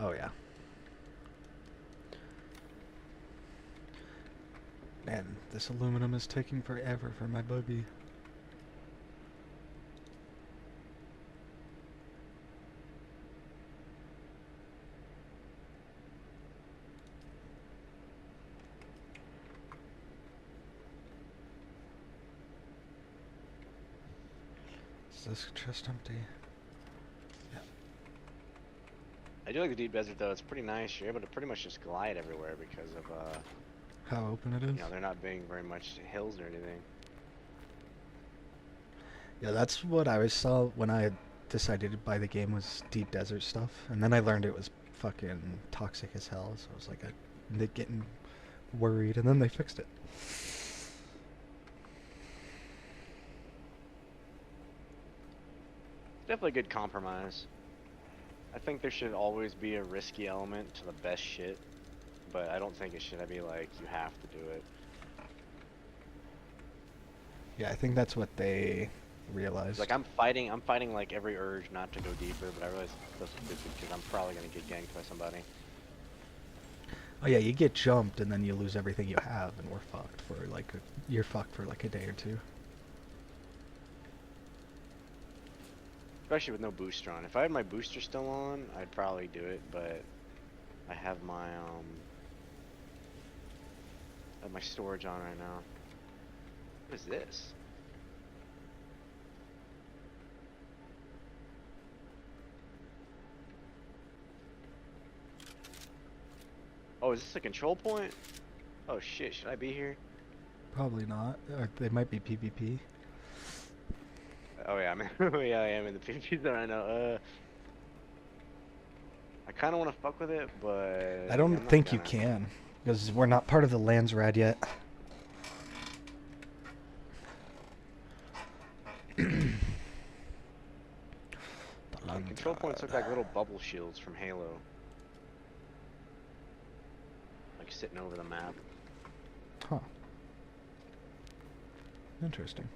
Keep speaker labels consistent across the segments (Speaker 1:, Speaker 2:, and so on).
Speaker 1: Oh yeah. Man, this aluminum is taking forever for my buggy. Is this chest empty? Yeah.
Speaker 2: I do like the deep desert though. It's pretty nice. You're able to pretty much just glide everywhere because of
Speaker 1: How open it is?
Speaker 2: there not being very much hills or anything.
Speaker 1: Yeah, that's what I always saw when I decided to buy the game was deep desert stuff, and then I learned it was fucking toxic as hell. So I was like, getting worried, and then they fixed it.
Speaker 2: Definitely a good compromise. I think there should always be a risky element to the best shit, but I don't think it should be like you have to do it.
Speaker 1: Yeah, I think that's what they realized.
Speaker 2: Like I'm fighting like every urge not to go deeper, but I realize that's stupid because I'm probably gonna get ganked by somebody.
Speaker 1: Oh yeah, you get jumped and then you lose everything you have, and we're fucked for like you're fucked for like a day or two.
Speaker 2: Especially with no booster on. If I had my booster still on, I'd probably do it, but I have my storage on right now. What is this? Oh, is this a control point? Oh shit, should I be here?
Speaker 1: Probably not. Or they might be PvP.
Speaker 2: Oh yeah, I'm yeah, I am in the PvP zone right now. I kinda wanna fuck with it, but
Speaker 1: I don't
Speaker 2: I'm not
Speaker 1: think you
Speaker 2: gonna.
Speaker 1: can, because we're not part of the Landsrad yet. The
Speaker 2: And control points look like
Speaker 1: Landsrad.
Speaker 2: little bubble shields from Halo. Like sitting over the map.
Speaker 1: Huh. Interesting.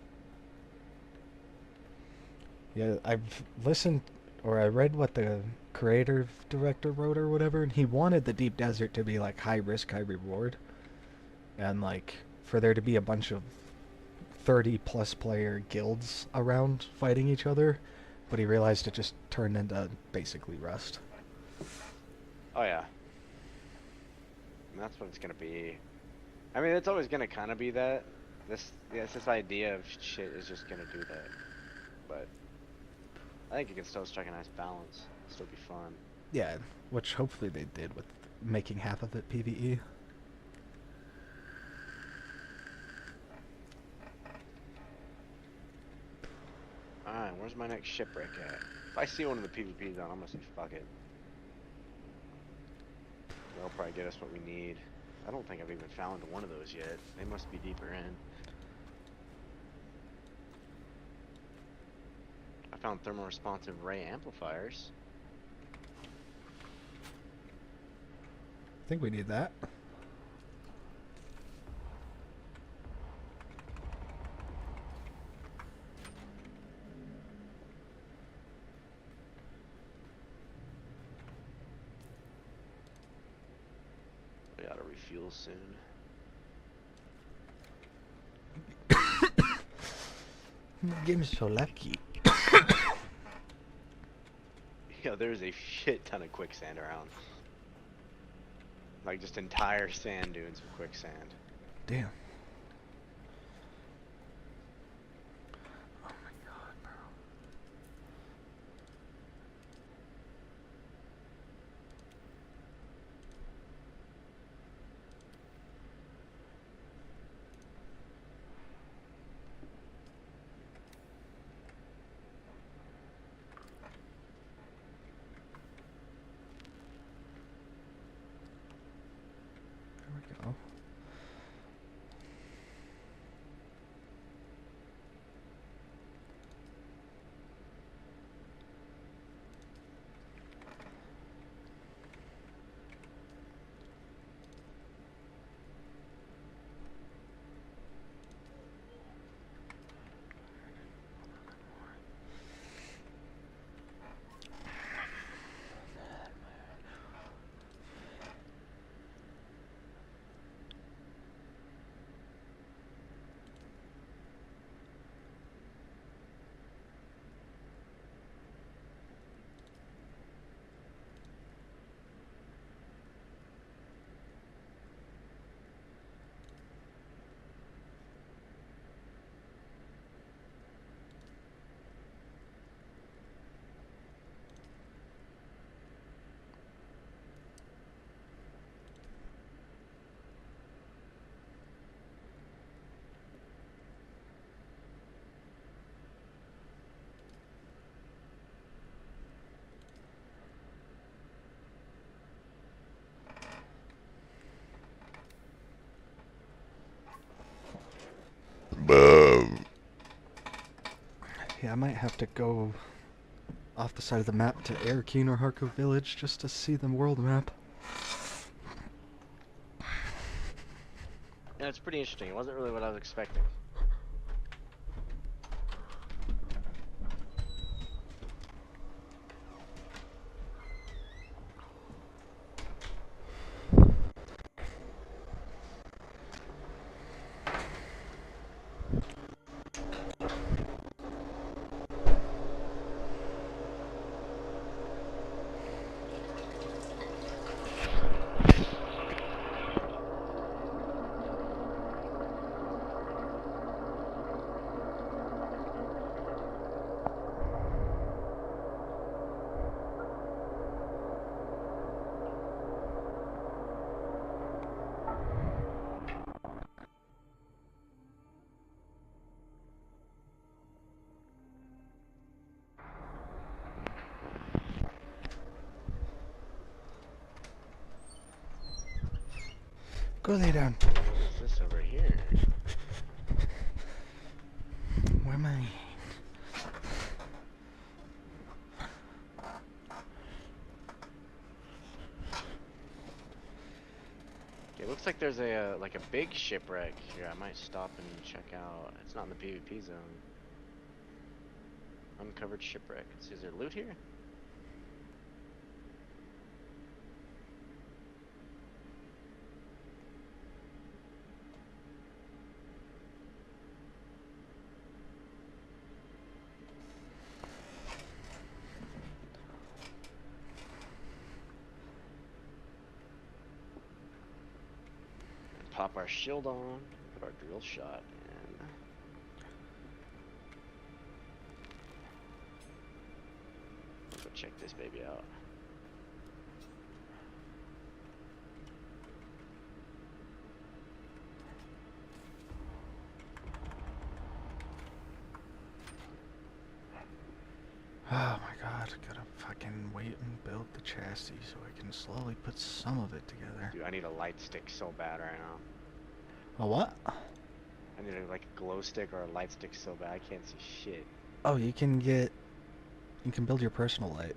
Speaker 1: Yeah, I've listened or I read what the creative director wrote or whatever, and he wanted the deep desert to be like high risk, high reward, and like for there to be a bunch of 30 plus player guilds around fighting each other, but he realized it just turned into basically Rust.
Speaker 2: Oh yeah. And that's what it's gonna be. I mean, it's always gonna kinda be that. This idea of shit is just gonna do that. But I think it can still strike a nice balance. Still be fun.
Speaker 1: Yeah, which hopefully they did with making half of it PvE.
Speaker 2: Alright, where's my next shipwreck at? If I see one in the PvP zone, I'm gonna say fuck it. They'll probably get us what we need. I don't think I've even found one of those yet. They must be deeper in. I found thermoresponsive ray amplifiers.
Speaker 1: I think we need that.
Speaker 2: We gotta refuel soon.
Speaker 1: The game's so lucky.
Speaker 2: Yo, there's a shit ton of quicksand around. Like just entire sand dunes of quicksand.
Speaker 1: Damn. Oh my god, bro. There we go. I might have to go off the side of the map to Erkine or Harkov Village just to see the world map.
Speaker 2: Yeah, it's pretty interesting. It wasn't really what I was expecting.
Speaker 1: Go lay down.
Speaker 2: What is this over here?
Speaker 1: Where am I?
Speaker 2: It looks like there's a like a big shipwreck here. I might stop and check out. It's not in the PvP zone. Uncovered shipwreck. Is there loot here? Pop our shield on, put our drill shot in. Let's go check this baby out.
Speaker 1: Oh my god, gotta fucking wait and build the chassis so I can slowly put some of it together.
Speaker 2: Dude, I need a light stick so bad right now.
Speaker 1: A what?
Speaker 2: I need like a glow stick or a light stick so bad. I can't see shit.
Speaker 1: Oh, you can build your personal light.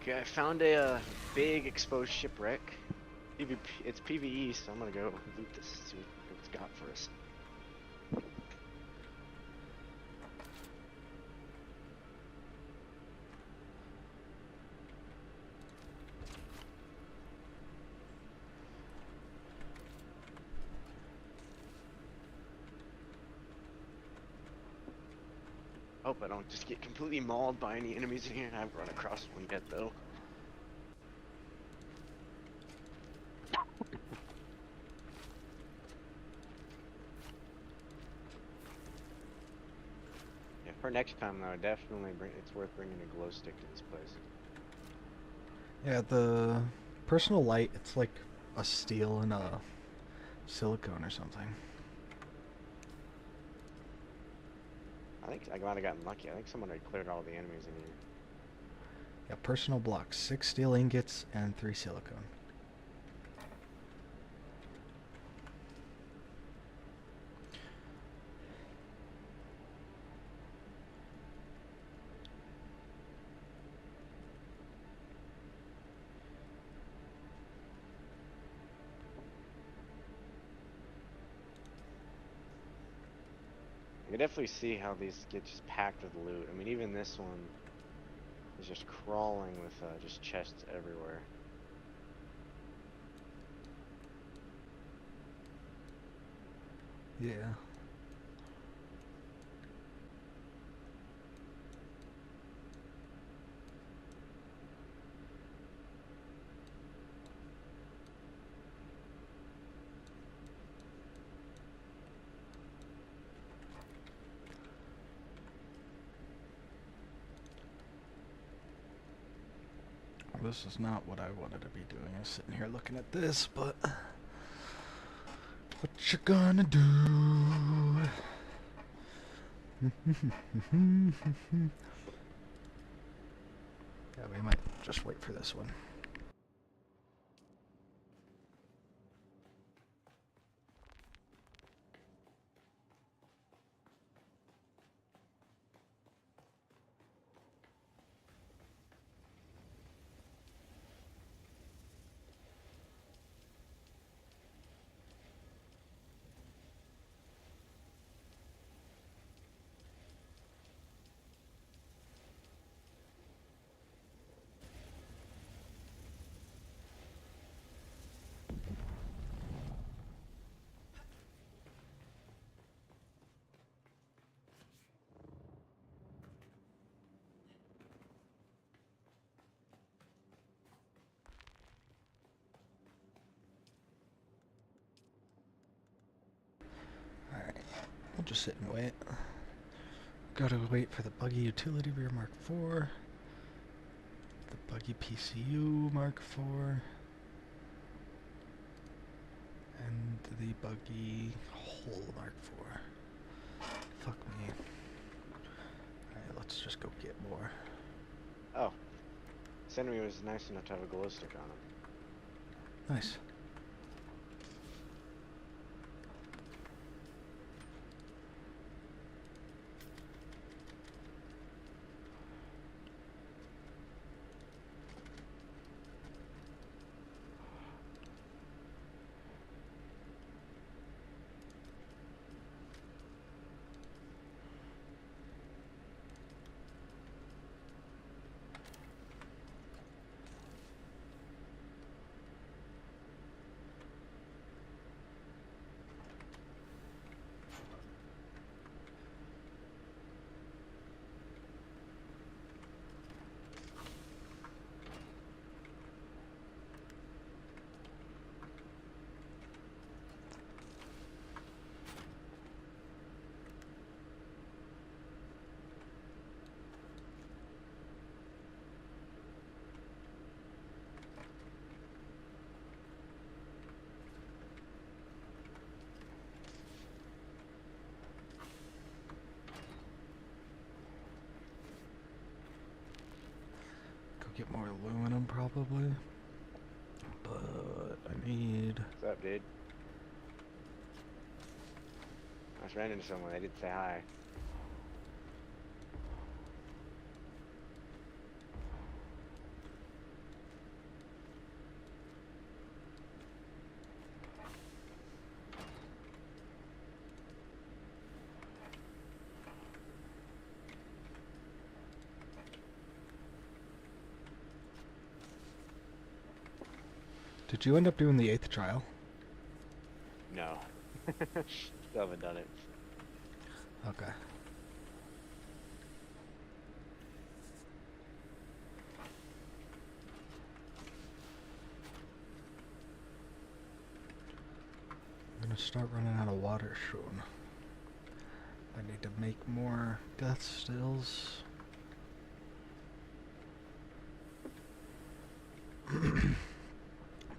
Speaker 2: Okay, I found a big exposed shipwreck. PvP, it's PvE, so I'm gonna go loot this, see what it's got for us. Hope I don't just get completely mauled by any enemies in here. I haven't run across one yet, though. Yeah, for next time, though, definitely it's worth bringing a glow stick to this place.
Speaker 1: Yeah, the personal light, it's like a steel and a silicone or something.
Speaker 2: I think I might have gotten lucky. I think someone had cleared all the enemies in here.
Speaker 1: Yeah, personal blocks, 6 steel ingots and 3 silicone.
Speaker 2: You can definitely see how these get just packed with loot. I mean, even this one is just crawling with just chests everywhere.
Speaker 1: Yeah. This is not what I wanted to be doing. I'm sitting here looking at this, but what you gonna do? Yeah, we might just wait for this one. Alright, we'll just sit and wait. Gotta wait for the buggy utility rear Mark IV, the buggy PCU Mark IV, and the buggy hull Mark IV. Fuck me. Alright, let's just go get more.
Speaker 2: Oh. This enemy was nice enough to have a glow stick on him.
Speaker 1: Nice. Get more aluminum probably, but I need.
Speaker 2: What's up, dude? I just ran into someone. They didn't say hi.
Speaker 1: Did you end up doing the 8th trial?
Speaker 2: No. Still haven't done it.
Speaker 1: Okay. I'm gonna start running out of water soon. I need to make more death stills.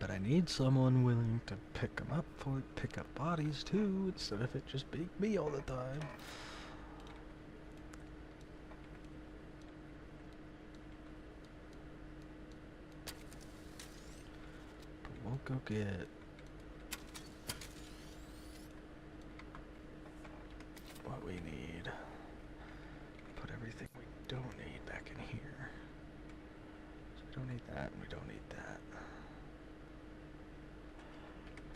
Speaker 1: But I need someone willing to pick them up pick up bodies too, instead of it just being me all the time. But we'll go get what we need. Put everything we don't need back in here. So we don't need that, and we don't need that.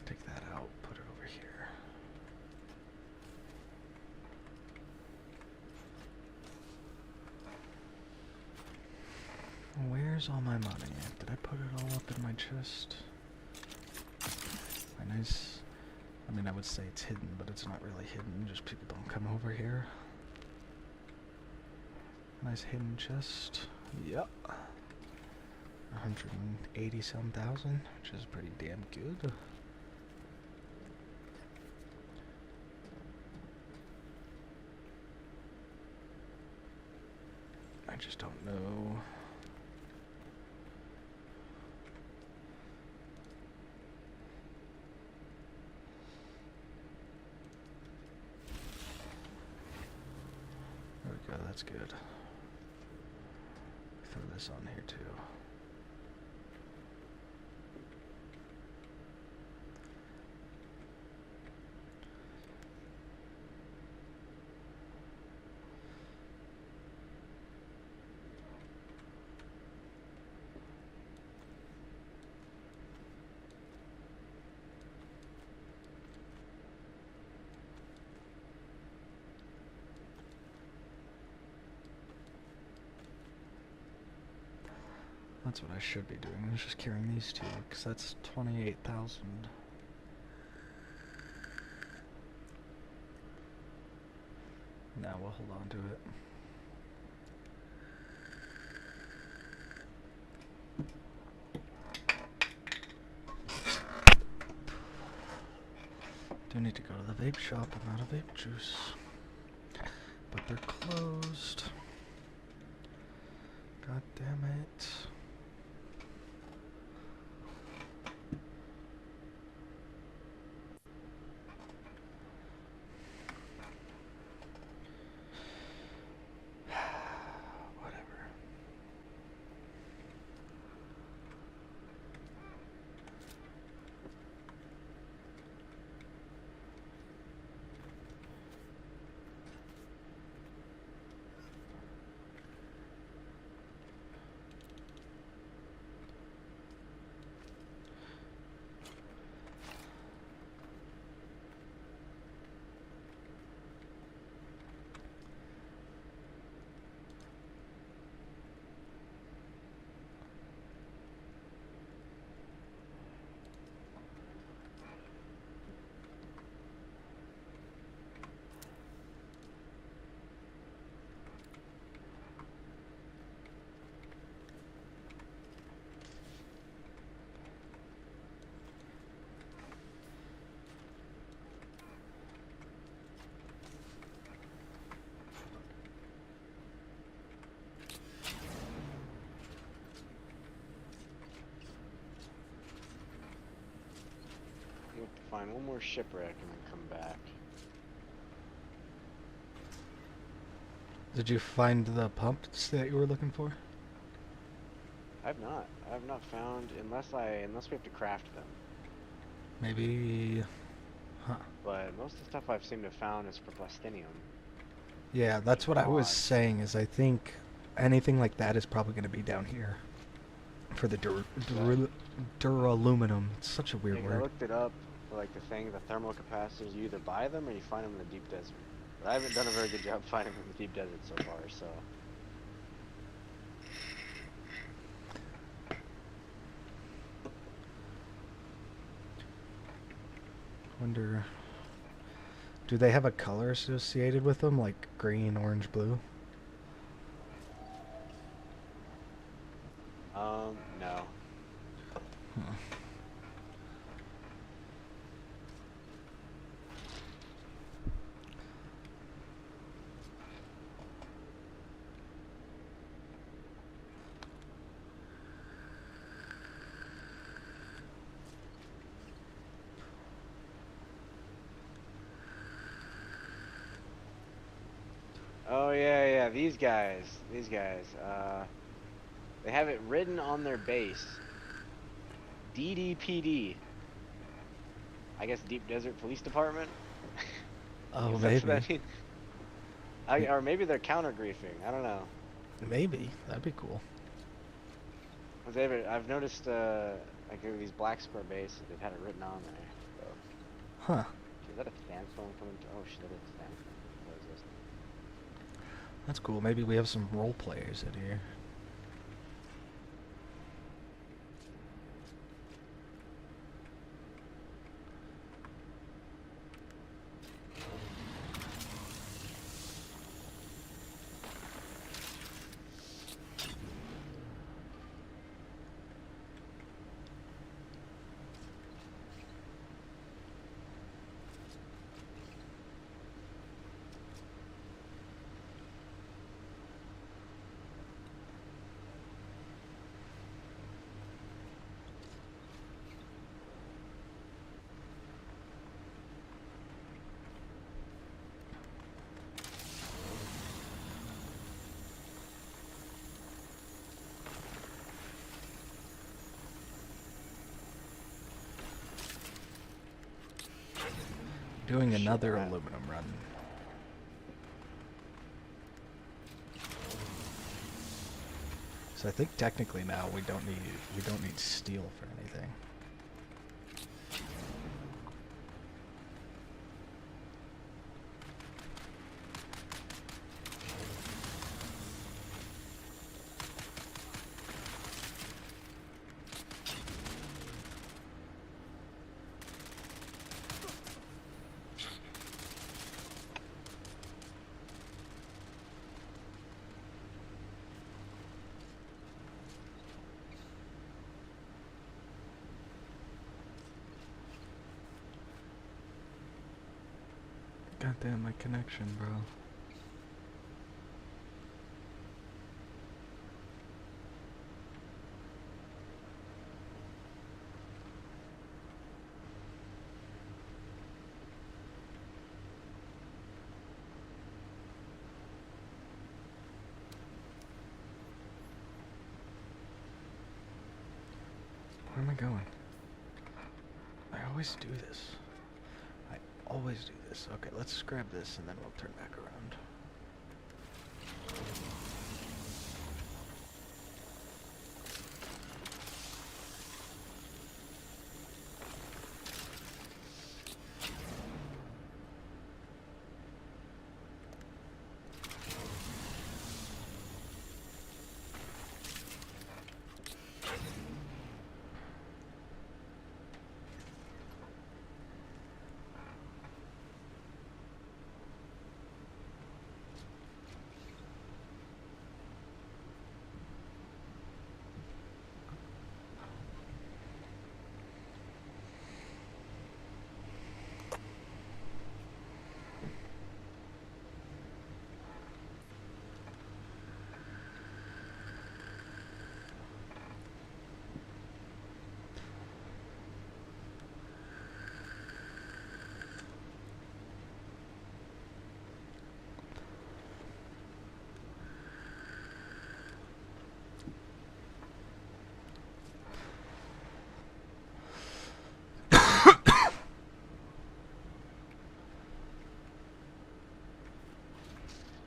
Speaker 1: Take that out, put it over here. Where's all my money? Did I put it all up in my chest? My nice... I mean, I would say it's hidden, but it's not really hidden. Just people don't come over here. Nice hidden chest. Yep. 180-some thousand, which is pretty damn good. I just don't know that's good. Throw this on here too. That's what I should be doing. I was just carrying these two, because that's 28,000. Now we'll hold on to it. Do need to go to the vape shop. I'm out of vape juice. But they're closed. God damn it. Whatever.
Speaker 2: We have to find one more shipwreck and then come back.
Speaker 1: Did you find the pumps that you were looking for?
Speaker 2: I've not. I've not found unless we have to craft them.
Speaker 1: Maybe... Huh.
Speaker 2: But most of the stuff I've seemed to have found is for plastinium.
Speaker 1: Yeah, that's what I was saying, is I think anything like that is probably going to be down here. For the duraluminum. It's such a weird
Speaker 2: Yeah, 'cause I
Speaker 1: word.
Speaker 2: looked it up for like the thermal capacitors. You either buy them or you find them in the deep desert. But I haven't done a very good job finding them in the deep desert so far, so.
Speaker 1: Wonder... Do they have a color associated with them, like green, orange, blue?
Speaker 2: No.
Speaker 1: Huh.
Speaker 2: Oh yeah, these guys, they have it written on their base. DDPD. I guess Deep Desert Police Department?
Speaker 1: Oh,
Speaker 2: Is that what
Speaker 1: maybe.
Speaker 2: that means? Or maybe they're counter-griefing, I don't know.
Speaker 1: Maybe. That'd be cool.
Speaker 2: I've noticed, like these black square bases, they've had it written on there. So.
Speaker 1: Huh.
Speaker 2: Is that a sandstorm coming to? Oh shit, that is a sandstorm. What is this?
Speaker 1: That's cool. Maybe we have some role players in here. Doing
Speaker 2: Shit,
Speaker 1: another
Speaker 2: alright.
Speaker 1: aluminum run. So I think technically now we don't need steel for anything. Goddamn my connection, bro. Where am I going? I always do this. I always do this. Okay, let's grab this and then we'll turn back around.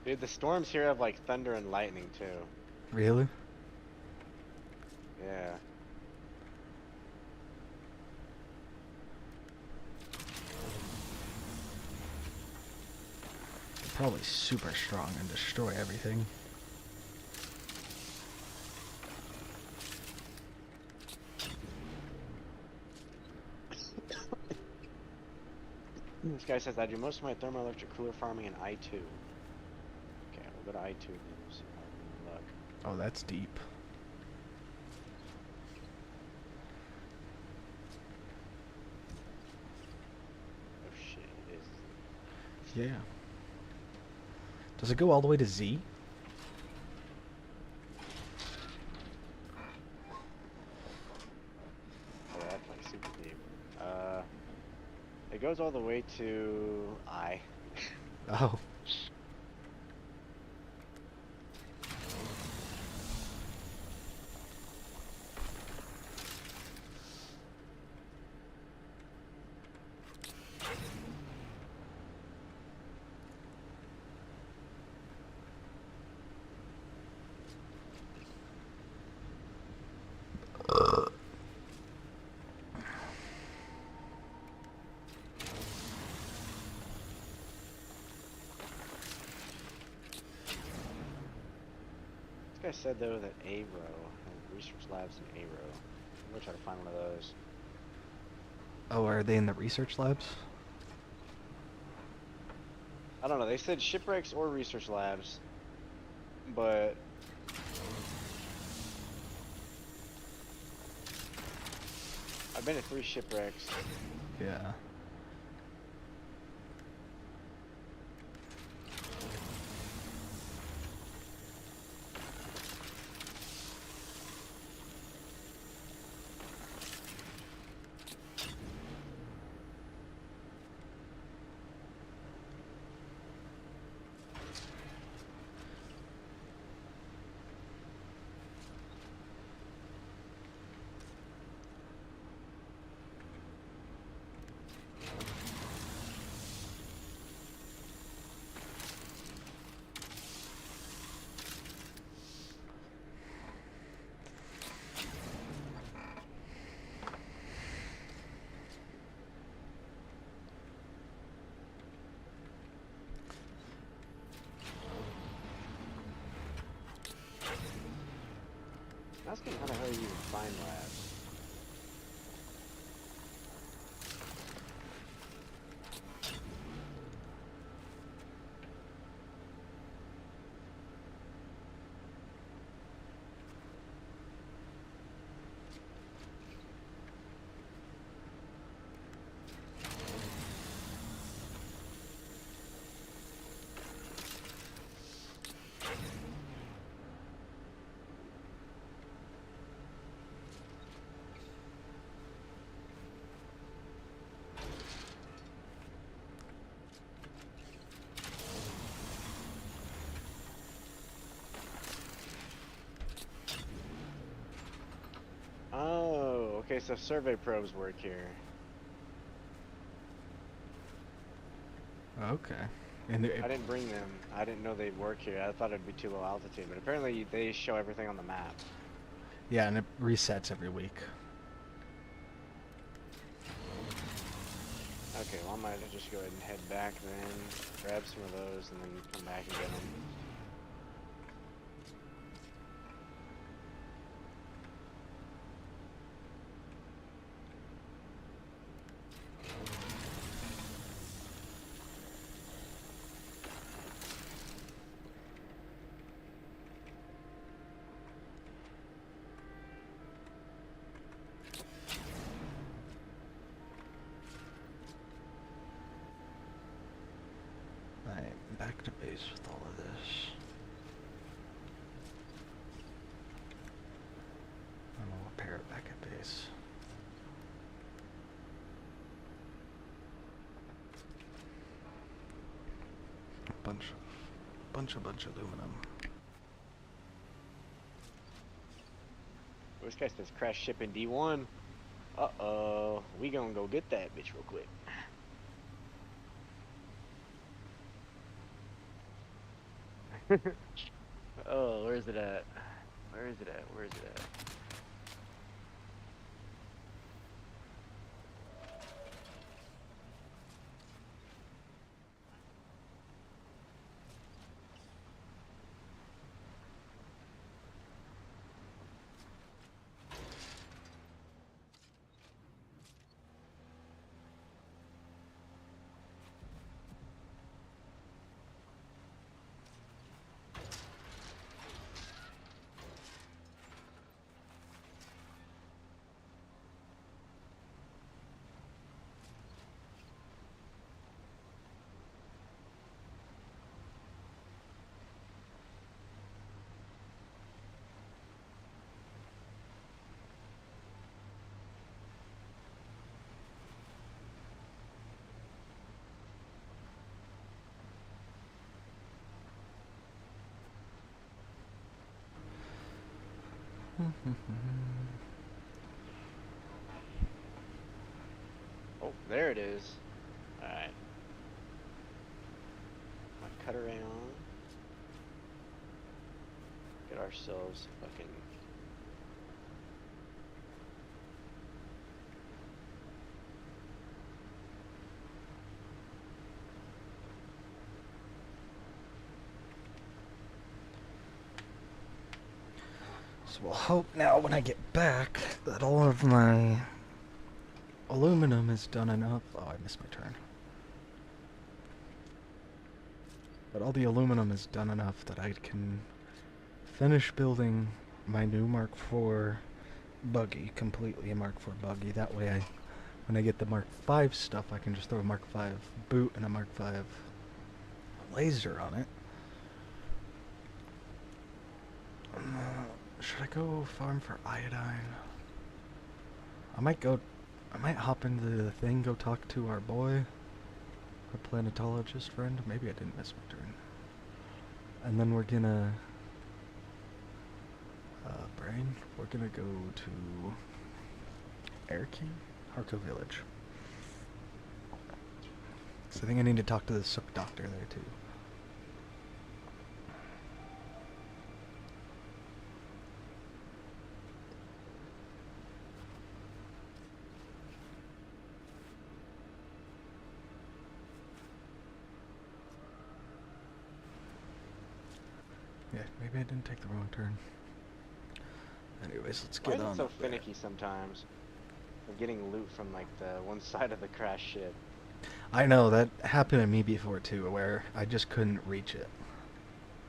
Speaker 2: Dude, the storms here have like thunder and lightning too.
Speaker 1: Really?
Speaker 2: Yeah.
Speaker 1: Probably super strong and destroy everything.
Speaker 2: This guy says I do most of my thermoelectric cooler farming in I2. Okay, we'll go to I2 and see how we look.
Speaker 1: Oh, that's deep.
Speaker 2: Oh shit, it is.
Speaker 1: Yeah. Does it go all the way to Z?
Speaker 2: Oh, that's like super deep. It goes all the way to I.
Speaker 1: Oh.
Speaker 2: This guy said though that ARO has research labs in ARO. I'm gonna try to find one of those.
Speaker 1: Oh, are they in the research labs?
Speaker 2: I don't know. They said shipwrecks or research labs, but I've been to 3 shipwrecks.
Speaker 1: Yeah.
Speaker 2: Asking how the hell you even find labs. Oh, okay, so survey probes work here.
Speaker 1: Okay. And
Speaker 2: I didn't bring them. I didn't know they'd work here. I thought it'd be too low altitude, but apparently they show everything on the map.
Speaker 1: yeah, and it resets every week.
Speaker 2: Okay, well I might just go ahead and head back then, grab some of those, and then come back and get them.
Speaker 1: Alright, back to base with all of this. And we'll repair it back at base. Bunch of aluminum.
Speaker 2: This guy says crash ship in D1. Uh-oh, we gonna go get that bitch real quick. Oh, where's it at? Where is it at? Where is it at? Oh, there it is. Alright. My cutter ray on. Get ourselves fucking...
Speaker 1: So we'll hope now when I get back that all of my aluminum is done enough. Oh, I missed my turn. But all the aluminum is done enough that I can finish building my new Mark IV buggy, completely a Mark IV buggy. That way when I get the Mark V stuff, I can just throw a Mark V boot and a Mark V laser on it. Should I go farm for iodine? I might hop into the thing, go talk to our boy, our planetologist friend. Maybe I didn't miss my turn. And then we're gonna, brain, we're gonna go to Air King? Harco Village. So I think I need to talk to the Sook Doctor there too. Yeah, maybe I didn't take the wrong turn. Anyways, let's
Speaker 2: Why
Speaker 1: get
Speaker 2: is it
Speaker 1: on
Speaker 2: so
Speaker 1: up there.
Speaker 2: finicky sometimes? I'm getting loot from like the one side of the crash ship.
Speaker 1: I know, that happened to me before too, where I just couldn't reach it.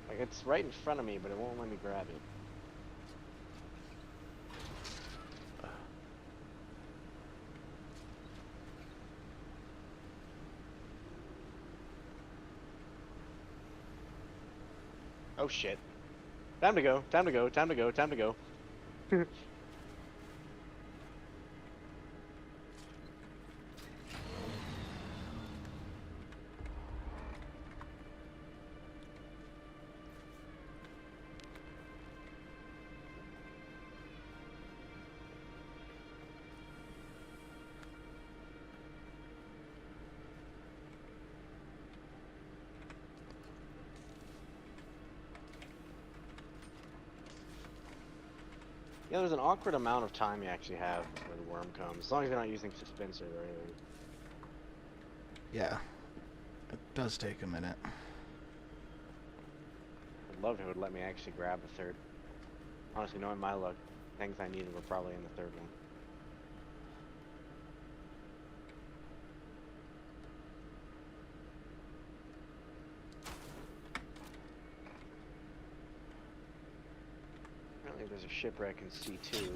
Speaker 2: Like it's right in front of me, but it won't let me grab it. Oh shit. Time to go, time to go, time to go, time to go. Yeah, there's an awkward amount of time you actually have before the worm comes, as long as you're not using suspenser or anything.
Speaker 1: Yeah, it does take a minute.
Speaker 2: I'd love if it would let me actually grab the third. Honestly, knowing my luck, things I needed were probably in the third one. Apparently there's a shipwreck in C2.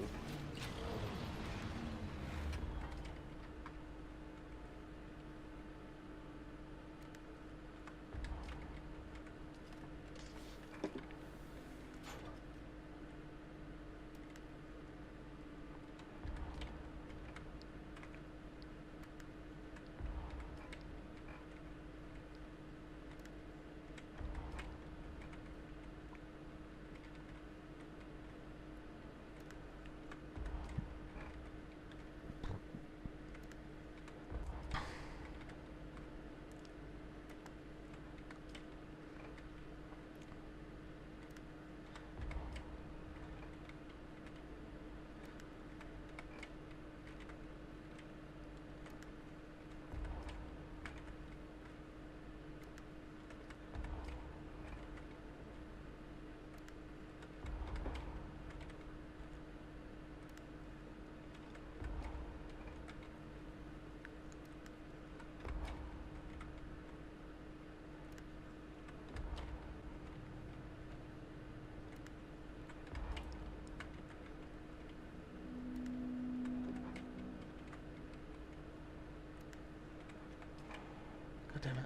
Speaker 1: God damn it.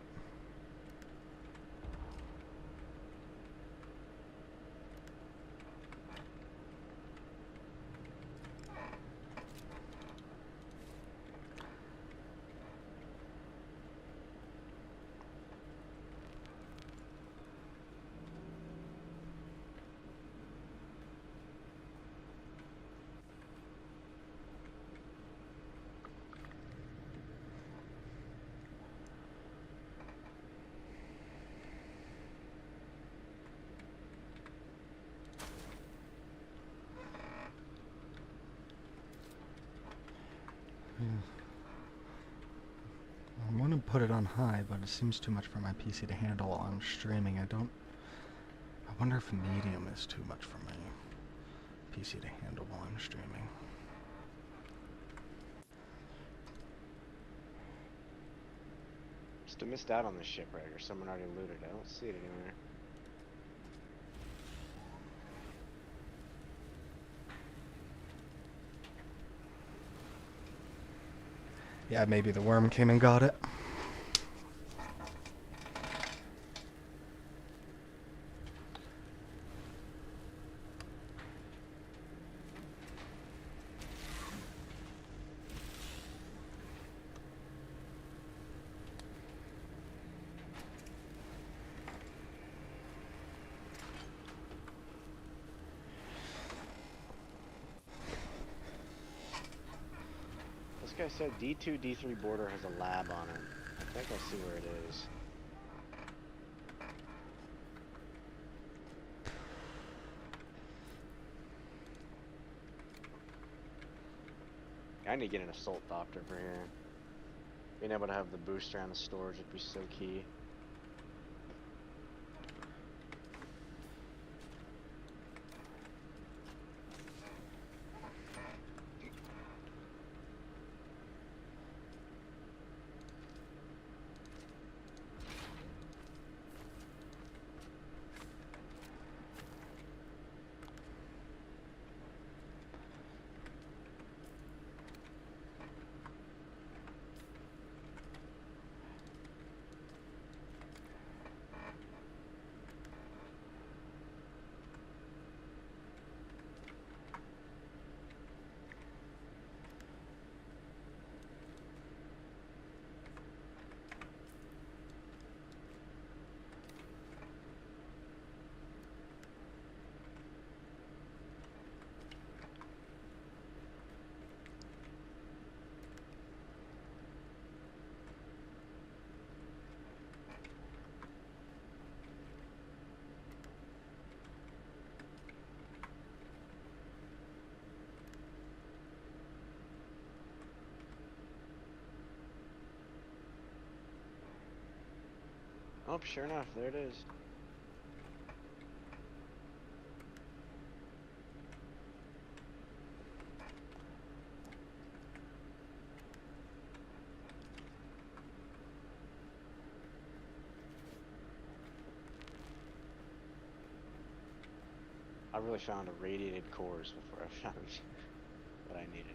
Speaker 1: I want to put it on high, but it seems too much for my PC to handle while I'm streaming. I wonder if medium is too much for my PC to handle while I'm streaming.
Speaker 2: Must have missed out on this shipwreck, or someone already looted it. I don't see it anywhere.
Speaker 1: Yeah, maybe the worm came and got it.
Speaker 2: This guy said D2, D3 border has a lab on it. I think I see where it is. I need to get an assault doctor for here. Being able to have the booster and the storage would be so key. Oh, sure enough, there it is. I really found a radiated cores before I found what I needed.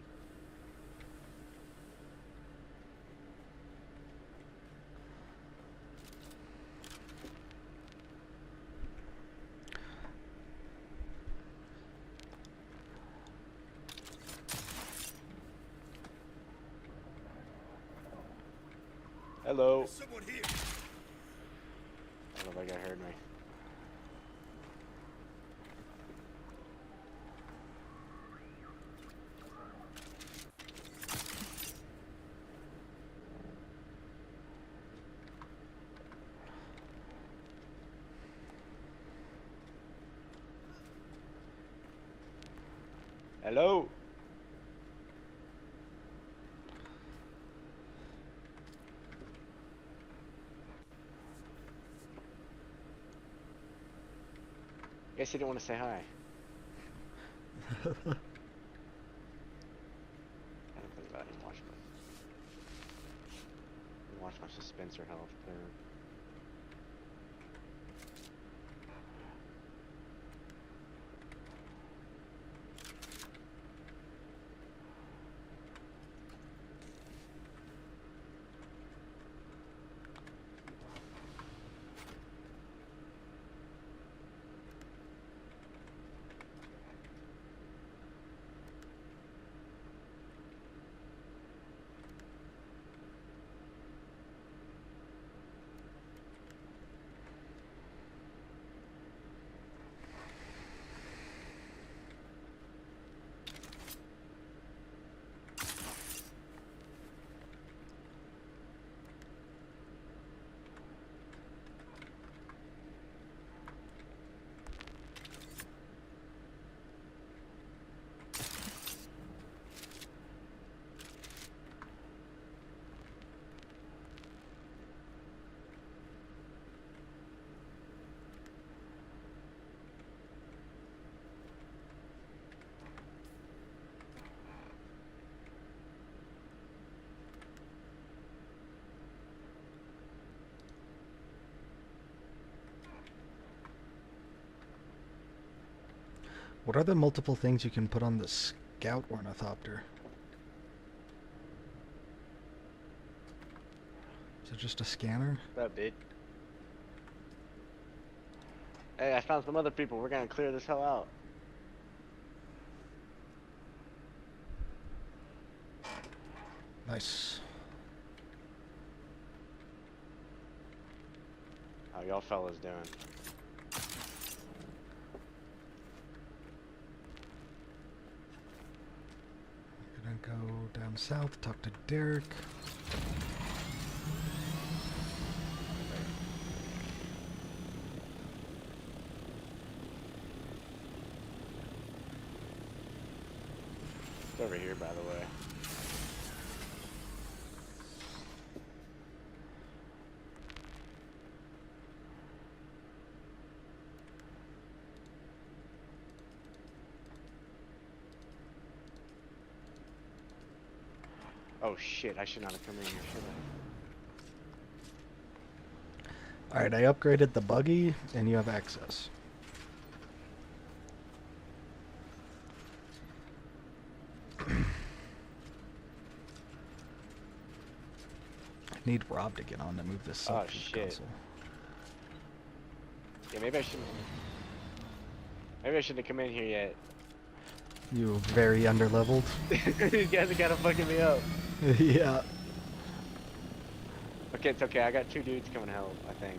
Speaker 2: Hello.
Speaker 3: There's someone here.
Speaker 2: I don't know if that guy heard me. Hello. Guess he didn't want to say hi. I don't think about it. Watch my suspense or health too.
Speaker 1: What are the multiple things you can put on the scout ornithopter? Is it just a scanner?
Speaker 2: What's up, dude? Hey, I found some other people. We're gonna clear this hell out.
Speaker 1: Nice.
Speaker 2: How y'all fellas doing?
Speaker 1: Gonna go down south, talk to Derek.
Speaker 2: It's over here, by the way. Oh shit, I should not have come in here, should I?
Speaker 1: Alright, I upgraded the buggy, and you have access. I need Rob to get on to move this
Speaker 2: Oh,
Speaker 1: subfood
Speaker 2: shit.
Speaker 1: console.
Speaker 2: Yeah, maybe I shouldn't. Maybe I shouldn't have come in here yet.
Speaker 1: You very underleveled.
Speaker 2: These guys are kind of fucking me up.
Speaker 1: Yeah.
Speaker 2: Okay, it's okay. I got 2 dudes coming to help, I think.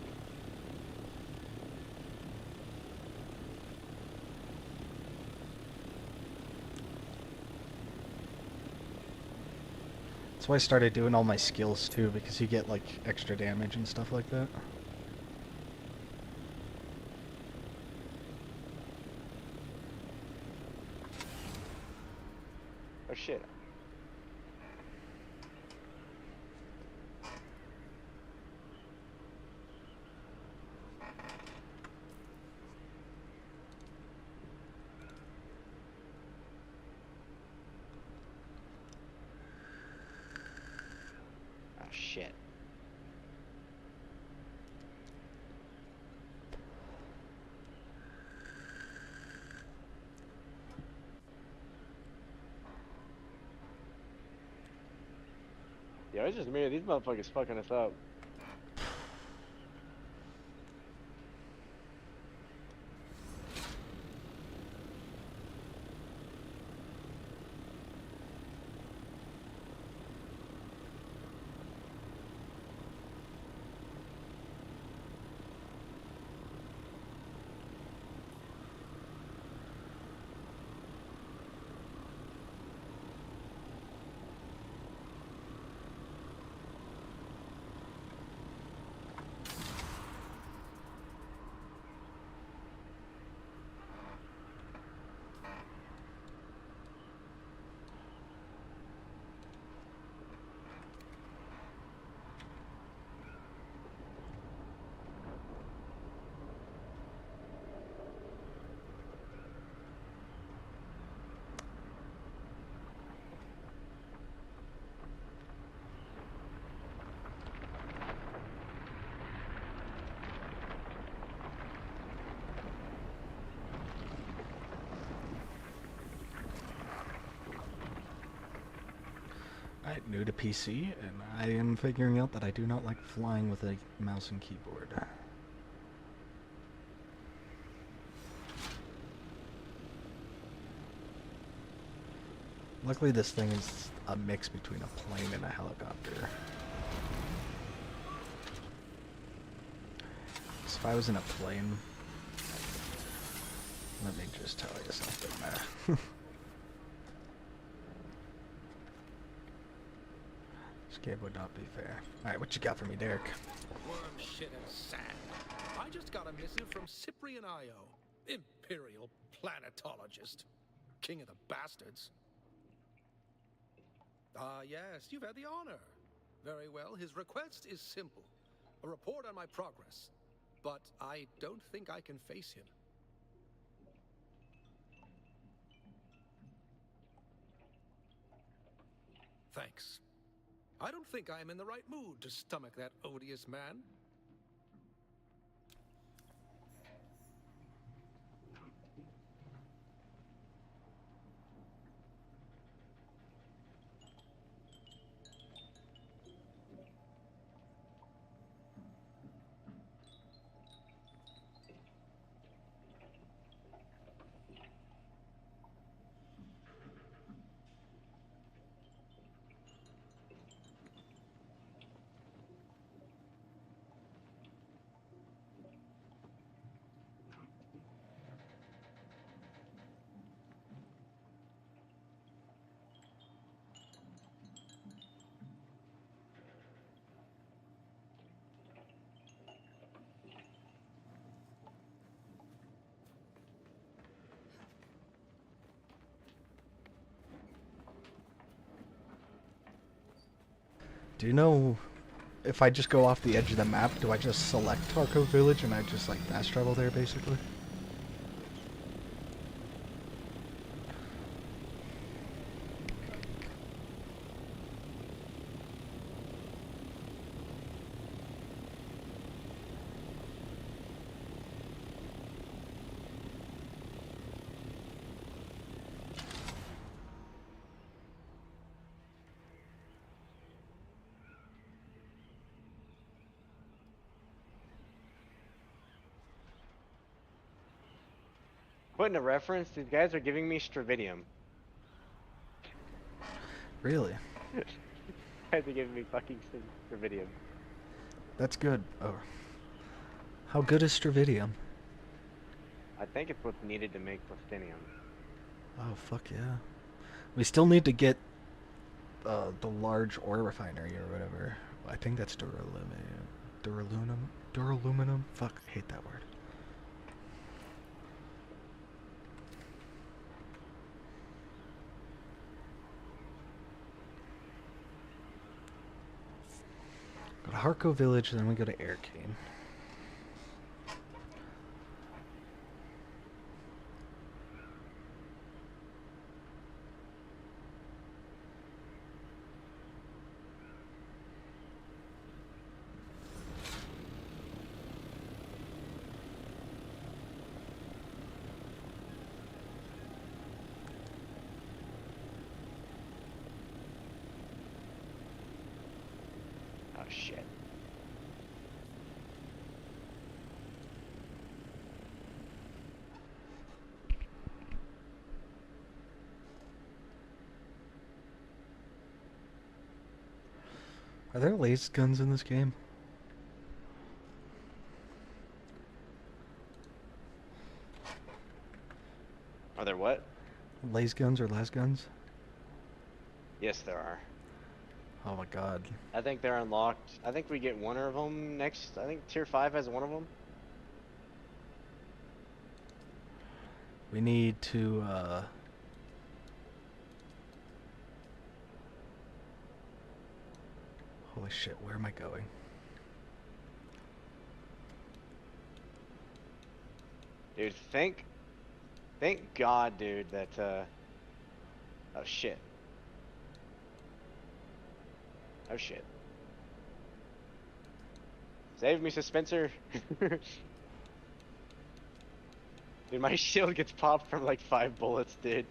Speaker 1: That's why I started doing all my skills too, because you get like extra damage and stuff like that.
Speaker 2: Oh shit. shit. Yeah, it's just me. These motherfuckers fucking us up.
Speaker 1: Alright, new to PC, and I am figuring out that I do not like flying with a mouse and keyboard. Luckily this thing is a mix between a plane and a helicopter. So if I was in a plane... Let me just tell you something. This game would not be fair. Alright, what you got for me, Derek?
Speaker 4: Worm shit and sand. I just got a missive from Cyprian Io, Imperial planetologist. King of the bastards. Ah, yes, you've had the honor. Very well, his request is simple. A report on my progress. But I don't think I can face him. Thanks. I don't think I am in the right mood to stomach that odious man.
Speaker 1: Do you know if I just go off the edge of the map, do I just select Tarko Village and I just like fast travel there basically?
Speaker 2: Putting a reference, these guys are giving me Stravidium.
Speaker 1: Really?
Speaker 2: Guys are giving me fucking Stravidium.
Speaker 1: That's good. Oh. How good is Stravidium?
Speaker 2: I think it's what's needed to make Plastinium.
Speaker 1: Oh, fuck yeah. We still need to get the large ore refinery or whatever. I think that's duraluminum? Fuck, I hate that word. Go to Harco Village, then we go to Aircane. Are there laser guns in this game?
Speaker 2: Are there what?
Speaker 1: Laser guns or las guns?
Speaker 2: Yes, there are.
Speaker 1: Oh my god.
Speaker 2: I think they're unlocked. I think we get one of them next. I think tier 5 has one of them.
Speaker 1: We need to, Holy shit, where am I going?
Speaker 2: Dude, thank God, dude, that, oh shit. Oh shit. Save me, Suspenser. Dude, my shield gets popped from like 5 bullets, dude.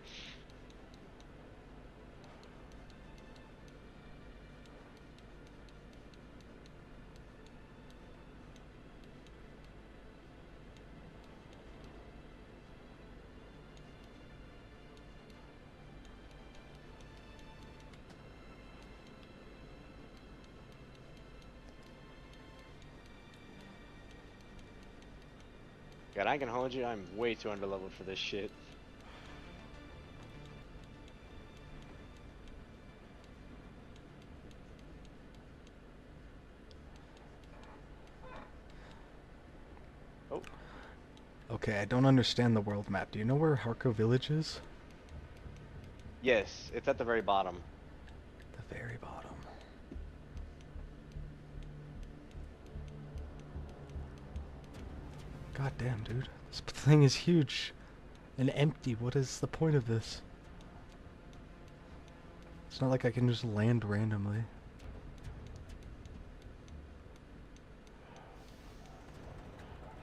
Speaker 2: God, I can hold you. I'm way too underleveled for this shit. Oh,
Speaker 1: Okay, I don't understand the world map. Do you know where Harko Village is?
Speaker 2: yes, it's at the very bottom.
Speaker 1: The very bottom. God damn, dude. This thing is huge and empty. What is the point of this? It's not like I can just land randomly.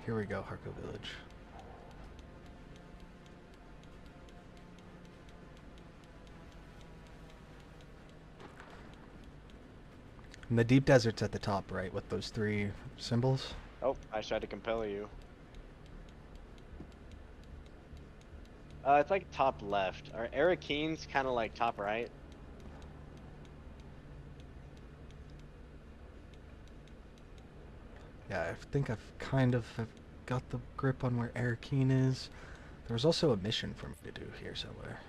Speaker 1: Here we go, Harko Village. And the deep desert's at the top, right, with those 3 symbols?
Speaker 2: Oh, I tried to compel you. It's like top left. Are Arakeen's kind of like top right?
Speaker 1: Yeah, I think I've got the grip on where Arakeen is. There was also a mission for me to do here somewhere.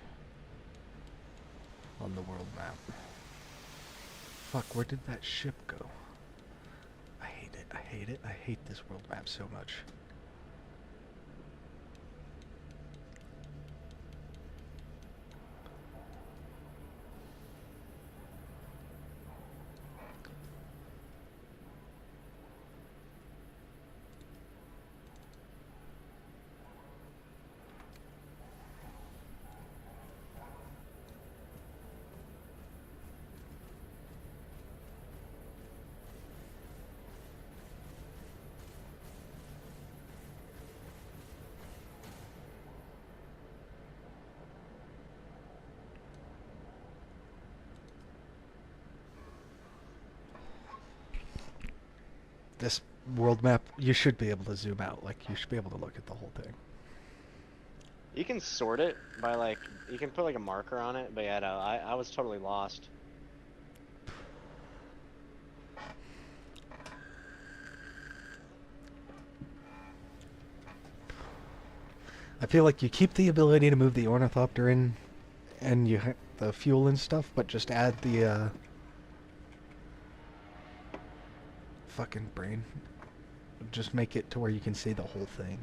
Speaker 1: On the world map. Fuck, where did that ship go? I hate it, I hate it, I hate this world map so much. This world map, you should be able to zoom out. Like, you should be able to look at the whole thing.
Speaker 2: You can sort it by like, you can put like a marker on it, but yeah, no, I was totally lost.
Speaker 1: I feel like you keep the ability to move the ornithopter in, and the fuel and stuff, but just add the, fucking brain. Just make it to where you can see the whole thing.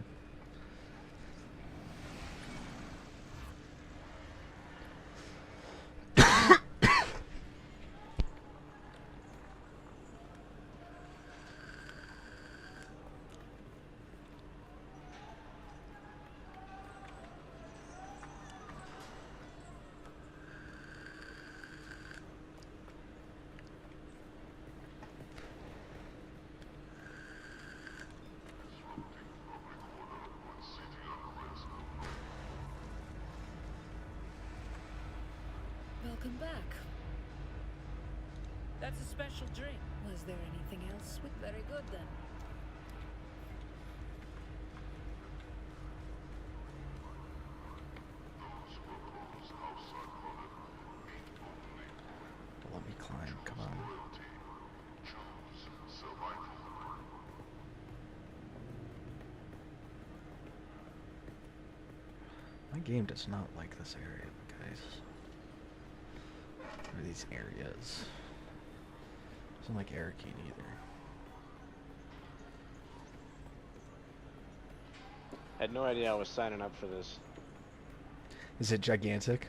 Speaker 5: Welcome back. That's a special drink. Was there anything else? Very good then.
Speaker 1: Let me climb, come on. game does not like this area, guys. Or these areas. Doesn't like Arakeen either.
Speaker 2: Had no idea I was signing up for this.
Speaker 1: Is it gigantic?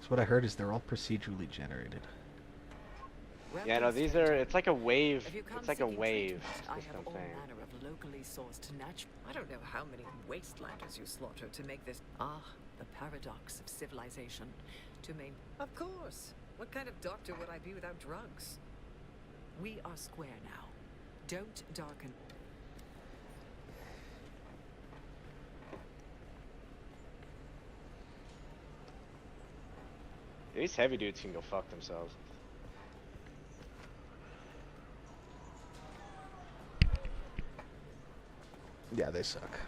Speaker 1: So what I heard is they're all procedurally generated.
Speaker 2: Yeah, no, these are. It's like a wave.
Speaker 6: If you come
Speaker 2: It's like a
Speaker 6: seeking
Speaker 2: wave
Speaker 6: treatment, I have
Speaker 2: system
Speaker 6: all
Speaker 2: thing.
Speaker 6: manner of locally sourced natural. I don't know how many wastelanders you slaughter to make this. Ah, the paradox of civilization. To main. Of course. What kind of doctor would I be without drugs? We are square now. Don't darken.
Speaker 2: These heavy dudes can go fuck themselves.
Speaker 1: Yeah, they suck.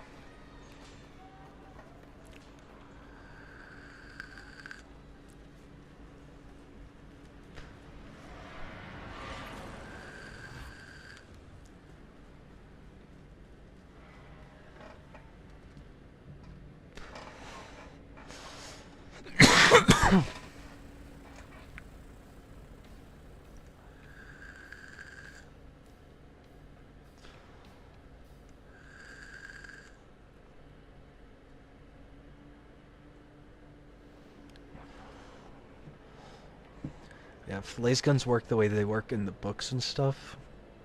Speaker 1: Yeah, if laser guns work the way they work in the books and stuff,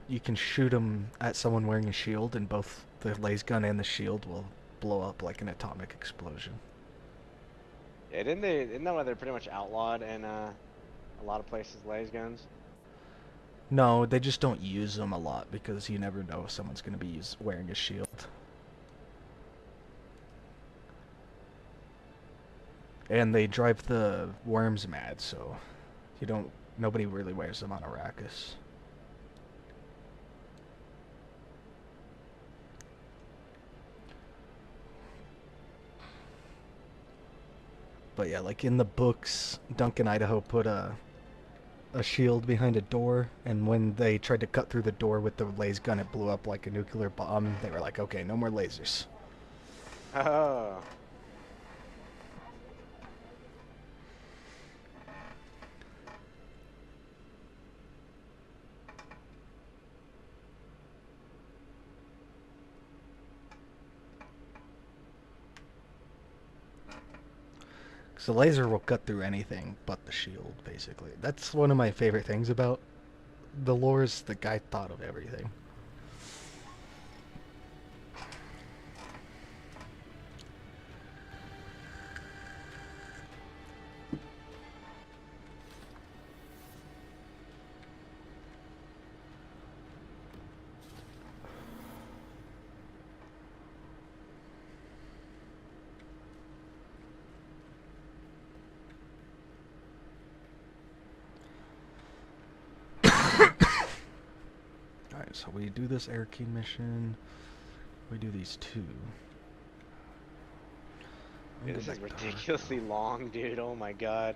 Speaker 1: you can shoot them at someone wearing a shield, and both the laser gun and the shield will blow up like an atomic explosion.
Speaker 2: Yeah, isn't that why they're pretty much outlawed in a lot of places, laser guns?
Speaker 1: No, they just don't use them a lot because you never know if someone's going to be wearing a shield. And they drive the worms mad, so nobody really wears them on Arrakis. But yeah, like in the books, Duncan Idaho put a shield behind a door, and when they tried to cut through the door with the laser gun, it blew up like a nuclear bomb. They were like, okay, no more lasers.
Speaker 2: Oh.
Speaker 1: So the laser will cut through anything but the shield, basically. That's one of my favorite things about the lore, is the guy thought of everything. Alright, so we do this Arakeen mission. We do these two.
Speaker 2: Yeah, this is ridiculously long, dude. Oh my god.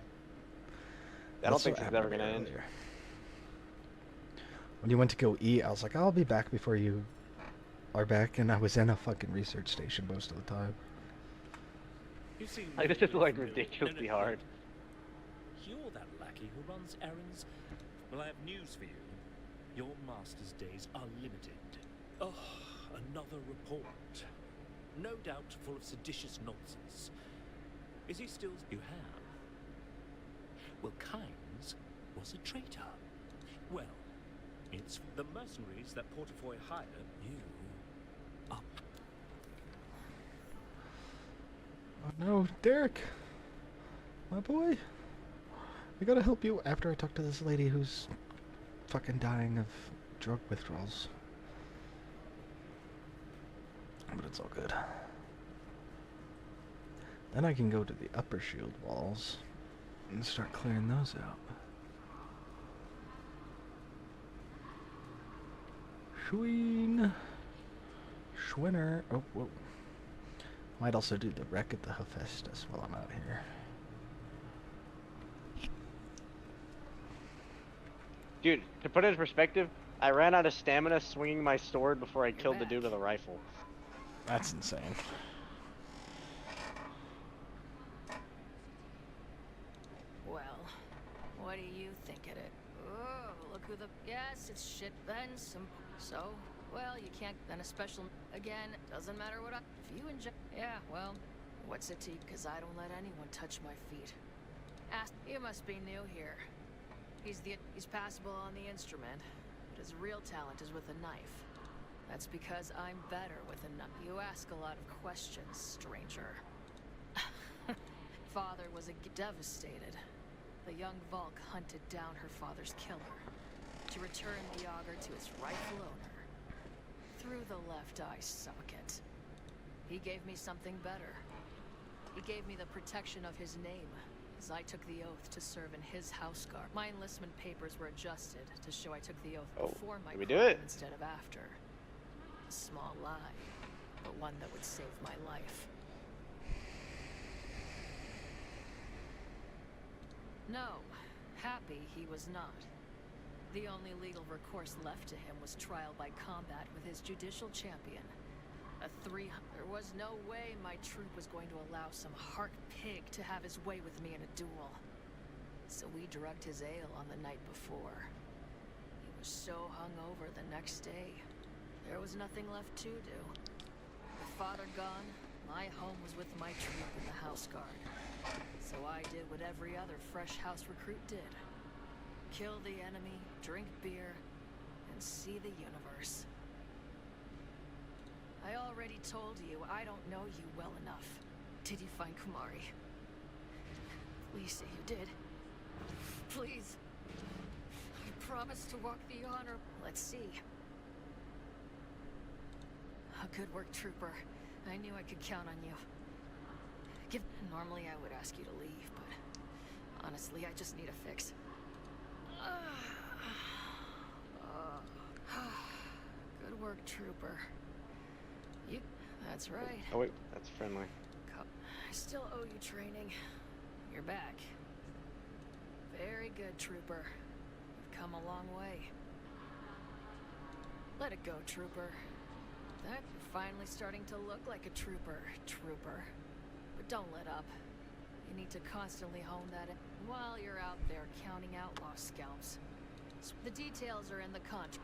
Speaker 2: I don't
Speaker 1: That's
Speaker 2: think
Speaker 1: what
Speaker 2: this is ever
Speaker 1: happened
Speaker 2: gonna end.
Speaker 1: earlier. When you went to go eat, I was like, I'll be back before you are back, and I was in a fucking research station most of the time.
Speaker 4: You seem
Speaker 2: Like, this is like
Speaker 4: new
Speaker 2: ridiculously
Speaker 4: and
Speaker 2: hard.
Speaker 3: You're that lackey who runs errands? Well, I have news for you. Your master's days are limited. Oh, another report. No doubt full of seditious nonsense. Is he still... You have? Well, Kynes was a traitor. Well, it's the mercenaries that Portafoy hired you up.
Speaker 1: Oh no, Derek! My boy! I gotta help you after I talk to this lady who's fucking dying of drug withdrawals. But it's all good. Then I can go to the upper shield walls and start clearing those out. Schween! Schwinner! Oh, whoa. Might also do the wreck at the Hephaestus while I'm out here.
Speaker 2: Dude, to put it in perspective, I ran out of stamina swinging my sword before I killed the
Speaker 6: back.
Speaker 2: dude with a rifle.
Speaker 1: That's insane.
Speaker 5: Well, what do you think of it? Oh, look who the... Yes, it's shit then some... So, well, you can't... Then a special... Again, doesn't matter what I... If you enjoy... Yeah, well, what's it to you? Because I don't let anyone touch my feet. Ask... You must be new here. He's passable on the instrument, but his real talent is with a knife. That's because I'm better with a knife. You ask a lot of questions, stranger. Father was devastated. The young Valk hunted down her father's killer to return the auger to its rightful owner. Through the left eye socket. He gave me something better. He gave me the protection of his name, as I took the oath to serve in his house guard. My enlistment papers were adjusted to show I took the oath before my
Speaker 2: did we do
Speaker 5: crime
Speaker 2: it?
Speaker 5: instead of after. A small lie, but one that would save my life. No, happy he was not. The only legal recourse left to him was trial by combat with his judicial champion. There was no way my troop was going to allow some hark pig to have his way with me in a duel. So we drugged his ale on the night before. He was so hungover the next day, there was nothing left to do. With father gone, my home was with my troop in the house guard. So I did what every other fresh house recruit did. Kill the enemy, drink beer, and see the universe. I already told you I don't know you well enough. Did you find Kumari? Please say you did. Please. I promise to walk the honor. Let's see. Good work, trooper. I knew I could count on you. Normally I would ask you to leave, but honestly, I just need a fix. Good work, trooper. That's right.
Speaker 2: Oh wait, that's friendly.
Speaker 5: I still owe you training. You're back. Very good, trooper. You've come a long way. Let it go, trooper. You're finally starting to look like a trooper, But don't let up. You need to constantly hone that in while you're out there counting outlaw scalps. The details are in the contract.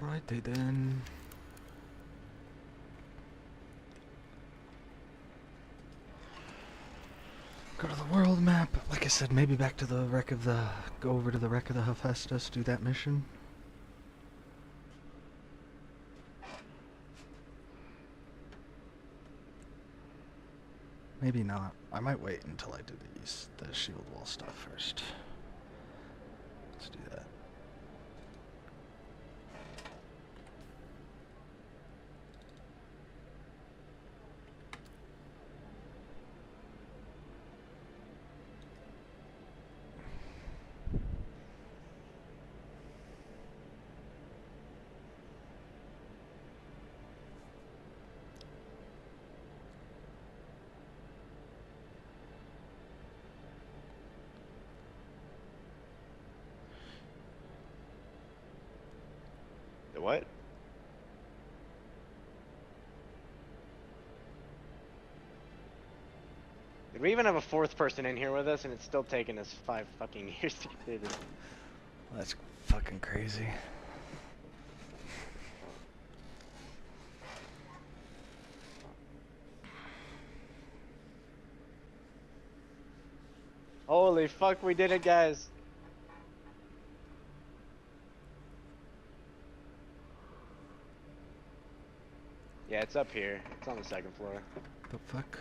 Speaker 1: Alrighty then. Go to the world map. Like I said, maybe back to the wreck of the... Go over to the wreck of the Hephaestus, do that mission. Maybe not. I might wait until I do the shield wall stuff first. Let's do that.
Speaker 2: The what? Did we even have a fourth person in here with us, and it's still taking us 5 fucking years to get it?
Speaker 1: That's fucking crazy.
Speaker 2: Holy fuck, we did it, guys! Yeah, it's up here. It's on the 2nd floor.
Speaker 1: The fuck?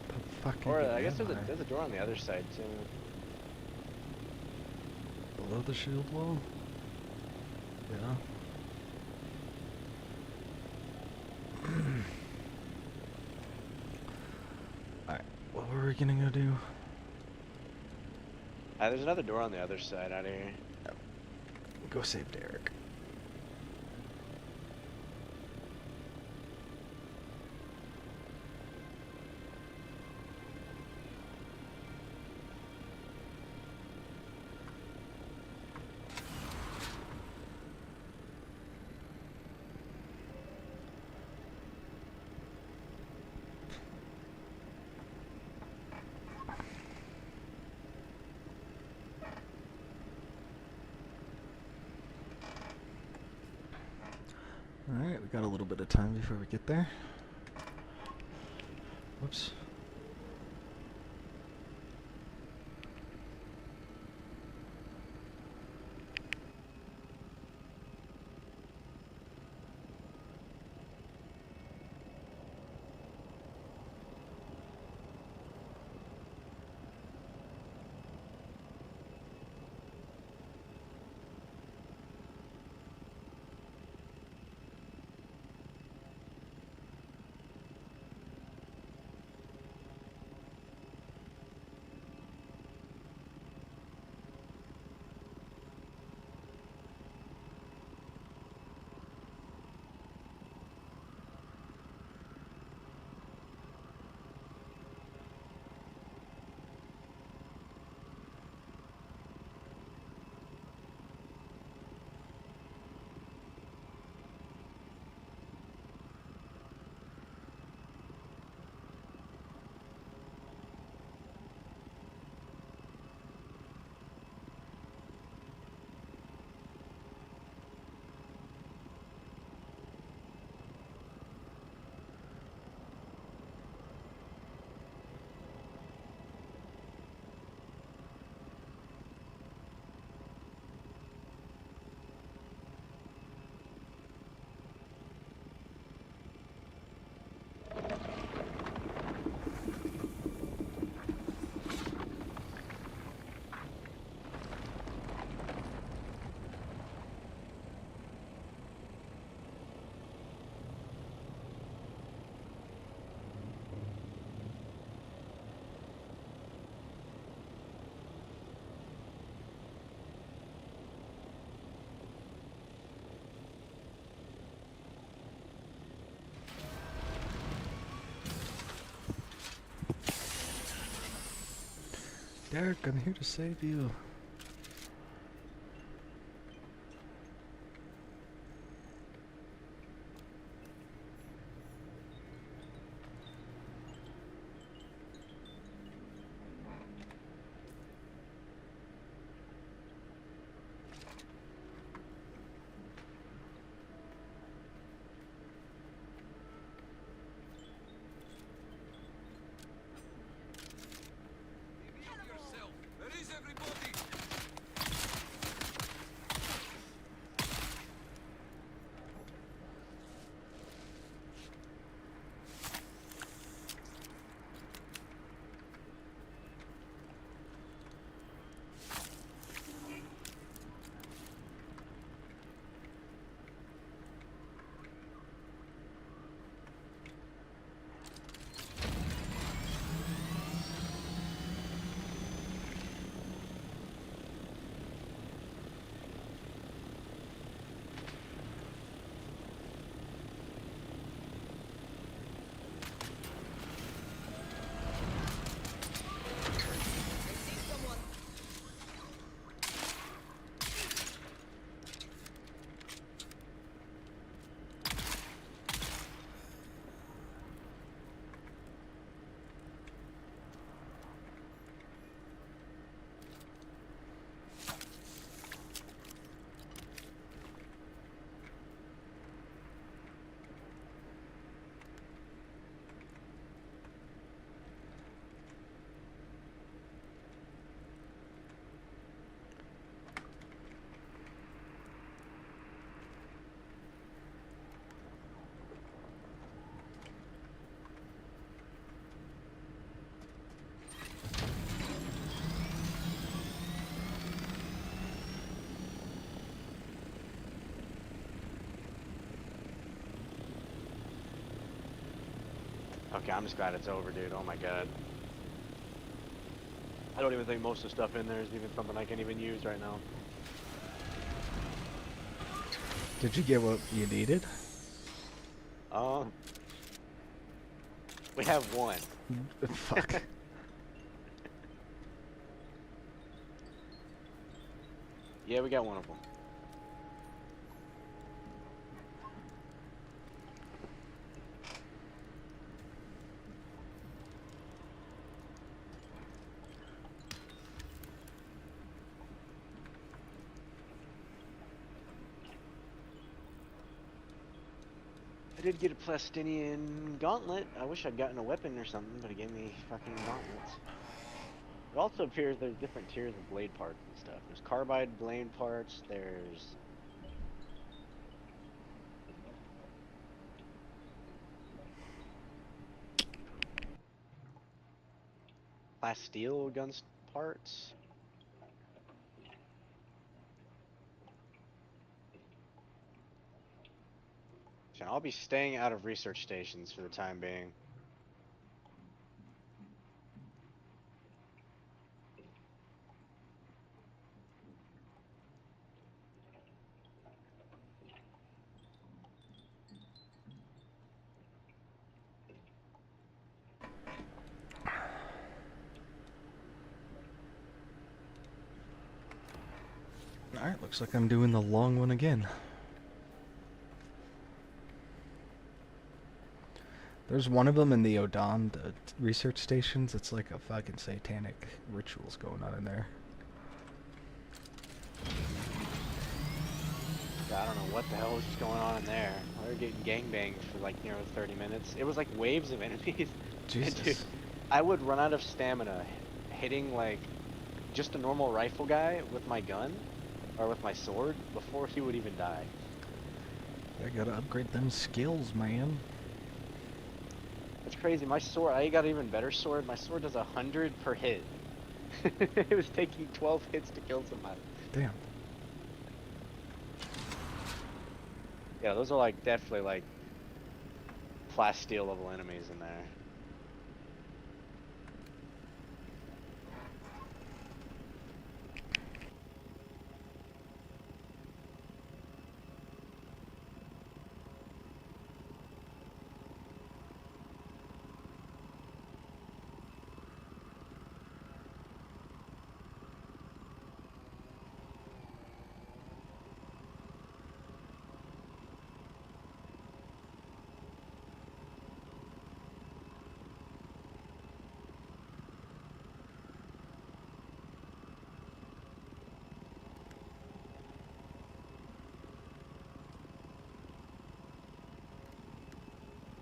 Speaker 1: The fuck?
Speaker 2: Or I guess there's a door on the other side too.
Speaker 1: Below the shield wall? Yeah. Alright, what were we gonna go do?
Speaker 2: There's another door on the other side out of here.
Speaker 1: Go save Derek. Alright, we got a little bit of time before we get there. Whoops. Derek, I'm here to save you.
Speaker 2: Okay, I'm just glad it's over, dude. Oh my god. I don't even think most of the stuff in there is even something I can even use right now.
Speaker 1: Did you get what you needed?
Speaker 2: Um, we have one.
Speaker 1: Fuck.
Speaker 2: Yeah, we got one of them. I did get a Plastinian gauntlet. I wish I'd gotten a weapon or something, but it gave me fucking gauntlets. It also appears there's different tiers of blade parts and stuff. There's carbide blade parts, there's... plasteel guns parts. So I'll be staying out of research stations for the time being.
Speaker 1: Alright, looks like I'm doing the long one again. There's one of them in the Odan, the research stations. It's like a fucking satanic rituals going on in there.
Speaker 2: I don't know what the hell was just going on in there. We were getting gangbanged for like nearly 30 minutes. It was like waves of enemies.
Speaker 1: Jesus.
Speaker 2: Dude, I would run out of stamina hitting like just a normal rifle guy with my gun or with my sword before he would even die.
Speaker 1: I gotta upgrade them skills, man.
Speaker 2: It's crazy. My sword, I got an even better sword. My sword does 100 per hit. It was taking 12 hits to kill somebody.
Speaker 1: Damn.
Speaker 2: Yeah, those are like definitely like plasteel level enemies in there.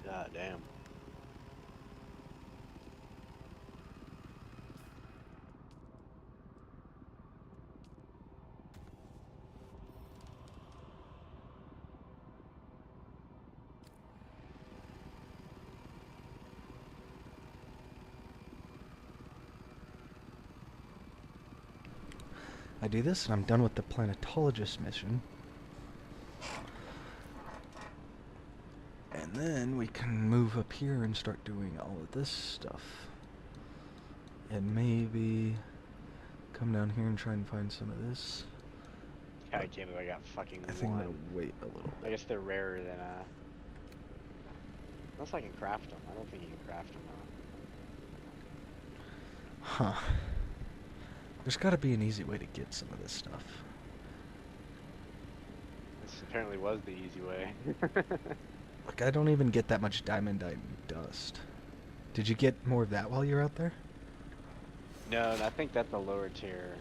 Speaker 2: God damn.
Speaker 1: I do this and I'm done with the planetologist mission. And then we can move up here and start doing all of this stuff. And maybe come down here and try and find some of this.
Speaker 2: God, I can't believe I got fucking
Speaker 1: I think I'm
Speaker 2: one.
Speaker 1: gonna wait a little
Speaker 2: I
Speaker 1: bit.
Speaker 2: guess they're rarer than unless I can craft them. I don't think you can craft them though.
Speaker 1: Huh. There's gotta be an easy way to get some of this stuff.
Speaker 2: This apparently was the easy way.
Speaker 1: Like, I don't even get that much diamondite dust. Did you get more of that while you were out there?
Speaker 2: No, I think that's a lower tier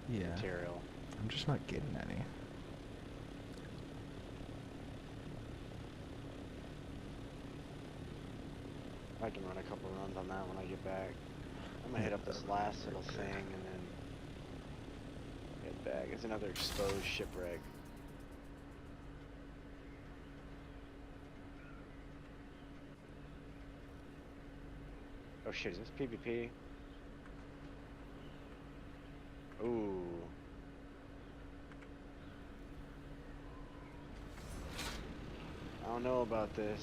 Speaker 1: Yeah.
Speaker 2: material.
Speaker 1: I'm just not getting any.
Speaker 2: I can run a couple runs on that when I get back. I'm gonna hit up this last little thing and then get back. It's another exposed shipwreck. Oh shit, is this PvP? Ooh. I don't know about this.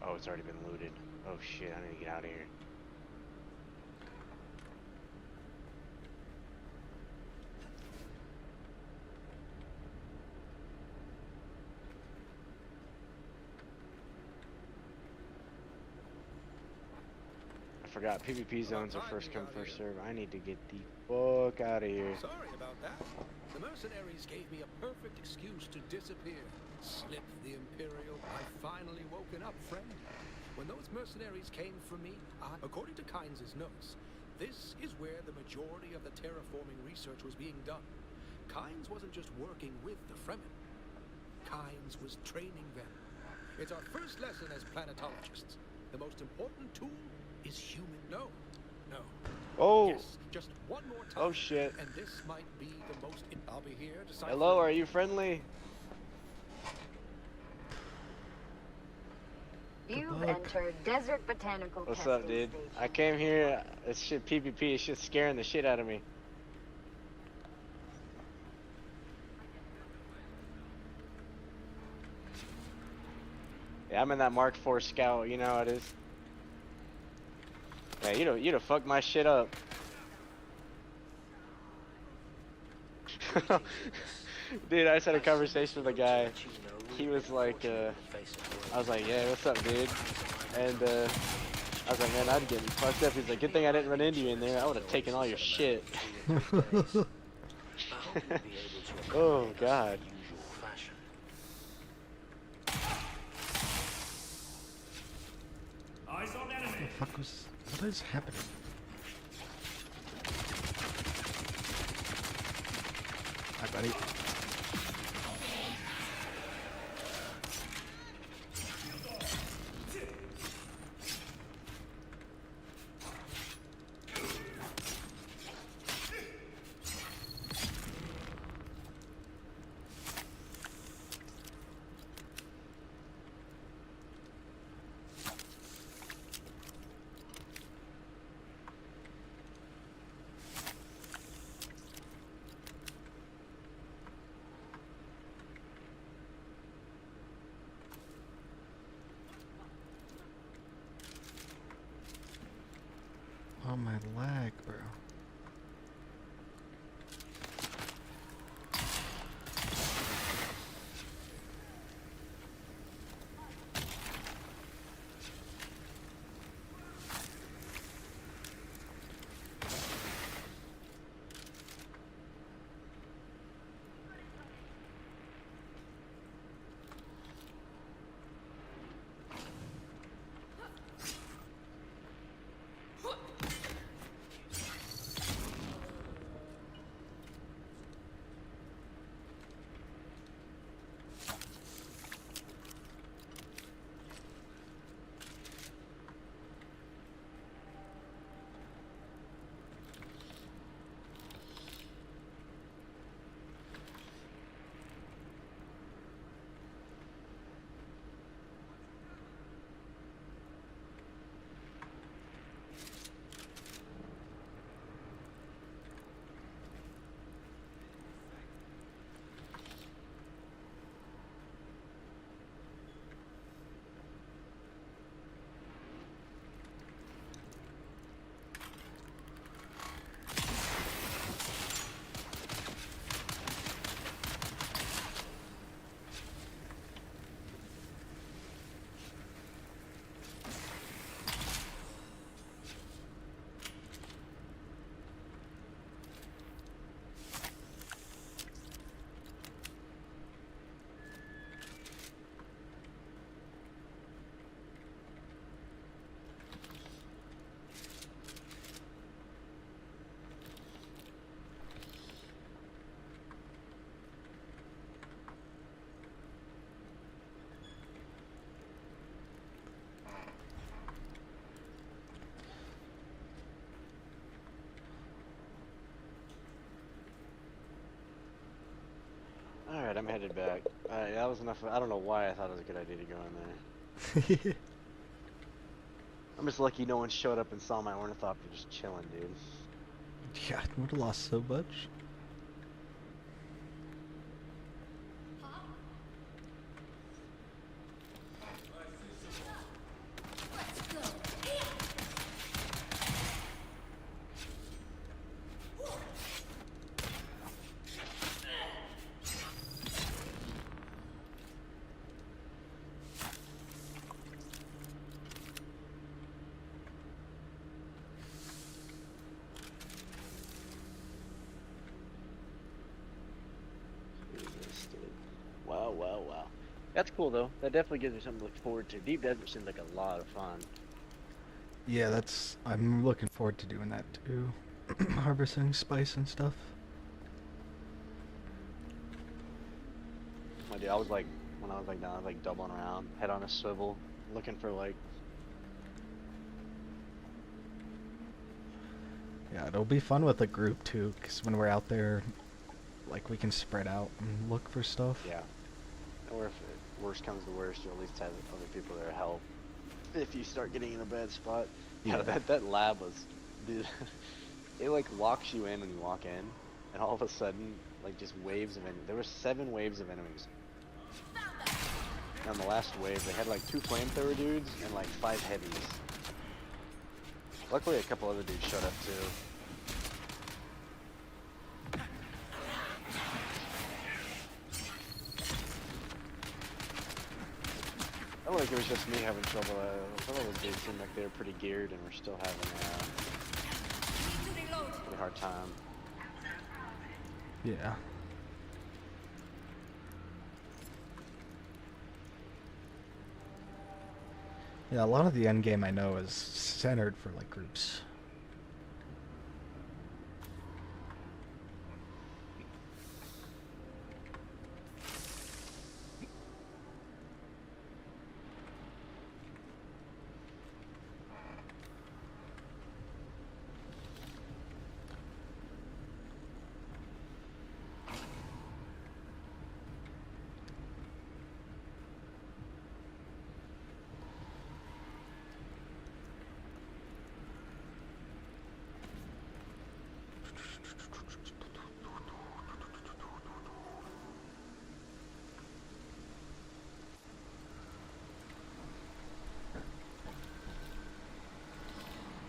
Speaker 2: Oh, it's already been looted. Oh shit, I need to get out of here. I forgot PvP zones are first come, first serve. I need to get the fuck out of here.
Speaker 4: Sorry about that. The mercenaries gave me a perfect excuse to disappear. Slip the Imperial. I finally woken up, friend. When those mercenaries came for me, according to Kynes' notes, this is where the majority of the terraforming research was being done. Kynes wasn't just working with the Fremen. Kynes was training them. It's our first lesson as planetologists. The most important tool is human. No.
Speaker 2: Oh.
Speaker 4: Yes, just one more time.
Speaker 2: Oh shit.
Speaker 4: And this might be the most. I'll be here to sign.
Speaker 2: Hello, are you friendly?
Speaker 7: You've entered Desert Botanical
Speaker 2: What's
Speaker 7: Testing
Speaker 2: up, dude?
Speaker 7: Station.
Speaker 2: I came here. It's shit PvP. It's shit scaring the shit out of me. Yeah, I'm in that Mark IV Scout. You know how it is. Yeah, you'd have fucked my shit up. Dude, I just had a conversation with a guy. He was like, I was like, yeah, what's up, dude? And I was like, man, I'd get fucked up. He's like, good thing I didn't run into you in there. I would have taken all your shit. Oh, God.
Speaker 3: Eyes on enemy.
Speaker 1: What is happening? Hi, buddy. Oh, my lag, bro.
Speaker 2: Alright, I'm headed back. Alright, that was enough. I don't know why I thought it was a good idea to go in there. I'm just lucky no one showed up and saw my ornithopter just chilling, dude.
Speaker 1: Yeah, I would have lost so much.
Speaker 2: That's cool though. That definitely gives me something to look forward to. Deep Desert seems like a lot of fun.
Speaker 1: Yeah, I'm looking forward to doing that too. Harvesting spice and stuff.
Speaker 2: My dude, I was like, when I was like down, I was like doubling around, head on a swivel, looking for like.
Speaker 1: Yeah, it'll be fun with a group too, because when we're out there, like we can spread out and look for stuff.
Speaker 2: Yeah. Or if worst comes to worst, you'll at least have other people there to help. If you start getting in a bad spot. Yeah, that lab was, dude, it like locks you in when you walk in, and all of a sudden, like just waves of enemies. There were 7 waves of enemies. And on the last wave, they had like 2 flamethrower dudes and like 5 heavies. Luckily, a couple other dudes showed up too. I don't think it was just me having trouble. Some of those dudes seemed like they were pretty geared and were still having a pretty hard time.
Speaker 1: Yeah. Yeah, a lot of the end game I know is centered for like groups.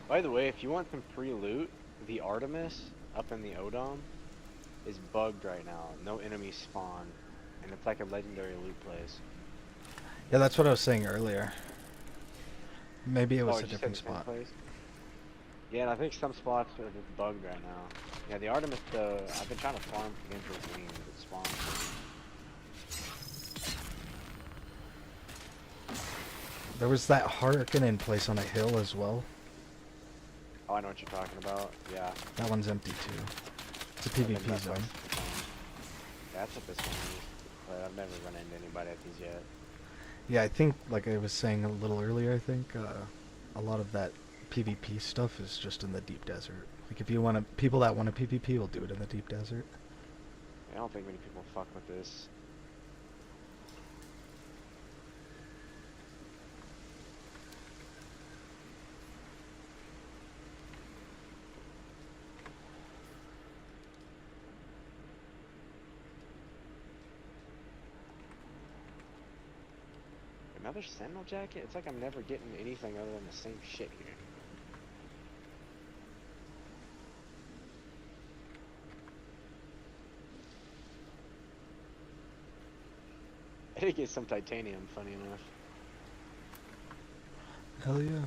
Speaker 2: By the way, if you want some free loot, the Artemis up in the Odom is bugged right now. No enemies spawn, and it's like a legendary loot place.
Speaker 1: Yeah, that's what I was saying earlier. Maybe it was a
Speaker 2: did you say
Speaker 1: different
Speaker 2: the same
Speaker 1: spot.
Speaker 2: place? Yeah, and I think some spots are just bugged right now. Yeah, the Artemis, though, I've been trying to farm against those wings that spawn.
Speaker 1: There was that Harkonnen place on a hill as well.
Speaker 2: Oh, I know what you're talking about. Yeah.
Speaker 1: That one's empty too. It's a
Speaker 2: I think
Speaker 1: PvP
Speaker 2: that's
Speaker 1: zone.
Speaker 2: Yeah, that's what this one is. But I've never run into anybody at these yet.
Speaker 1: Yeah, I think, like I was saying a little earlier, I think a lot of that PvP stuff is just in the deep desert. Like if you want to, people that want a PvP will do it in the deep desert.
Speaker 2: I don't think many people fuck with this. Another Sentinel jacket? It's like I'm never getting anything other than the same shit here. I did get some titanium, funny enough.
Speaker 1: Hell yeah.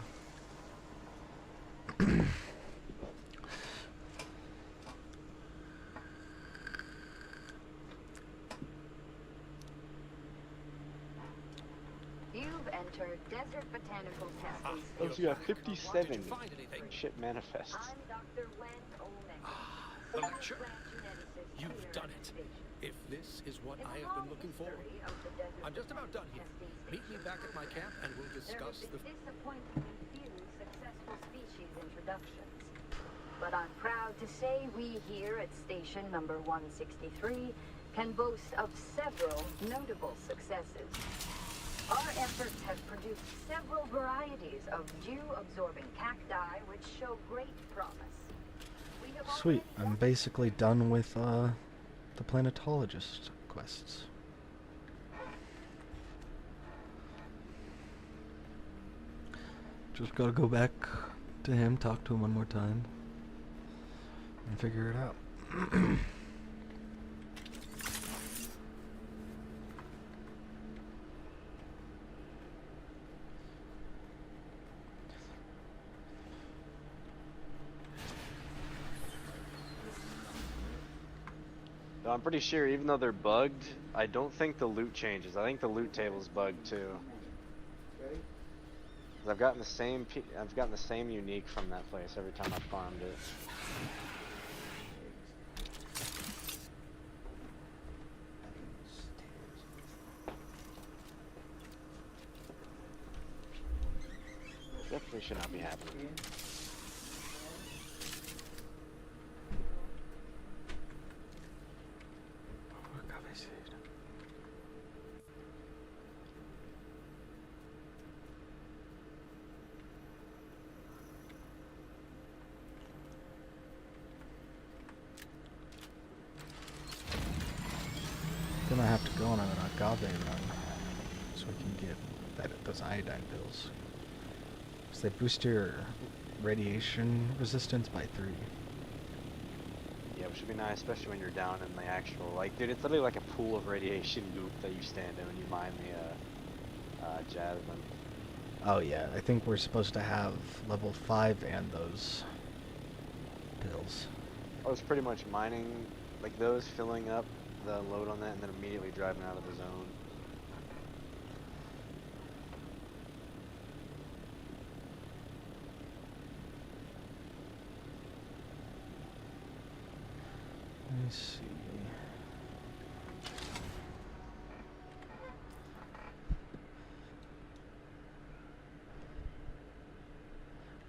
Speaker 7: You've entered Desert Botanical Testing
Speaker 2: Oh, so you have
Speaker 4: Did
Speaker 2: 57
Speaker 4: you find anything?
Speaker 2: shit manifests.
Speaker 7: I'm Dr. Len Olmec.
Speaker 4: The lecture? You've done it. If this is what I have been looking for, I'm just about done here. Meet me back at my camp and we'll discuss the...
Speaker 7: disappointingly few successful species introductions. But I'm proud to say we here at station number 163 can boast of several notable successes. Our efforts have produced several varieties of dew-absorbing cacti which show great promise. We have
Speaker 1: Sweet.
Speaker 7: already
Speaker 1: I'm basically done with the planetologist quests. Just gotta go back to him, talk to him one more time, and figure it out.
Speaker 2: Though I'm pretty sure, even though they're bugged, I don't think the loot changes. I think the loot table's bugged too. 'Cause I've gotten the same unique from that place every time I farmed it. Definitely should not be happening.
Speaker 1: Then I have to go on an agave run so we can get those iodine pills. So they boost your radiation resistance by 3.
Speaker 2: Yeah, which would be nice, especially when you're down in the actual, like, dude, it's literally like a pool of radiation goop that you stand in when you mine the jasmine.
Speaker 1: Oh yeah, I think we're supposed to have level 5 and those pills.
Speaker 2: I was pretty much mining, like those, filling up the load on that, and then immediately driving out of the zone.
Speaker 1: Let me see.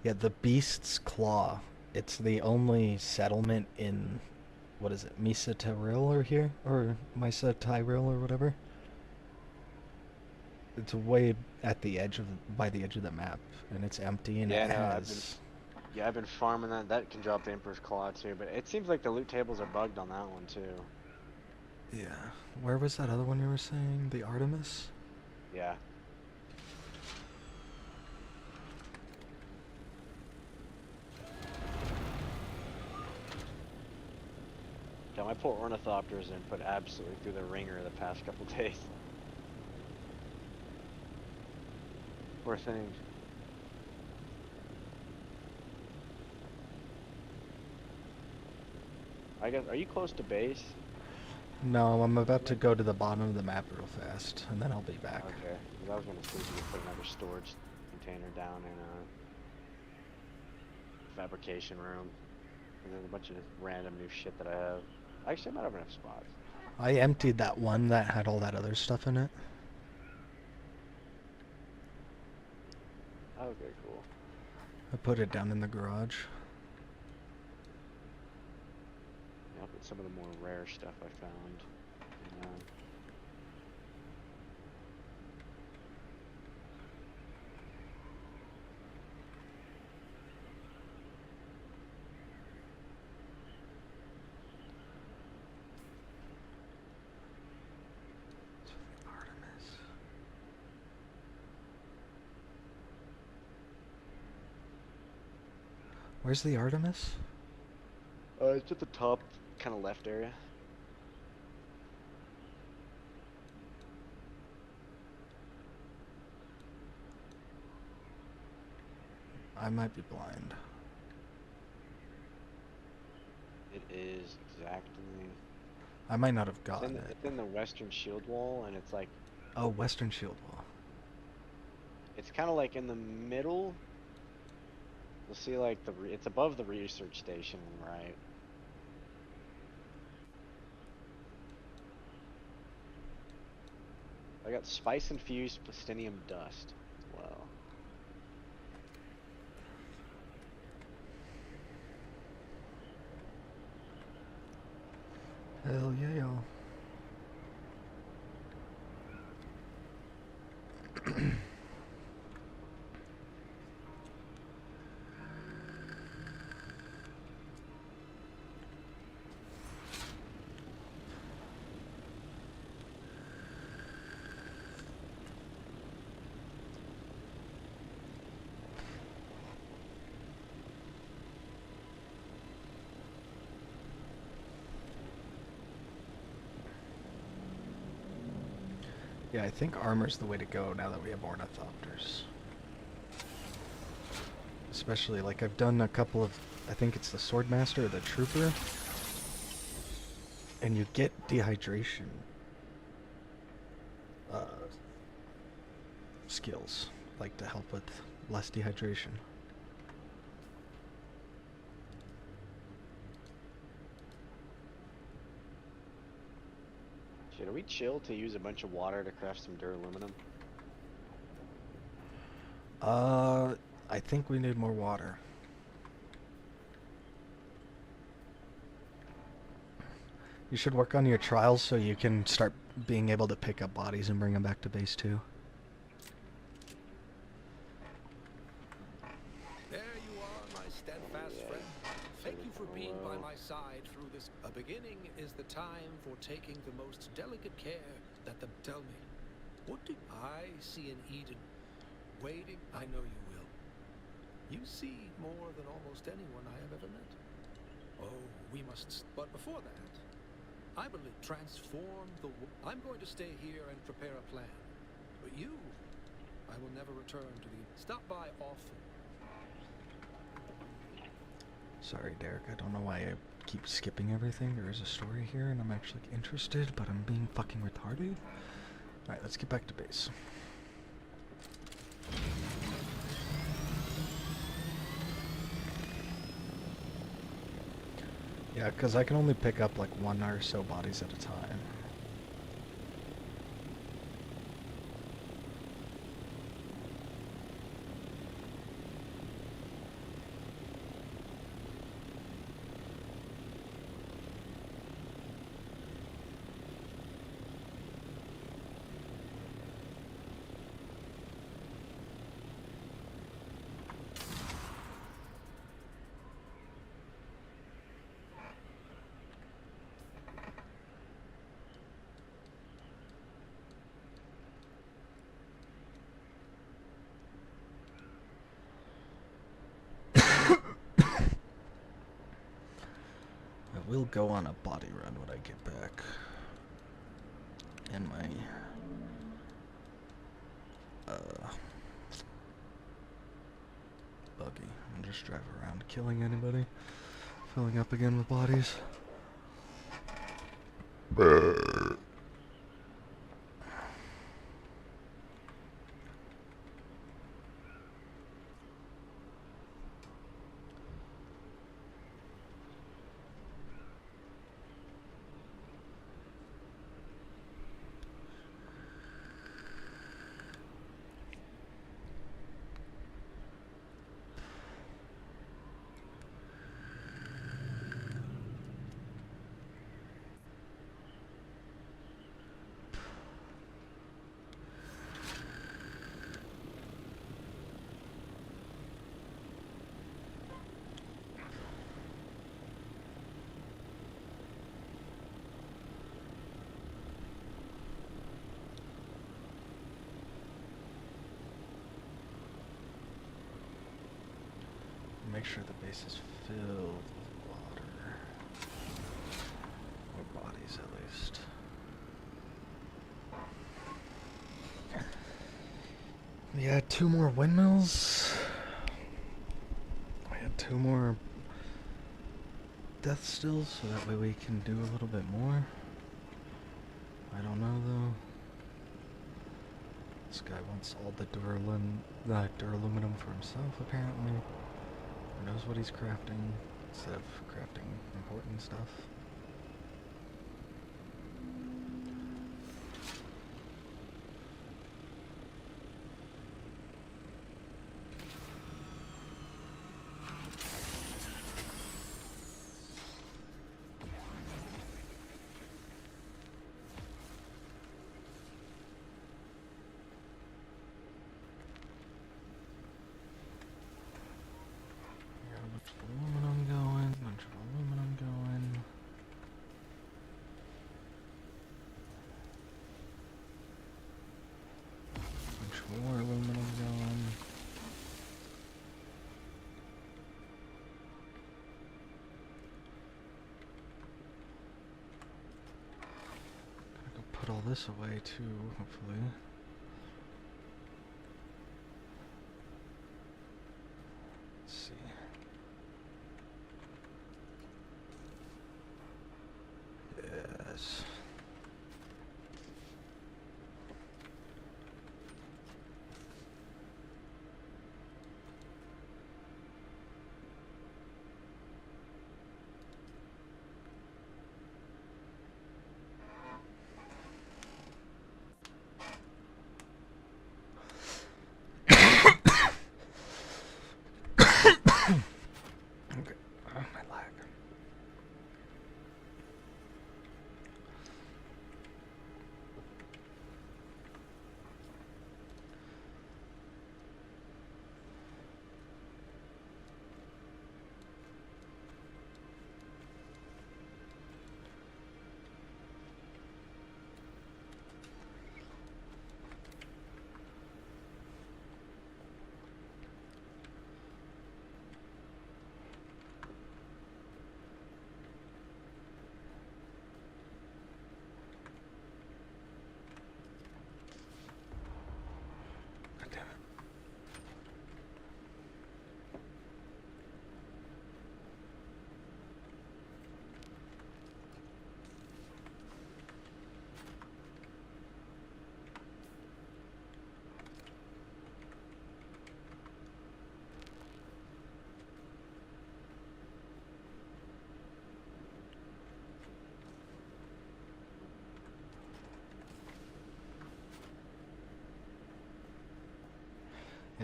Speaker 1: Yeah, the Beast's Claw. It's the only settlement in, what is it, Misa Tyrell or here? Or Misa Tyrell or whatever? It's way at the edge of, by the edge of the map, and it's empty, and
Speaker 2: Yeah,
Speaker 1: it
Speaker 2: no,
Speaker 1: has...
Speaker 2: I've been farming that. That can drop the Emperor's Claw too, but it seems like the loot tables are bugged on that one too.
Speaker 1: Yeah. Where was that other one you were saying? The Artemis?
Speaker 2: Yeah. Yeah, my poor ornithopters have been put absolutely through the ringer the past couple days. Poor things. I guess, are you close to base?
Speaker 1: No, I'm about to go to the bottom of the map real fast, and then I'll be back.
Speaker 2: Okay, 'cause I was gonna see if you could put another storage container down in a fabrication room. And there's a bunch of random new shit that I have. Actually, I might have enough spots.
Speaker 1: I emptied that one that had all that other stuff in it.
Speaker 2: Okay, cool.
Speaker 1: I put it down in the garage.
Speaker 2: Yeah, I'll put some of the more rare stuff I found.
Speaker 1: Artemis. Where's the Artemis?
Speaker 2: It's at the top, kind of left area.
Speaker 1: I might be blind.
Speaker 2: It is exactly.
Speaker 1: I might not have gotten it.
Speaker 2: It's in the western shield wall, and it's like.
Speaker 1: Oh, Western Shield Wall.
Speaker 2: It's kind of like in the middle. You'll see like it's above the research station, right? I got spice infused plastinium dust as well.
Speaker 1: Hell yeah. Yeah, I think armor's the way to go now that we have ornithopters. Especially, like, I've done a couple of, I think it's the Swordmaster or the Trooper. And you get dehydration skills, like to help with less dehydration.
Speaker 2: Should we chill to use a bunch of water to craft some duraluminum?
Speaker 1: I think we need more water. You should work on your trials so you can start being able to pick up bodies and bring them back to base too.
Speaker 4: There you are, my steadfast friend. Thank you for being by my side through this. A beginning is the time for taking the most delicate care that the. Tell me, what do I see in Eden? Waiting, I know you will. You see more than almost anyone I have ever met. Oh, we must. But before that, I believe transform the. I'm going to stay here and prepare a plan. But you, I will never return to the. Stop by often.
Speaker 1: Sorry, Derek, I don't know why I keep skipping everything. There is a story here and I'm actually interested, but I'm being fucking retarded. Alright, let's get back to base. Yeah, because I can only pick up like one or so bodies at a time. I will go on a body run when I get back. In my buggy. And just drive around killing anybody. Filling up again with bodies. Make sure the base is filled with water. Or bodies, at least. We had 2 more windmills. We had 2 more death stills, so that way we can do a little bit more. I don't know, though. This guy wants all the duraluminum for himself, apparently. Who knows what he's crafting, instead of crafting important stuff. More aluminum going. Gotta go put all this away too, hopefully. Let's see. Yeah.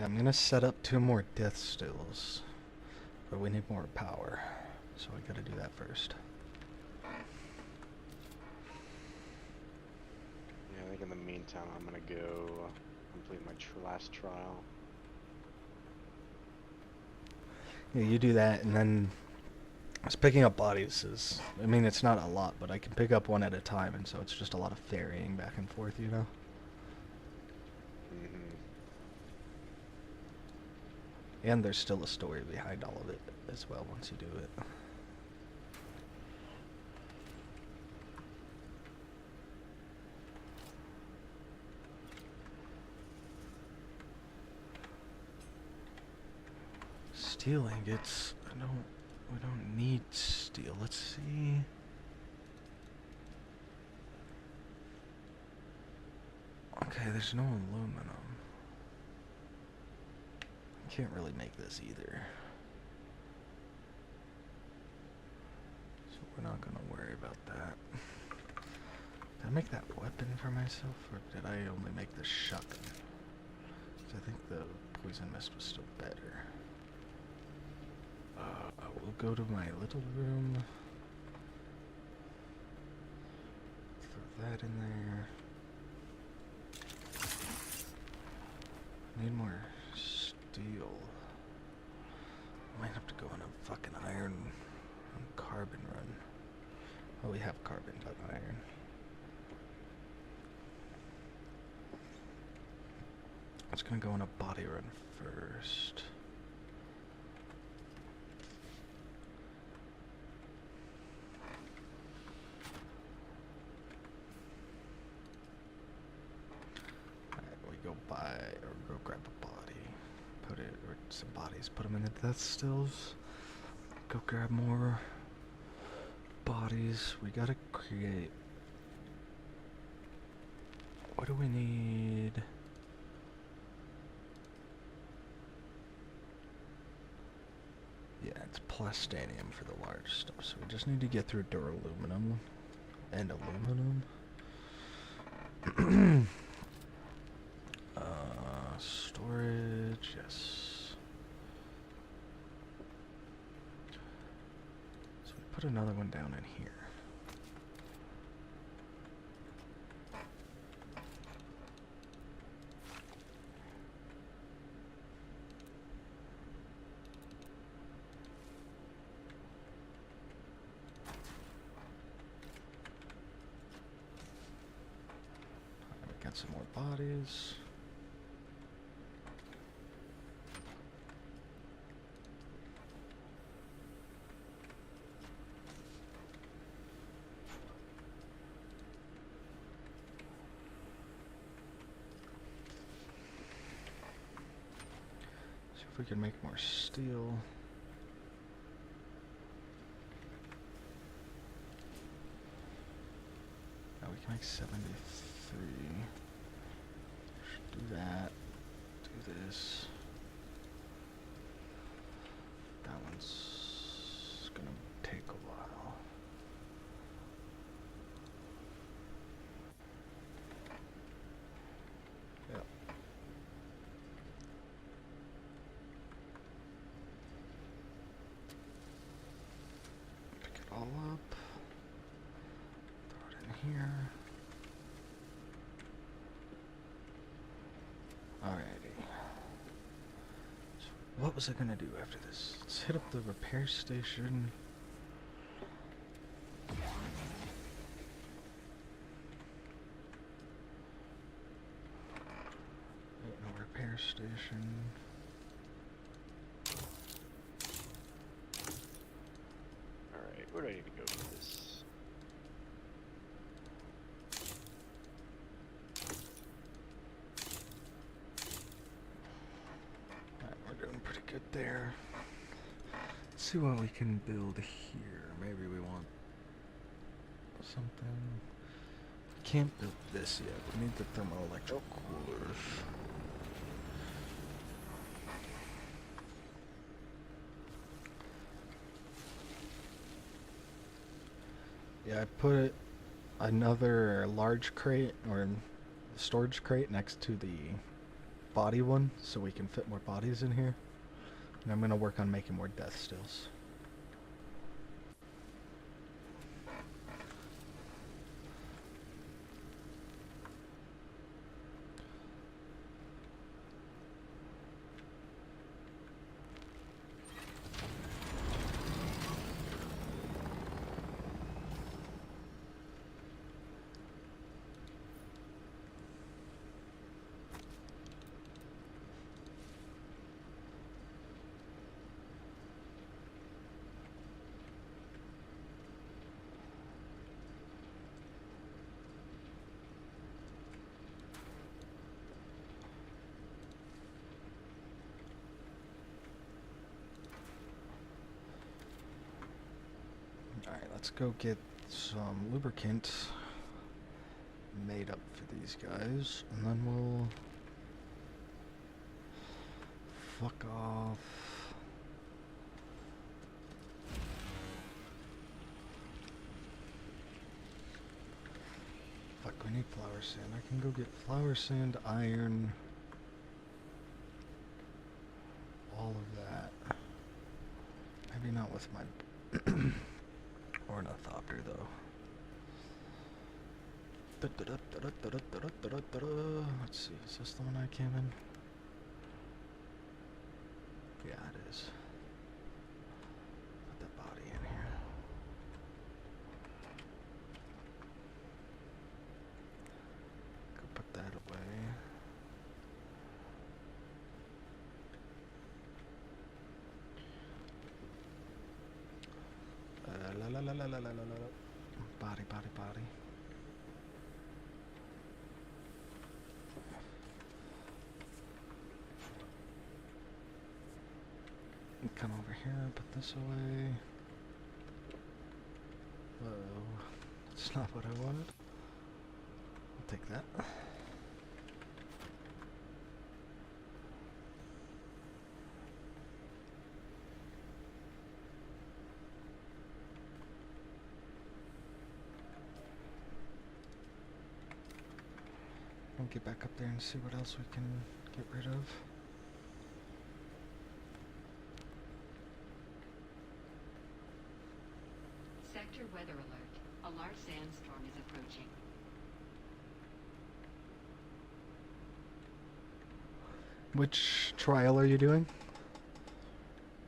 Speaker 1: Yeah, I'm gonna set up 2 more death stills, but we need more power, so I gotta do that first.
Speaker 2: Yeah, I think in the meantime, I'm gonna go complete my last trial.
Speaker 1: Yeah, you do that, and then I was picking up bodies is, I mean, it's not a lot, but I can pick up one at a time, and so it's just a lot of ferrying back and forth, you know?
Speaker 2: Mm-hmm.
Speaker 1: And there's still a story behind all of it as well once you do it. Steel ingots, we don't need steel. Let's see. Okay, there's no aluminum. I can't really make this either. So we're not gonna worry about that. Did I make that weapon for myself, or did I only make the shotgun? 'Cause I think the poison mist was still better. I will go to my little room. Throw that in there. Need more steel. Might have to go on a fucking iron carbon run. Oh, we have carbon, but iron. I was gonna go on a body run first. Go buy or go grab a body, put it, or some bodies, put them in the death stills. Go grab more bodies. We gotta create. What do we need? Yeah, it's plastanium for the large stuff, so we just need to get through duraluminum and aluminum. Storage, yes. So we put another one down in here. We got some more bodies. If we can make more steel. Now we can make 73. Should do that. Do this. That one's gonna take a while. Yep. All up, throw it in here. Alrighty. So what was I gonna do after this? Let's hit up the repair station. No repair station.
Speaker 2: Where do I need to go for this?
Speaker 1: Alright, we're doing pretty good there. Let's see what we can build here. Maybe we want something. Can't build this yet. We need the thermoelectric coolers. Yeah, I put another large crate or storage crate next to the body one so we can fit more bodies in here. And I'm gonna work on making more death stills. Alright, let's go get some lubricant made up for these guys, and then we'll fuck off. Fuck, we need flour sand. I can go get flour sand, iron, all of that. Maybe not with my ornithopter though. Let's see, is this the one I came in? Yeah, it is. Put that body in here. Go put that away. Body, body, body. Come over here, put this away. Whoa, that's not what I wanted. I'll take that. We'll get back up there and see what else we can get rid of.
Speaker 8: Sector weather alert. A large sandstorm is approaching.
Speaker 1: Which trial are you doing?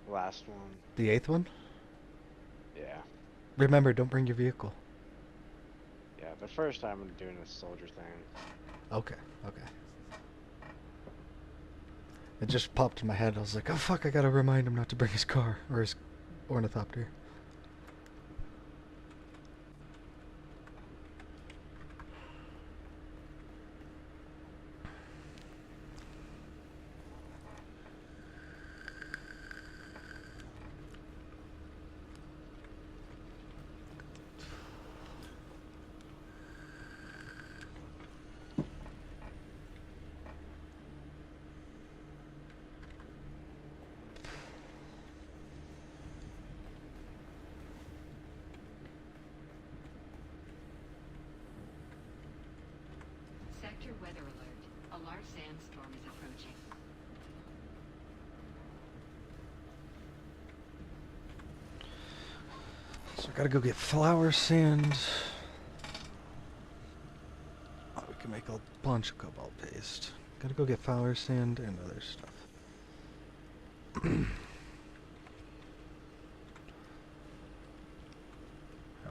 Speaker 2: Last one.
Speaker 1: The 8th one?
Speaker 2: Yeah.
Speaker 1: Remember, don't bring your vehicle.
Speaker 2: Yeah, but first I'm doing this soldier thing.
Speaker 1: Okay, okay. It just popped in my head. I was like, oh fuck, I gotta remind him not to bring his car, or his ornithopter.
Speaker 8: Sector weather alert. A large sandstorm is approaching.
Speaker 1: So I gotta go get flour sand. Oh, we can make a bunch of cobalt paste. Gotta go get flour sand and other stuff. It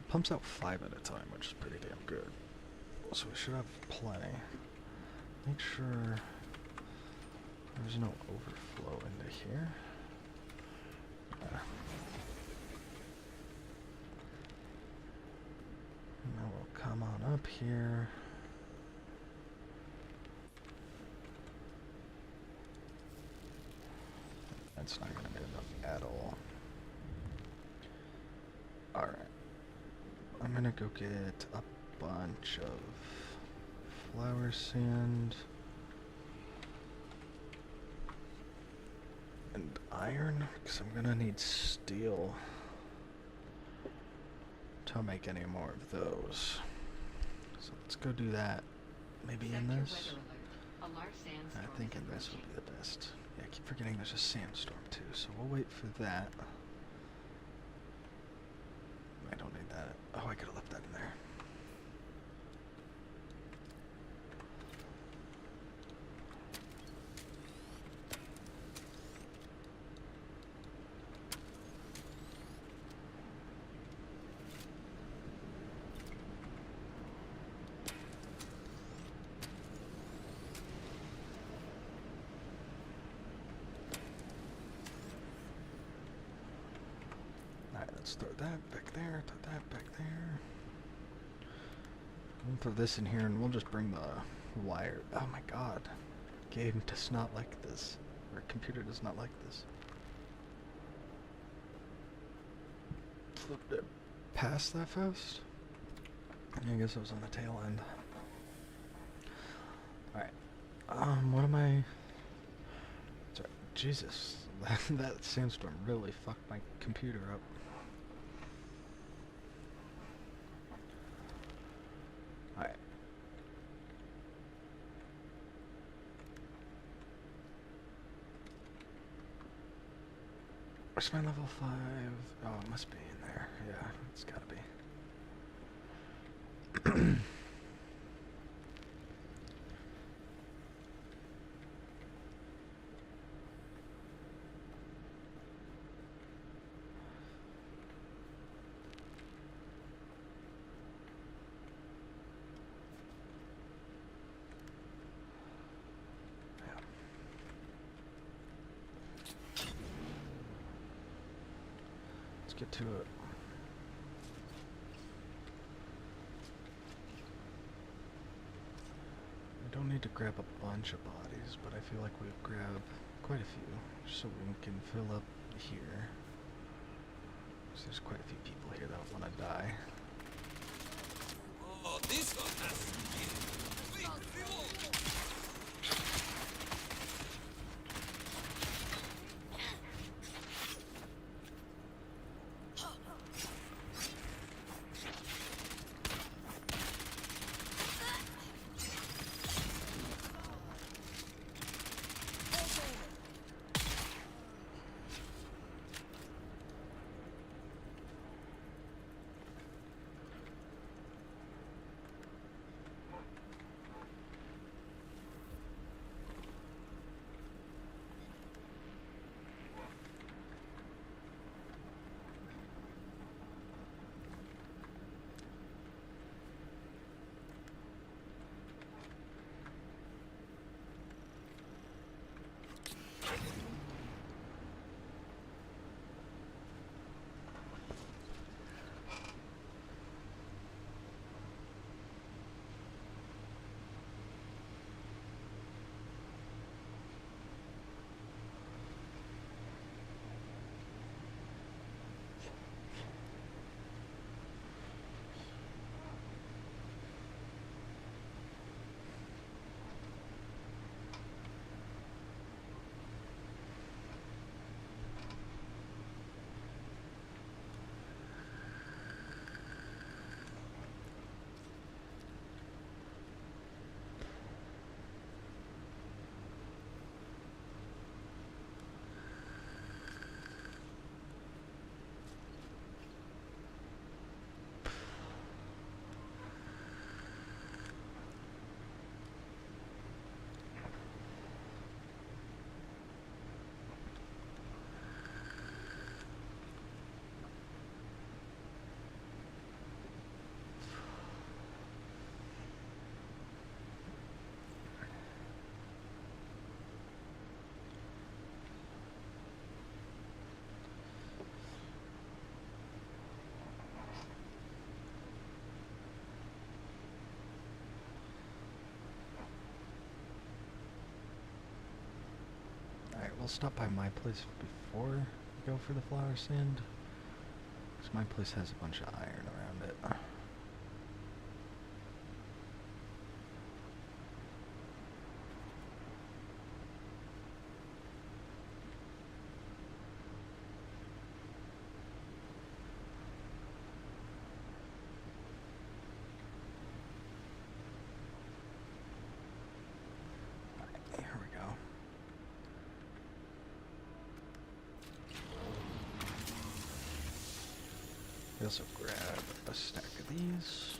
Speaker 1: pumps out 5 at a time, which is pretty damn good. So we should have plenty. Make sure there's no overflow into here. Now we'll come on up here. That's not going to be enough at all. Alright. I'm going to go get a bunch of flour sand and iron, because I'm going to need steel to make any more of those. So let's go do that. Maybe in
Speaker 8: Sector
Speaker 1: this.
Speaker 8: weather alert. A large sandstorm
Speaker 1: I'm thinking
Speaker 8: is
Speaker 1: this would
Speaker 8: approaching.
Speaker 1: be the best. Yeah, I keep forgetting there's a sandstorm too, so we'll wait for that. I don't need that. Oh, I could have left that in there. Alright, let's throw that back there, throw that back there. We'll throw this in here and we'll just bring the wire. Oh my god. Game does not like this. Or computer does not like this. Flipped it past that fast? I guess I was on the tail end. Alright. What am I... Sorry. Jesus. That sandstorm really fucked my computer up. Alright. Where's my level 5? Oh, it must be in there. Yeah, it's gotta be. Yeah. Let's get to it. I don't need to grab a bunch of bodies, but I feel like we'll grab quite a few, so we can fill up here. So there's quite a few people here that want to die.
Speaker 4: Oh, this one has
Speaker 1: We'll stop by my place before we go for the flower sand. Because my place has a bunch of iron around it. I also grab a stack of these.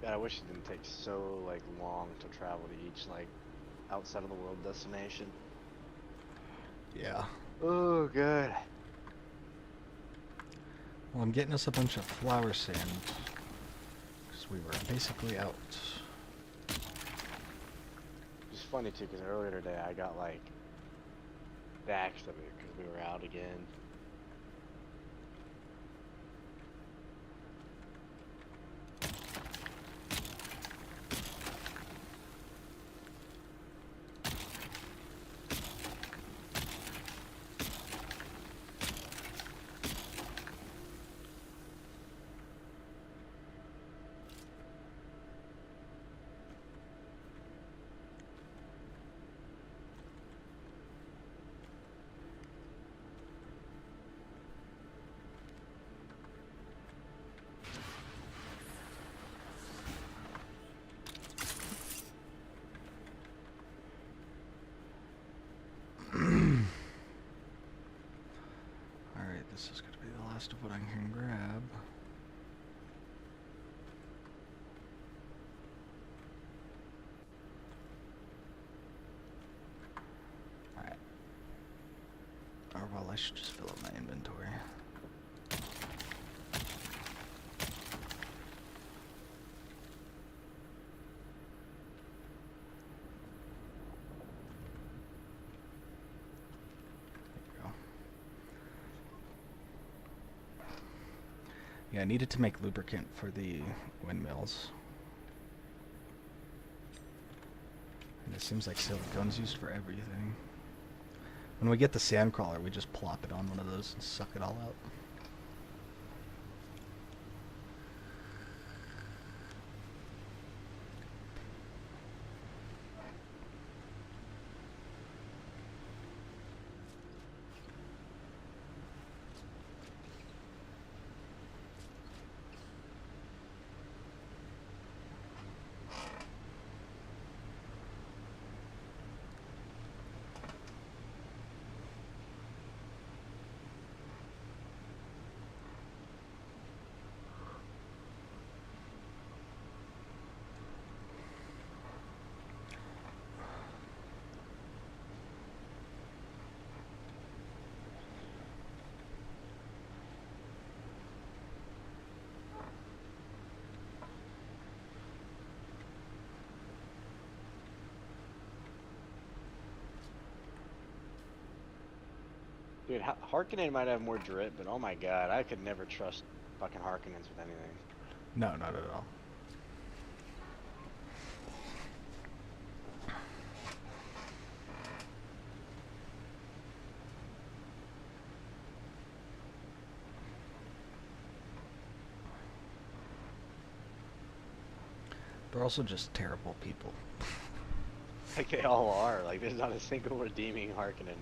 Speaker 2: God, I wish it didn't take so like long to travel to each like outside of the world destination.
Speaker 1: Yeah.
Speaker 2: Oh, good.
Speaker 1: Well, I'm getting us a bunch of flower sand. Because we were basically out.
Speaker 2: It's funny too, because earlier today I got like stacks of it because we were out again.
Speaker 1: Alright, this is going to be the last of what I can grab. Alright. Or well, I should just fill up my inventory. Yeah, I needed to make lubricant for the windmills. And it seems like silicone's used for everything. When we get the sandcrawler, we just plop it on one of those and suck it all out.
Speaker 2: Dude, Harkonnen might have more drip, but oh my god, I could never trust fucking Harkonnens with anything.
Speaker 1: No, not at all. They're also just terrible people.
Speaker 2: Like they all are. Like there's not a single redeeming Harkonnen.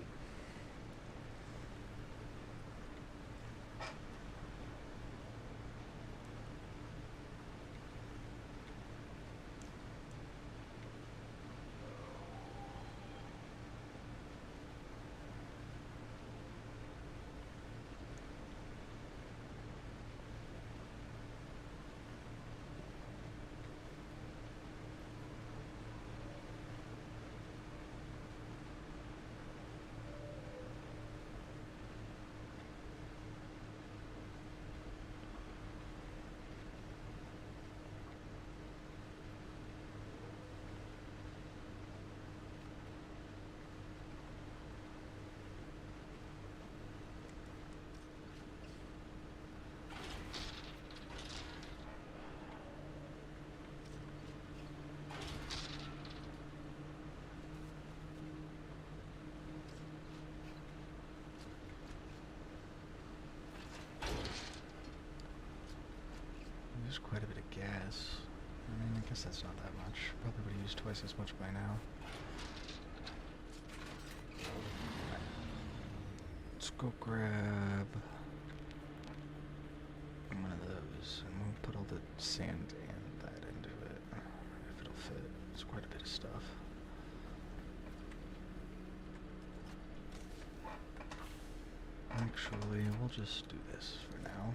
Speaker 1: There's quite a bit of gas. I mean, I guess that's not that much. Probably would have used twice as much by now. Let's go grab one of those, and we'll put all the sand and that into it, if it'll fit. It's quite a bit of stuff. Actually, we'll just do this for now.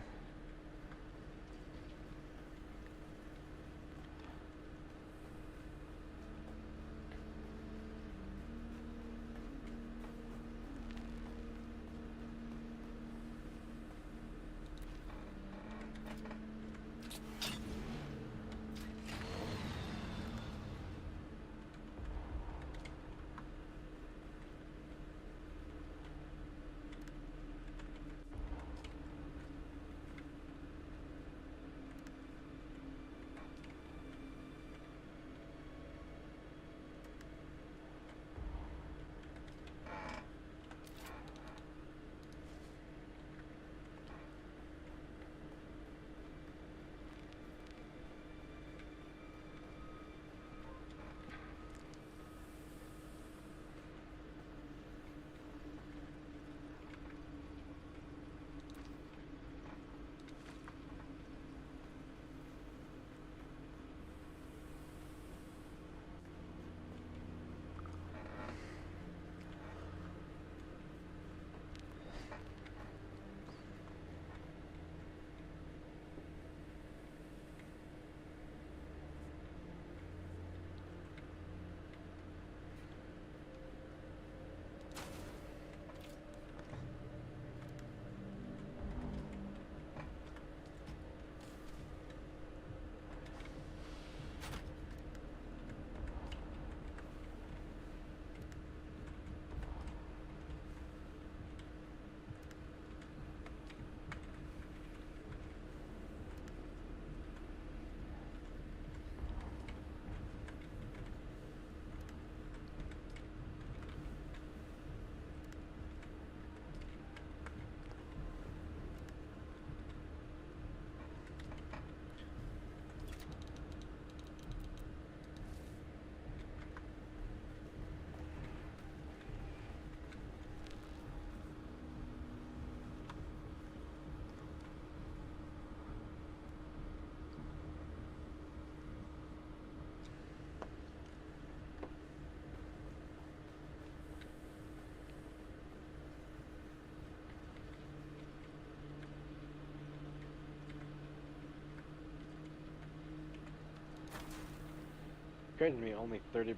Speaker 2: Crazy to me, only 33%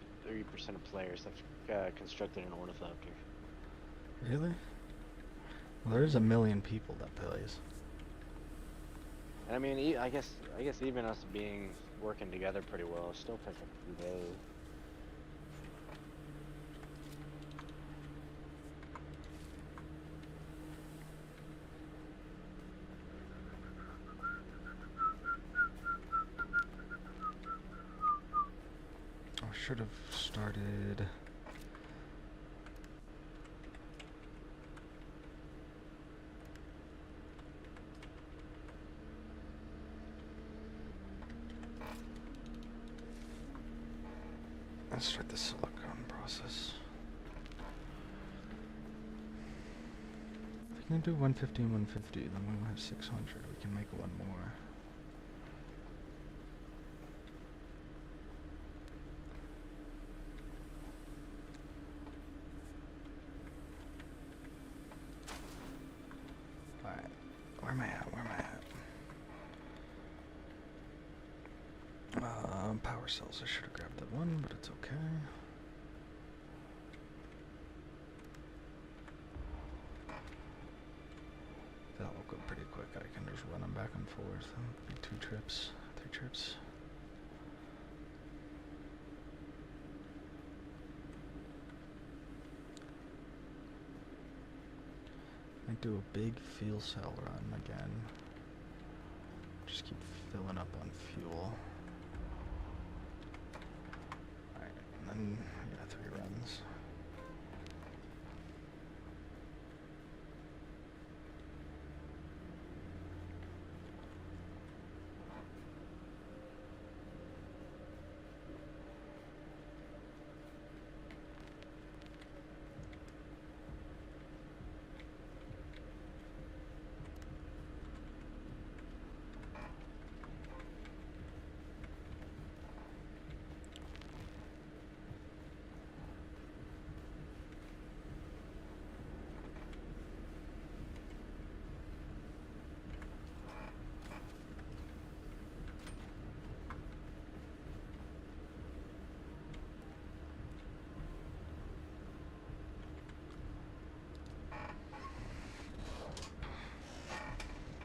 Speaker 2: of players have constructed an ornithopter.
Speaker 1: Really? Well, there's a million people that plays.
Speaker 2: And I mean, I guess even us working together pretty well, still take a few days.
Speaker 1: I should have started. Let's start the silicon process. If we can do 150 and 150, then we'll have 600. We can make one more. Alright, where am I at? Where am I at? Power cells. I should have grabbed that one, but it's okay. That will go pretty quick. I can just run them back and forth. That'll be 2 trips, 3 trips. I do a big fuel cell run again. Just keep filling up on fuel. Alright, and then, yeah, 3 runs.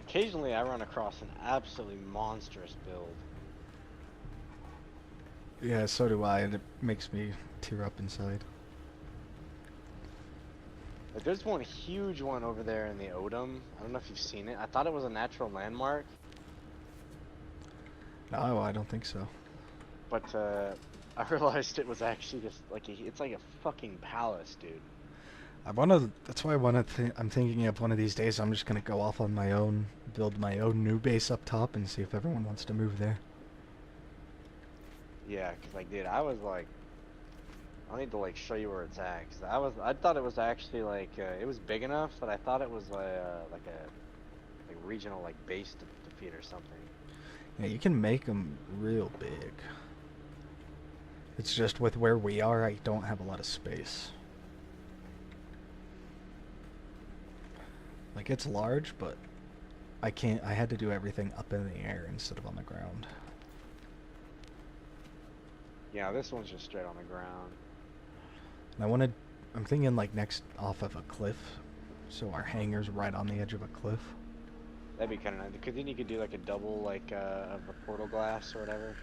Speaker 2: Occasionally, I run across an absolutely monstrous build.
Speaker 1: Yeah, so do I, and it makes me tear up inside.
Speaker 2: Like, there's one huge one over there in the Odom. I don't know if you've seen it. I thought it was a natural landmark,
Speaker 1: No, I don't think so.
Speaker 2: but I realized it was actually just like it's like a fucking palace, dude.
Speaker 1: That's why I'm thinking of one of these days I'm just gonna go off on my own, build my own new base up top and see if everyone wants to move there.
Speaker 2: Yeah, 'cause like, dude, I was like, I need to like show you where it's at, 'cause I thought it was actually like, it was big enough that I thought it was like a regional like base defeat or something.
Speaker 1: Yeah, you can make them real big. It's just with where we are, I don't have a lot of space. Like, it's large, but I had to do everything up in the air instead of on the ground.
Speaker 2: Yeah, this one's just straight on the ground.
Speaker 1: And I'm thinking like next off of a cliff, so our hangar's right on the edge of a cliff.
Speaker 2: That'd be kind of nice, because then you could do like a double like of a portal glass or whatever.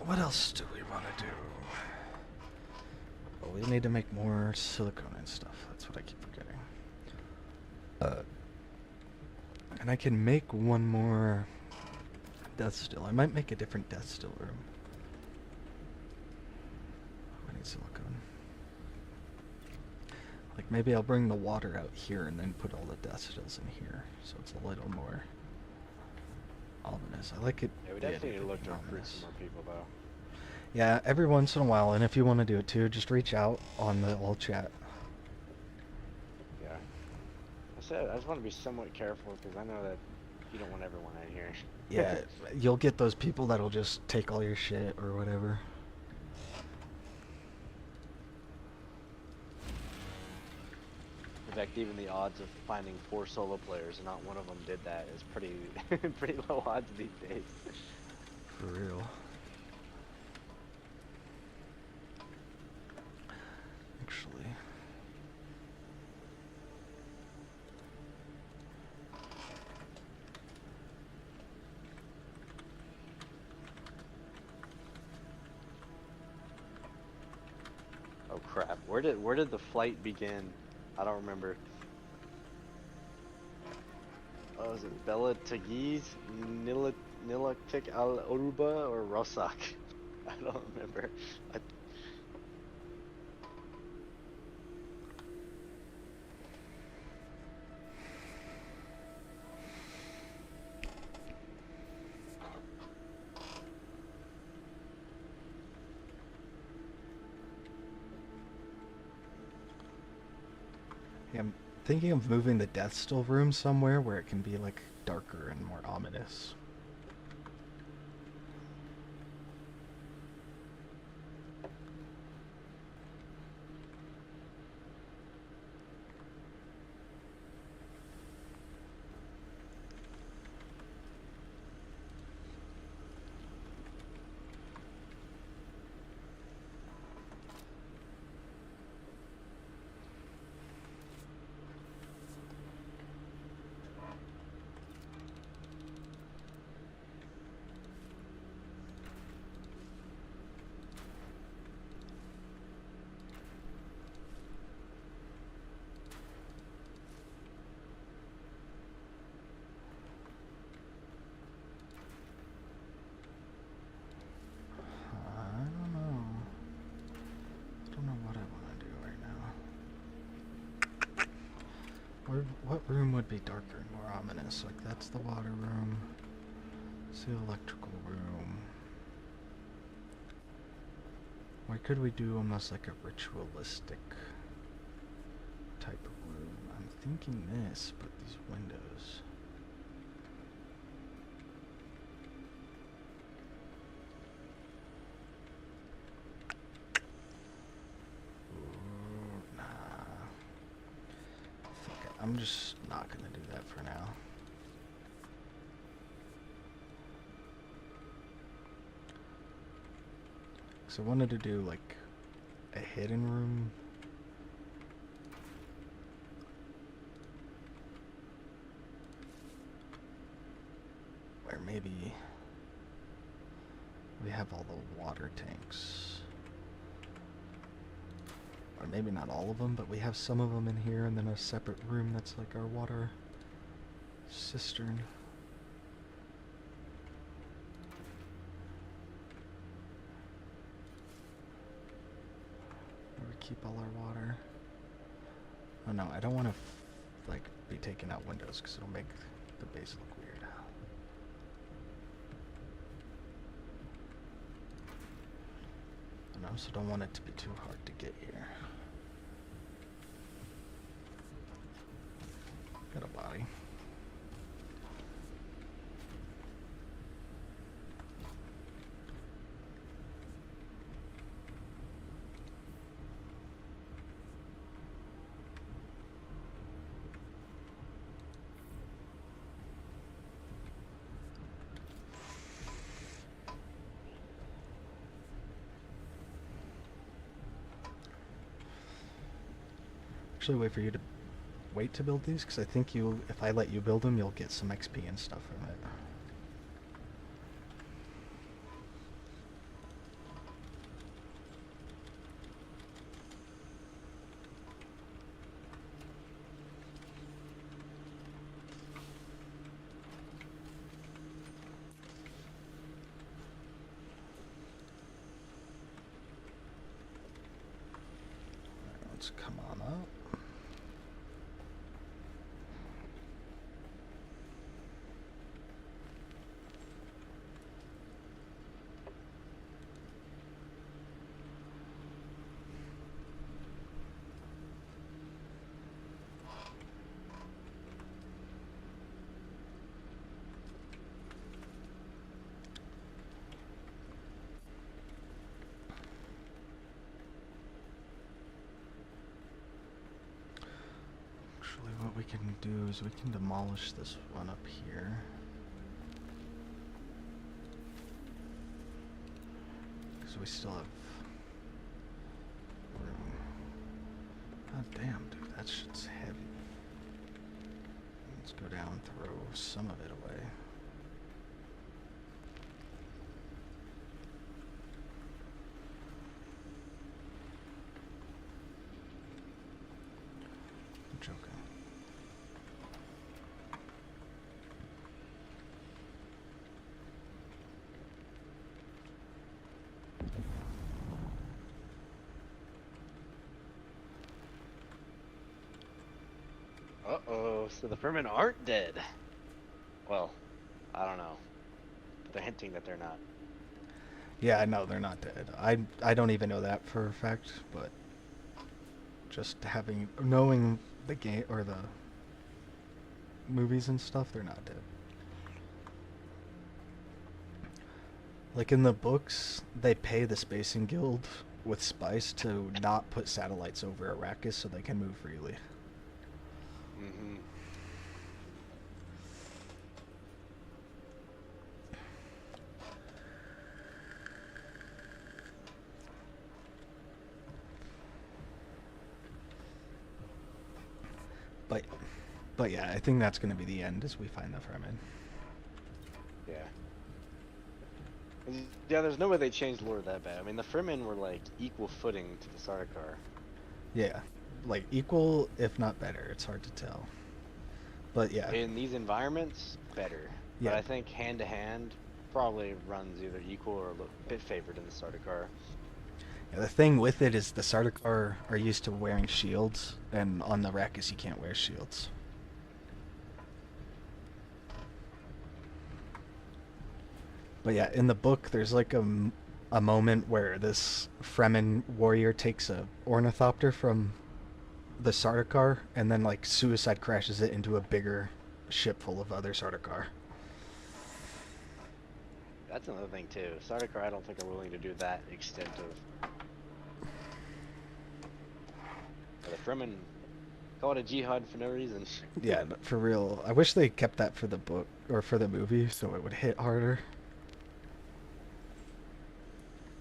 Speaker 1: What else do we want to do? Well, we need to make more silicone and stuff. That's what I keep forgetting. And I can make one more death still. I might make a different death still room. I need silicone. Like maybe I'll bring the water out here and then put all the death stills in here, so it's a little more ominous. I like it.
Speaker 2: Yeah, we
Speaker 1: the
Speaker 2: definitely
Speaker 1: idea
Speaker 2: need to
Speaker 1: of
Speaker 2: look
Speaker 1: being
Speaker 2: to recruit
Speaker 1: ominous.
Speaker 2: some more people though.
Speaker 1: Yeah, every once in a while, and if you want to do it too, just reach out on the all chat.
Speaker 2: Yeah. I said I just want to be somewhat careful because I know that you don't want everyone in here.
Speaker 1: Yeah, you'll get those people that'll just take all your shit or whatever.
Speaker 2: In fact, even the odds of finding 4 solo players and not one of them did that is pretty pretty low odds these days.
Speaker 1: For real. Actually.
Speaker 2: Oh crap! Where did the flight begin? I don't remember. Oh, is it Bella Tagiz, Nilaktik Al Oruba, or Rosak? I don't remember.
Speaker 1: Yeah, I'm thinking of moving the death still room somewhere where it can be like darker and more ominous. What room would be darker and more ominous? Like, that's the water room. It's the electrical room. Or could we do almost like a ritualistic type of room? I'm thinking this, but these windows. Ooh, nah. I'm just not gonna do that for now. So I wanted to do like a hidden room. Where maybe we have all the water tanks. Or maybe not all of them, but we have some of them in here, and then a separate room that's like our water cistern. Where we keep all our water. Oh no, I don't want to like be taking out windows because it'll make the base look weird. And I also don't want it to be too hard to get here. Got a body. Actually, wait for you to wait to build these, because I think you, if I let you build them, you'll get some XP and stuff from it. Let's come on up. Actually, what we can do is we can demolish this one up here. Because we still have room. God damn, dude, that shit's heavy. Let's go down, throw some of it away. I'm joking.
Speaker 2: Uh-oh, so the Fremen aren't dead. Well, I don't know. But they're hinting that they're not.
Speaker 1: Yeah, I know they're not dead. I don't even know that for a fact, but just knowing the game or the movies and stuff, they're not dead. Like in the books, they pay the Spacing Guild with spice to not put satellites over Arrakis so they can move freely.
Speaker 2: Mm-hmm.
Speaker 1: But yeah, I think that's going to be the end as we find the Fremen.
Speaker 2: Yeah. Yeah, there's no way they changed lore that bad. I mean, the Fremen were like equal footing to the Sardaukar.
Speaker 1: Yeah, like equal, if not better. It's hard to tell. But yeah.
Speaker 2: In these environments, better.
Speaker 1: Yeah.
Speaker 2: But I think hand to hand probably runs either equal or a bit favored in the Sardaukar.
Speaker 1: Yeah, the thing with it is the Sardaukar are used to wearing shields, and on the Arrakis you can't wear shields. But yeah, in the book, there's like a moment where this Fremen warrior takes a ornithopter from the Sardaukar and then like suicide crashes it into a bigger ship full of other Sardaukar.
Speaker 2: That's another thing too. Sardaukar, I don't think are willing to do that extent of. The Fremen call it a jihad for no reason.
Speaker 1: Yeah, but for real. I wish they kept that for the book or for the movie so it would hit harder.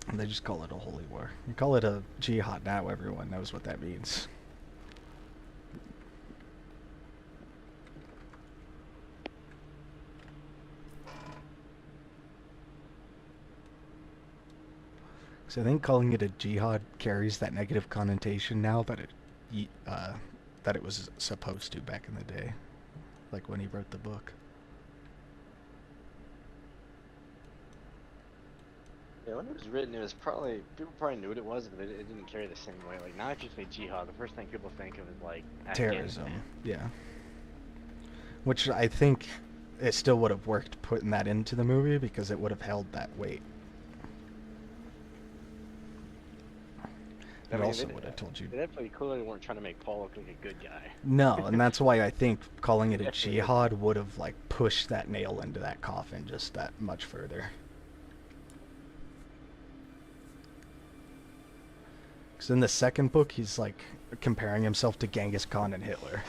Speaker 1: And they just call it a holy war. You call it a jihad now, everyone knows what that means. So I think calling it a jihad carries that negative connotation now that it was supposed to back in the day, like when he wrote the book.
Speaker 2: Yeah, when it was written, it was probably people probably knew what it was, but it didn't carry the same way. Like now, if you say jihad, the first thing people think of is like
Speaker 1: Terrorism.
Speaker 2: Afghanistan.
Speaker 1: Yeah. Which I think it still would have worked putting that into the movie because it would have held that weight.
Speaker 2: I
Speaker 1: It
Speaker 2: mean,
Speaker 1: also would have told you.
Speaker 2: They definitely clearly weren't trying to make Paul look like a good guy.
Speaker 1: No, and that's why I think calling it a jihad would have like pushed that nail into that coffin just that much further. Because in the second book, he's like comparing himself to Genghis Khan and Hitler.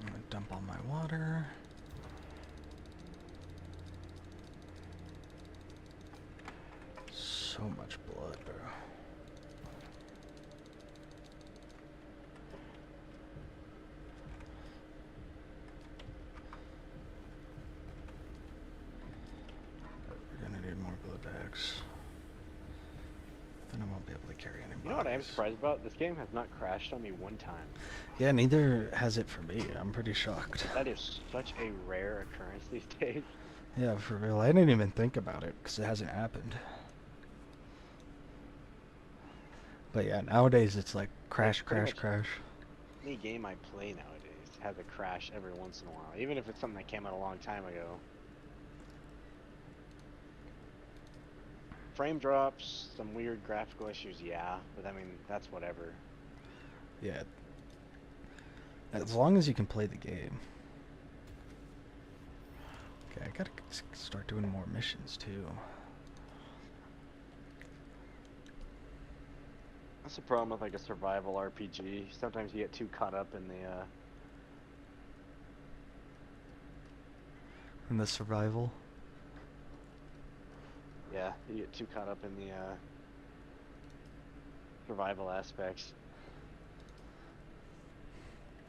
Speaker 1: I'm gonna dump all my water. so much blood, bro. We're gonna need more blood bags. Then I won't be able to carry any
Speaker 2: You know what I am
Speaker 1: bodies.
Speaker 2: surprised about? This game has not crashed on me one time.
Speaker 1: Yeah, neither has it for me. I'm pretty shocked.
Speaker 2: That is such a rare occurrence these days.
Speaker 1: Yeah, for real. I didn't even think about it because it hasn't happened. But yeah, nowadays it's like crash,
Speaker 2: pretty
Speaker 1: crash,
Speaker 2: much-
Speaker 1: crash.
Speaker 2: Any game I play nowadays has a crash every once in a while, even if it's something that came out a long time ago. Frame drops, some weird graphical issues, yeah, but I mean, that's whatever.
Speaker 1: Yeah. As long as you can play the game. Okay, I gotta start doing more missions too.
Speaker 2: That's the problem with like a survival RPG. Sometimes you get too caught up in the,
Speaker 1: In the survival.
Speaker 2: yeah, you get too caught up in the, survival aspects.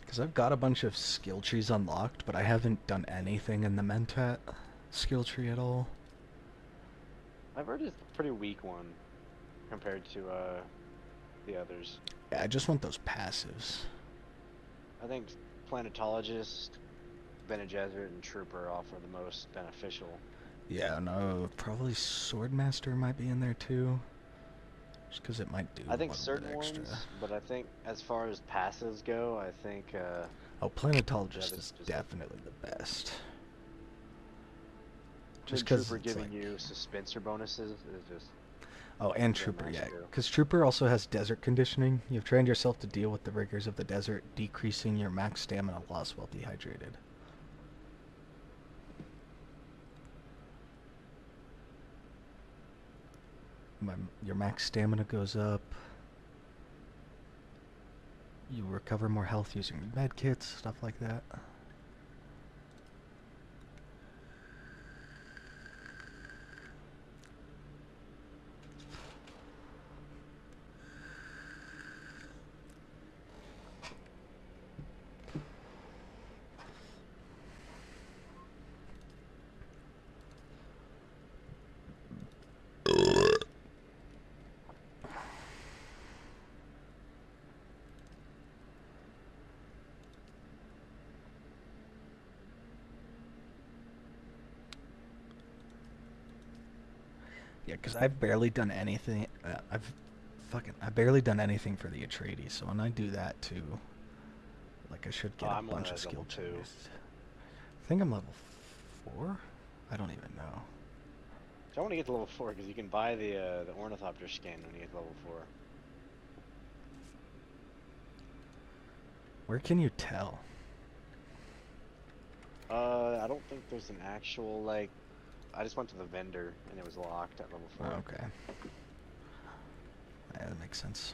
Speaker 1: Because I've got a bunch of skill trees unlocked, but I haven't done anything in the Mentat skill tree at all.
Speaker 2: I've heard it's a pretty weak one compared to, the others.
Speaker 1: Yeah, I just want those passives.
Speaker 2: I think Planetologist, Bene Gesserit, and Trooper offer the most beneficial.
Speaker 1: Yeah, no, probably Swordmaster might be in there too. Just because it might do
Speaker 2: I think
Speaker 1: one
Speaker 2: certain
Speaker 1: bit extra.
Speaker 2: ones, but I think as far as passives go, I think
Speaker 1: Oh, Planetologist
Speaker 2: that's
Speaker 1: is
Speaker 2: just-
Speaker 1: definitely the best.
Speaker 2: Just
Speaker 1: Just because
Speaker 2: Trooper
Speaker 1: it's
Speaker 2: giving
Speaker 1: like...
Speaker 2: you suspenser bonuses is just
Speaker 1: Oh, and
Speaker 2: Yeah,
Speaker 1: Trooper,
Speaker 2: nice
Speaker 1: yeah.
Speaker 2: too.
Speaker 1: Because Trooper also has desert conditioning. You've trained yourself to deal with the rigors of the desert, decreasing your max stamina loss while dehydrated. Your max stamina goes up. You recover more health using med kits, stuff like that. Yeah, because I've barely done anything. I've barely done anything for the Atreides. So when I do that too, like I should get a
Speaker 2: I'm only
Speaker 1: bunch of
Speaker 2: at
Speaker 1: skill
Speaker 2: level 2.
Speaker 1: trees. I think I'm level 4. I don't even know.
Speaker 2: So I want to get to level 4 because you can buy the Ornithopter skin when you get to level 4.
Speaker 1: Where can you tell?
Speaker 2: I don't think there's an actual like. I just went to the vendor and it was locked at level 4.
Speaker 1: Okay. Yeah, that makes sense.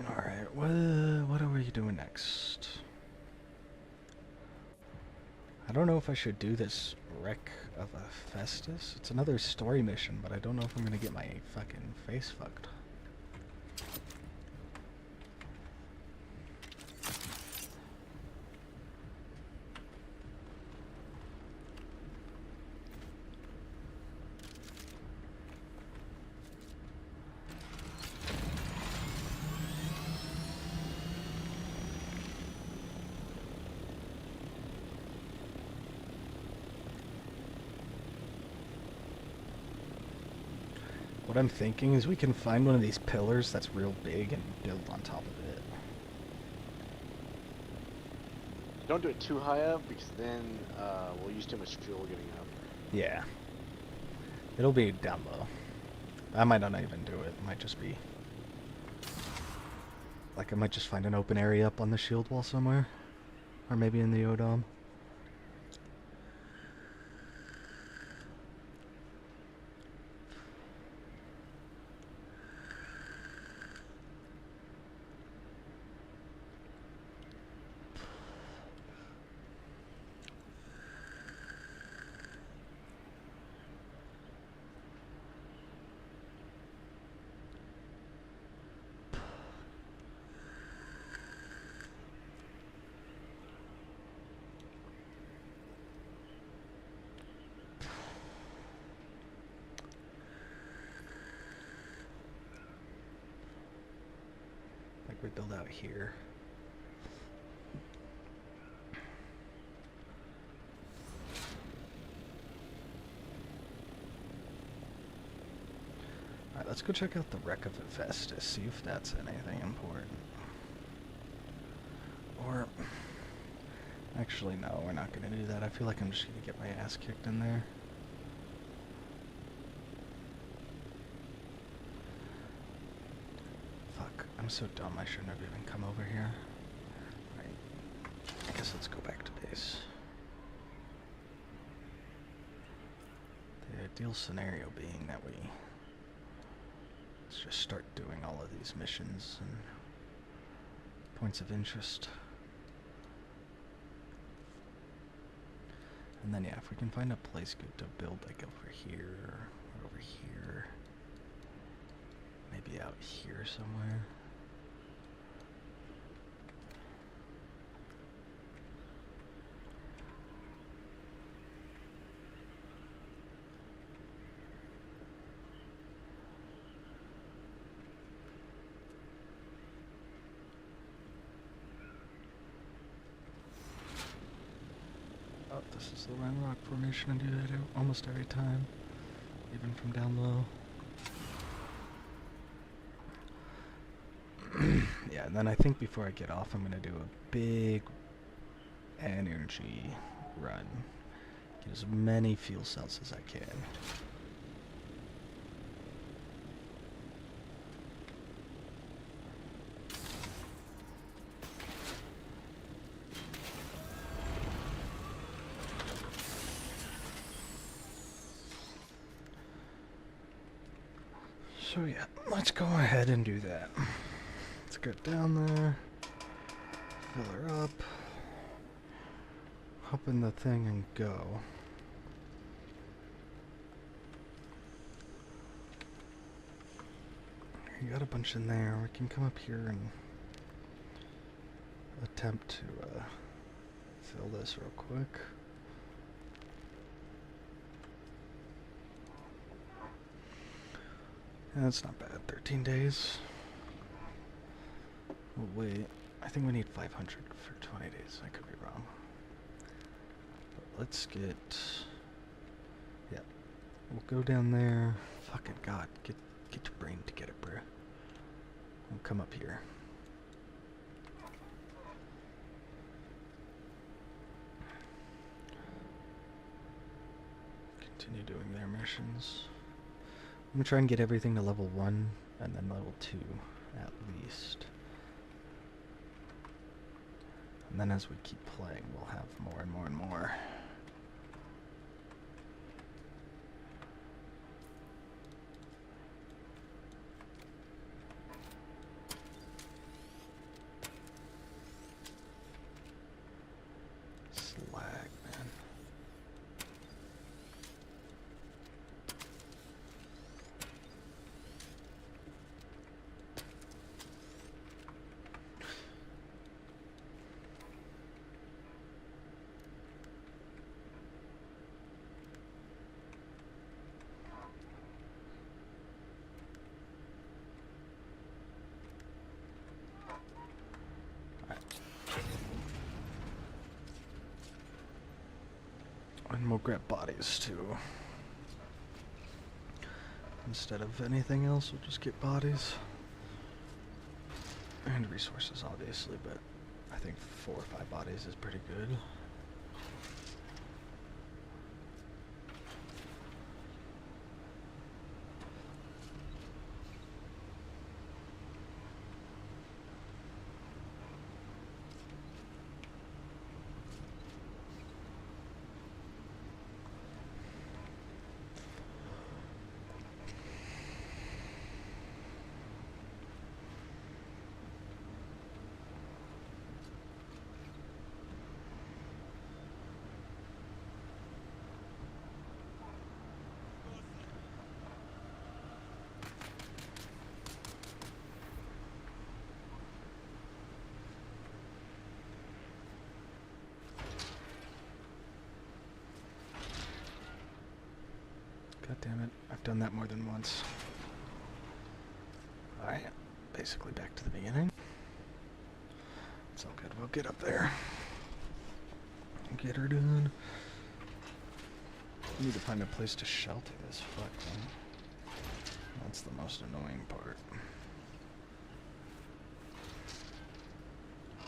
Speaker 1: Alright, what are we doing next? I don't know if I should do this Wreck of a Festus. It's another story mission, but I don't know if I'm gonna get my fucking face fucked. What I'm thinking is we can find one of these pillars that's real big and build on top of it.
Speaker 2: don't do it too high up because then we'll use too much fuel getting up.
Speaker 1: Yeah. It'll be down low. I might not even do it. It might just be... Like, I might just find an open area up on the shield wall somewhere. Or maybe in the Odom. We build out here. Alright, let's go check out the wreck of Hephaestus, see if that's anything important. Or... Actually, no, we're not going to do that. I feel like I'm just going to get my ass kicked in there. I'm so dumb, I shouldn't have even come over here. Right. I guess let's go back to base. The ideal scenario being that let's just start doing all of these missions and points of interest. And then yeah, if we can find a place good to build, like over here, or over here, maybe out here somewhere. This is the wrong rock formation. I do that almost every time, even from down low. Yeah, and then I think before I get off, I'm going to do a big energy run. Get as many fuel cells as I can. So yeah, let's go ahead and do that. Let's get down there, fill her up, hop in the thing and go. You got a bunch in there. We can come up here and attempt to fill this real quick. Yeah, that's not bad. 13 days. Oh, wait. I think we need 500 for 20 days. I could be wrong. But let's get... Yeah. We'll go down there. Fucking God. Get your brain together, bruh. We'll come up here. Continue doing their missions. I'm going to try and get everything to level 1, and then level 2, at least. And then as we keep playing, we'll have more and more and more. Slag, man. And we'll grab bodies too. Instead of anything else, we'll just get bodies. And resources, obviously, but I think 4 or 5 bodies is pretty good. God damn it, I've done that more than once. Alright, basically back to the beginning. It's all good, we'll get up there. Get her done. I need to find a place to shelter this fuck thing. That's the most annoying part. I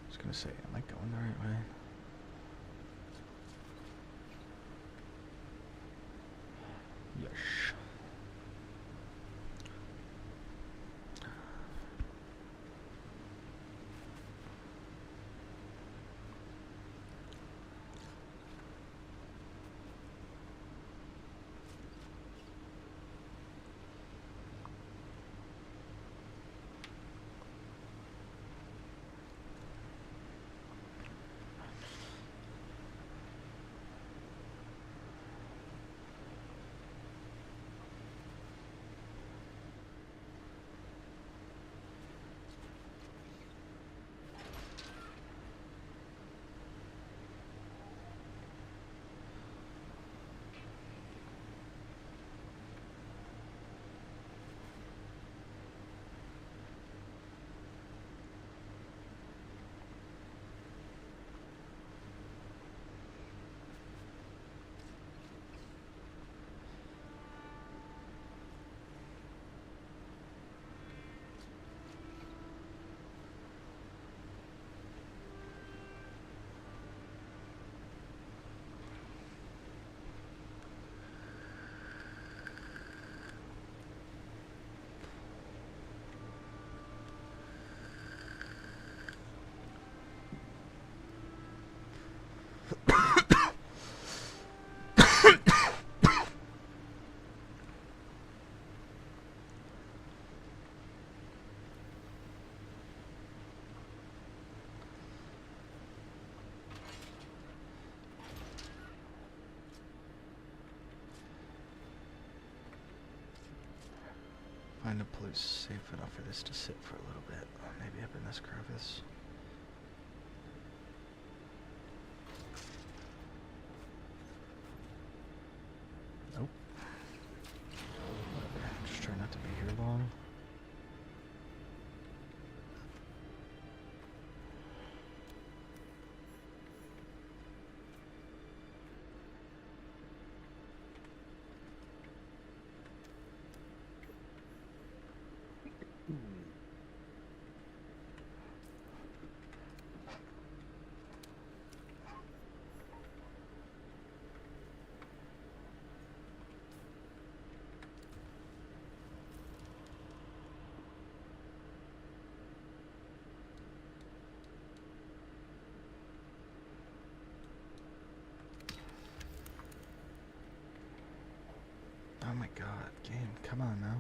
Speaker 1: was gonna say, am I going the right way? Yes. Find a place safe enough for this to sit for a little bit. Maybe up in this crevice. Nope. Whatever. Just try not to be here long. Oh my god, game, come on now.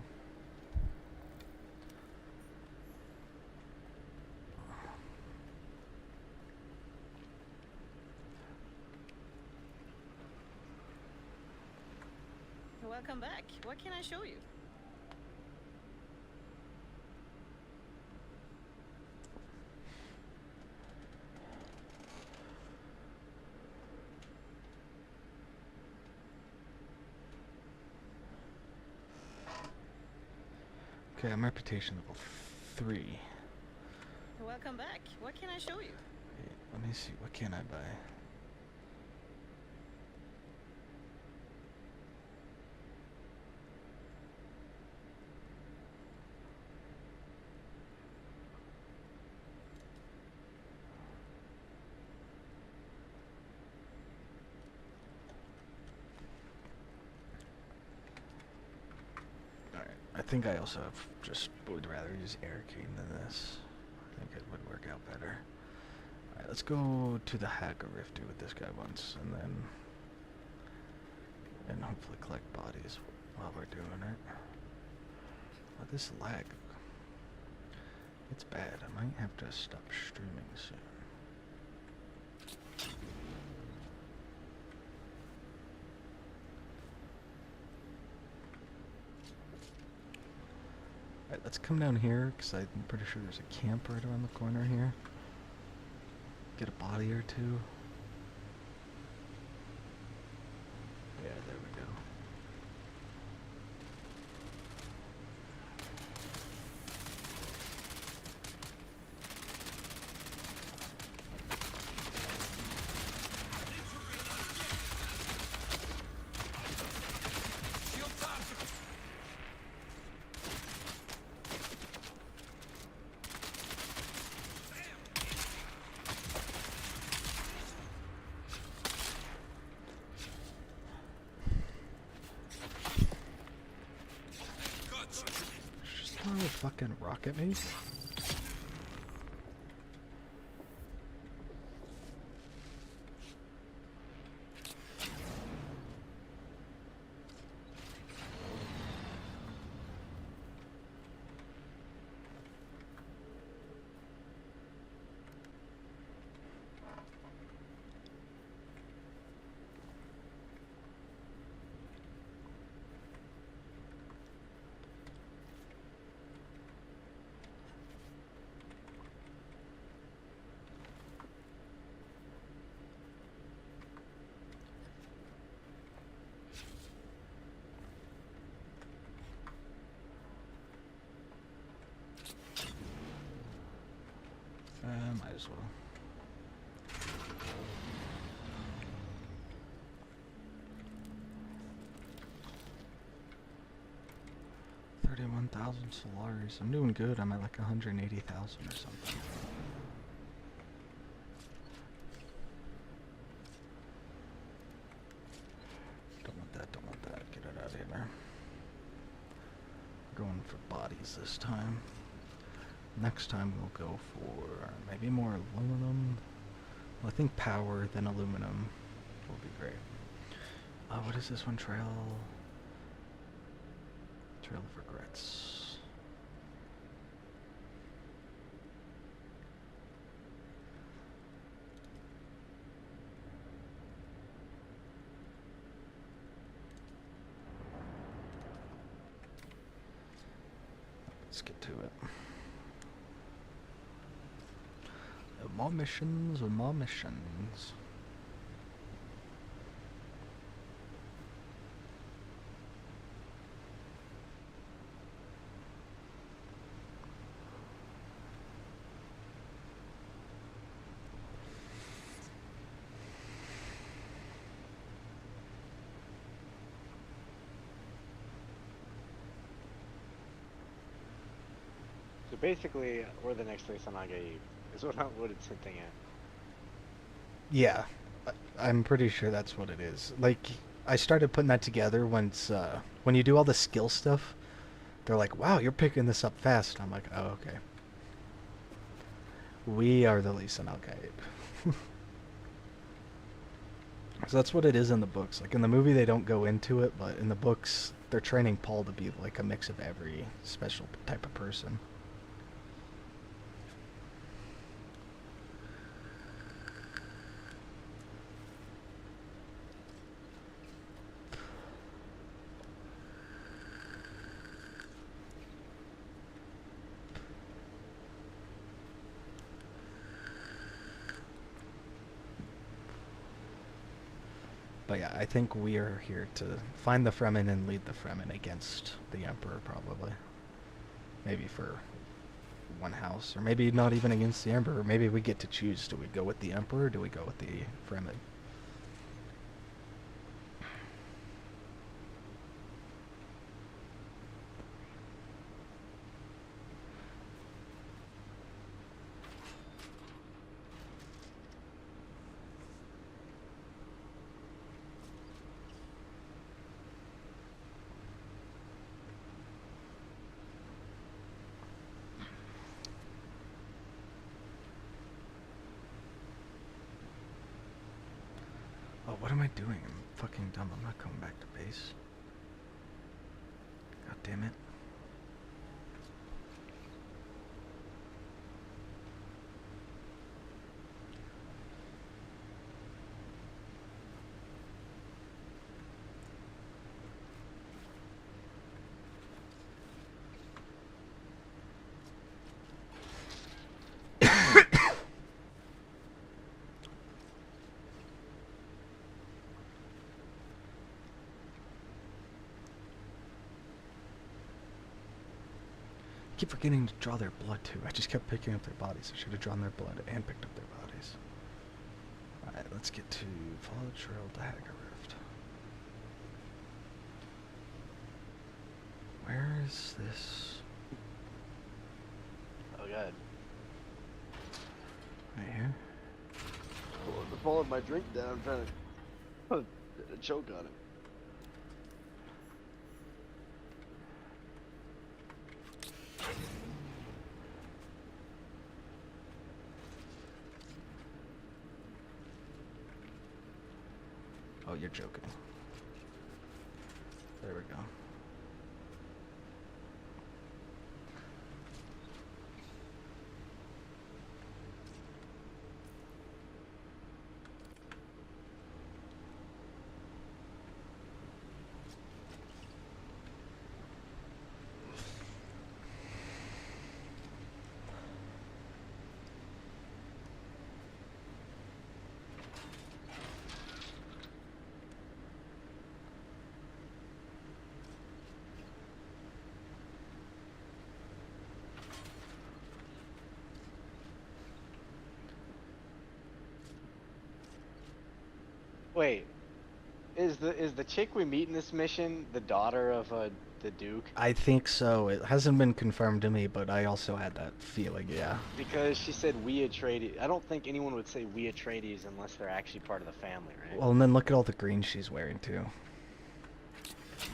Speaker 9: Welcome back. What can I show you?
Speaker 1: Okay, I'm reputation level 3.
Speaker 9: Welcome back. What can I show you?
Speaker 1: Wait, let me see, what can I buy? think I also just would rather use air key than this. I think it would work out better. Alright, let's go to the Hacker Rift with this guy once, and hopefully collect bodies while we're doing it. Oh, this lag. It's bad. I might have to stop streaming soon. Alright, let's come down here, because I'm pretty sure there's a camp right around the corner here. Get a body or two. Yeah, there we go. Just throw a fucking rock at me. Might as well. $31,000 Solaris. I'm doing good. I'm at like 180,000 or something. Don't want that. Don't want that. Get it out of here. Going for bodies this time. Next time we'll go for maybe more aluminum. Well, I think power, then aluminum will be great. What is this one? Trail of Regrets. Let's get to it. More missions or more missions.
Speaker 2: So basically, we're the next place on Agaib, is what it's hinting at.
Speaker 1: Yeah, I'm pretty sure that's what it is. Like, I started putting that together once, when you do all the skill stuff, they're like, wow, you're picking this up fast. I'm like, oh, okay. We are the Lisan al-Gaib. So that's what it is in the books. Like, in the movie, they don't go into it, but in the books, they're training Paul to be, like, a mix of every special type of person. But yeah, I think we are here to find the Fremen and lead the Fremen against the Emperor, probably. Maybe for one house, or maybe not even against the Emperor. Maybe we get to choose. Do we go with the Emperor, or do we go with the Fremen? I doing? I'm fucking dumb. I'm not coming back to base. God damn it. I keep forgetting to draw their blood too. I just kept picking up their bodies. I should have drawn their blood and picked up their bodies. Alright, let's get to follow the trail to Hagar Rift. Where is this?
Speaker 2: Oh god.
Speaker 1: Right here?
Speaker 2: Pulling my drink down, I'm trying to choke on it.
Speaker 1: Oh, you're joking. There we go.
Speaker 2: Wait, is the chick we meet in this mission the daughter of the Duke?
Speaker 1: I think so. It hasn't been confirmed to me, but I also had that feeling, yeah.
Speaker 2: Because she said we Atreides. I don't think anyone would say we Atreides unless they're actually part of the family, right?
Speaker 1: Well, and then look at all the green she's wearing, too.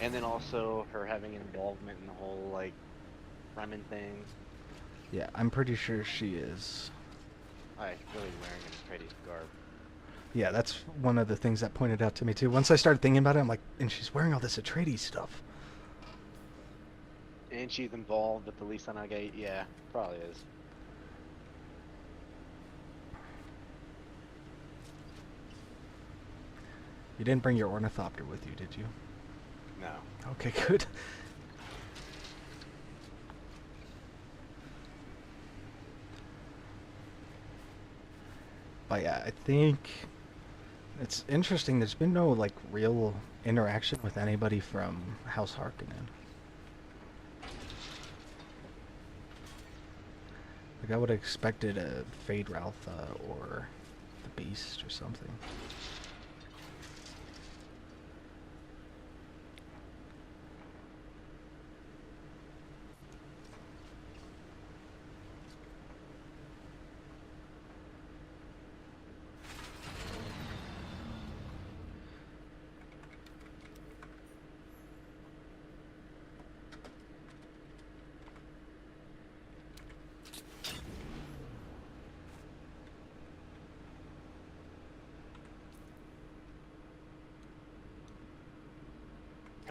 Speaker 2: And then also her having involvement in the whole, like, Fremen thing.
Speaker 1: Yeah, I'm pretty sure she is.
Speaker 2: Like, really wearing an Atreides garb.
Speaker 1: Yeah, that's one of the things that pointed out to me, too. Once I started thinking about it, I'm like, and she's wearing all this Atreides stuff.
Speaker 2: And she's involved with the Lisan Gate. Yeah, probably is.
Speaker 1: You didn't bring your ornithopter with you, did you?
Speaker 2: No.
Speaker 1: Okay, good. But yeah, I think it's interesting. There's been no, like, real interaction with anybody from House Harkonnen. Like, I would have expected a Fade Ralpha or the Beast or something.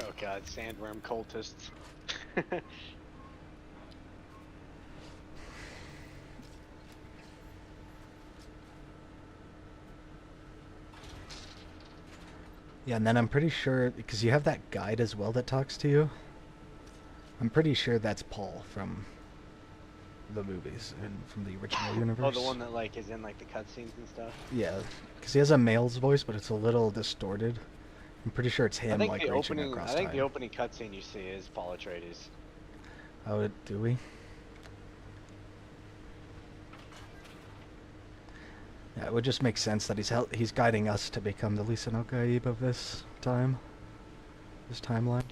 Speaker 2: Oh god, sandworm cultists.
Speaker 1: Yeah, and then I'm pretty sure, because you have that guide as well that talks to you, I'm pretty sure that's Paul from the movies and from the original universe.
Speaker 2: Oh, the one that, like, is in, like, the cutscenes and stuff?
Speaker 1: Yeah, because he has a male's voice, but it's a little distorted. I'm pretty sure it's him, like, reaching across time.
Speaker 2: I think the opening cutscene you see is Paul Atreides.
Speaker 1: Oh, do we? Yeah, it would just make sense that he's guiding us to become the Lisan Gaib of this time. This timeline.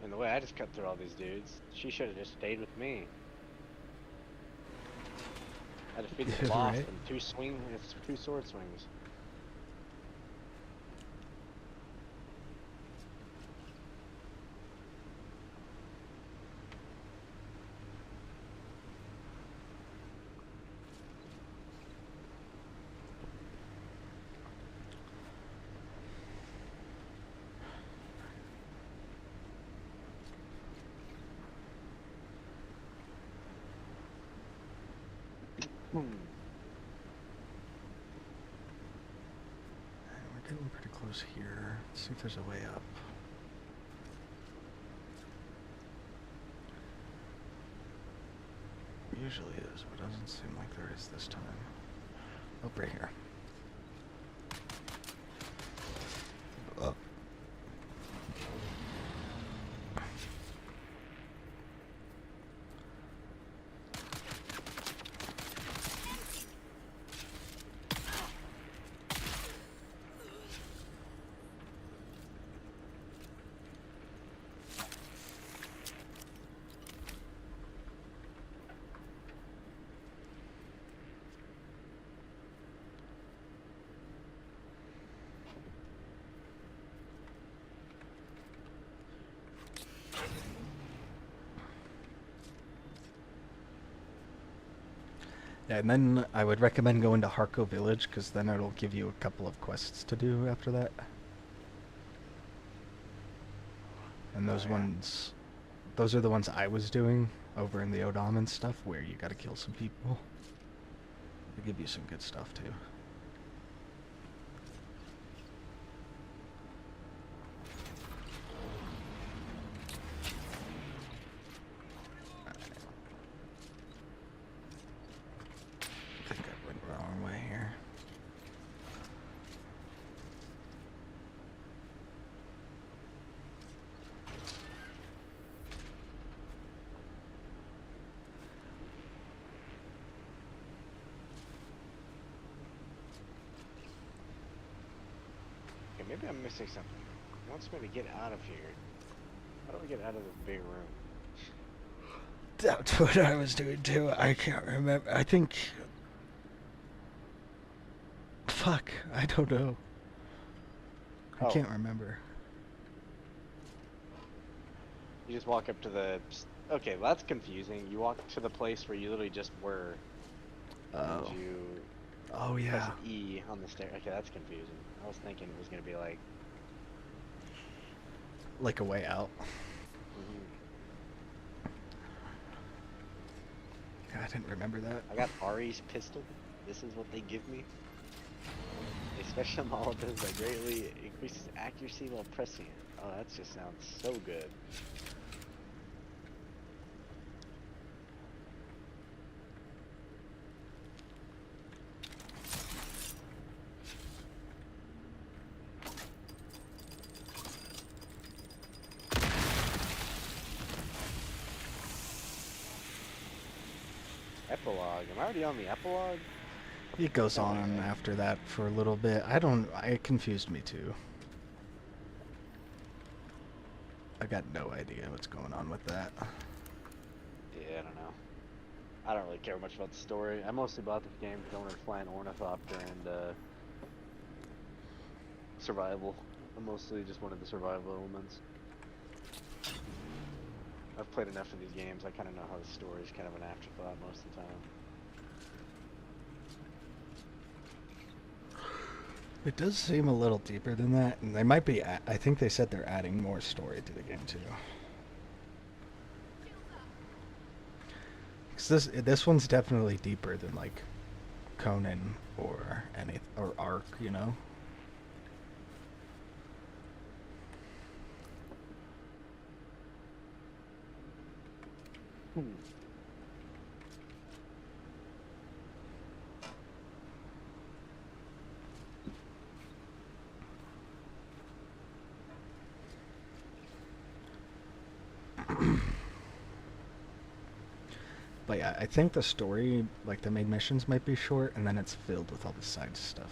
Speaker 2: And the way I just cut through all these dudes, she should have just stayed with me. I defeated the boss in two sword swings. Hmm.
Speaker 1: We're getting pretty close here. Let's see if there's a way up. Usually is, but doesn't seem like there is this time. Oh, right here. Oh. Yeah, and then I would recommend going to Harko Village, because then it'll give you a couple of quests to do after that. And those ones, those are the ones I was doing over in the Odam and stuff, where you gotta kill some people. They give you some good stuff too. I think I went the wrong way here.
Speaker 2: Okay, maybe I'm missing something. It wants me to get out of here. How do we get out of this big room?
Speaker 1: That's what I was doing too. I can't remember. I think... Fuck, I don't know. I
Speaker 2: Oh.
Speaker 1: can't remember.
Speaker 2: You just walk up to the... Okay, well, that's confusing. You walk to the place where you literally just were.
Speaker 1: Oh.
Speaker 2: And you
Speaker 1: Oh,
Speaker 2: press
Speaker 1: yeah.
Speaker 2: E on the stair. Okay, that's confusing. I was thinking it was going to be like...
Speaker 1: Like a way out. Yeah, I didn't remember that.
Speaker 2: I got Ari's pistol. This is what they give me. A special Molotov that greatly increases accuracy while pressing it. Oh, that just sounds so good. Epilogue. Am I already on the epilogue?
Speaker 1: It goes on after that for a little bit. It confused me too. I got no idea what's going on with that.
Speaker 2: Yeah, I don't know. I don't really care much about the story. I mostly bought this game because I wanted to fly an ornithopter and survival. I mostly just wanted the survival elements. I've played enough of these games, I kind of know how the story is kind of an afterthought most of the time.
Speaker 1: It does seem a little deeper than that, and they might be. I think they said they're adding more story to the game too. Because this one's definitely deeper than like Conan or Ark, you know. But yeah, I think the story, like the main missions, might be short, and then it's filled with all the side stuff.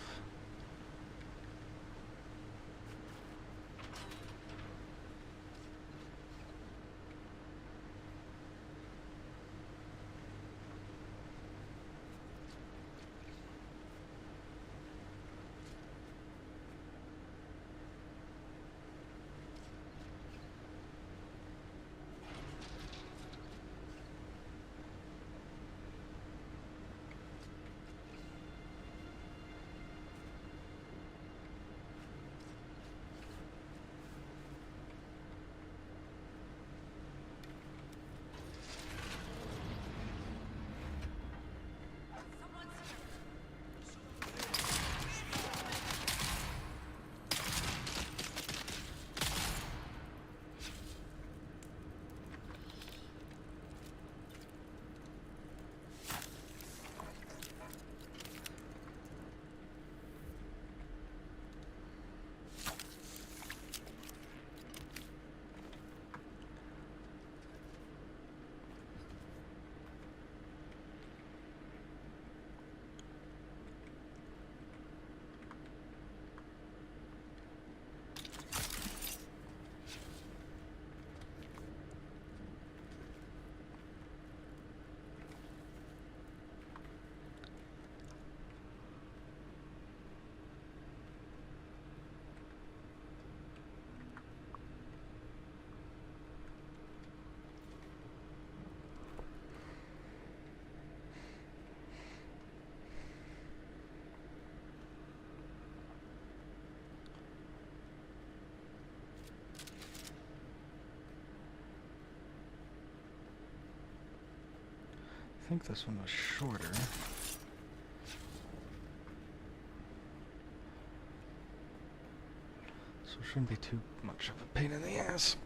Speaker 1: think this one was shorter. So it shouldn't be too much of a pain in the ass.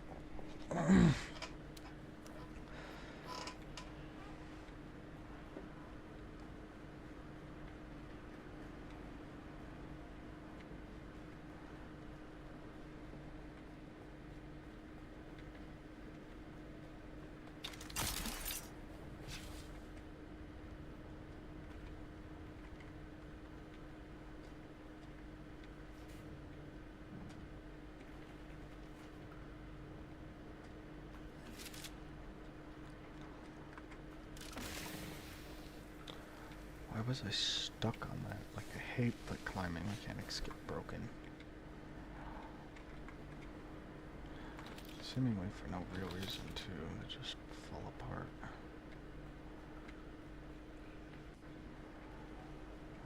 Speaker 1: Why was I stuck on that? Like, I hate that climbing mechanics get broken. Seemingly for no real reason, too. They just fall apart.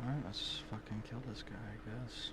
Speaker 1: Alright, let's fucking kill this guy, I guess.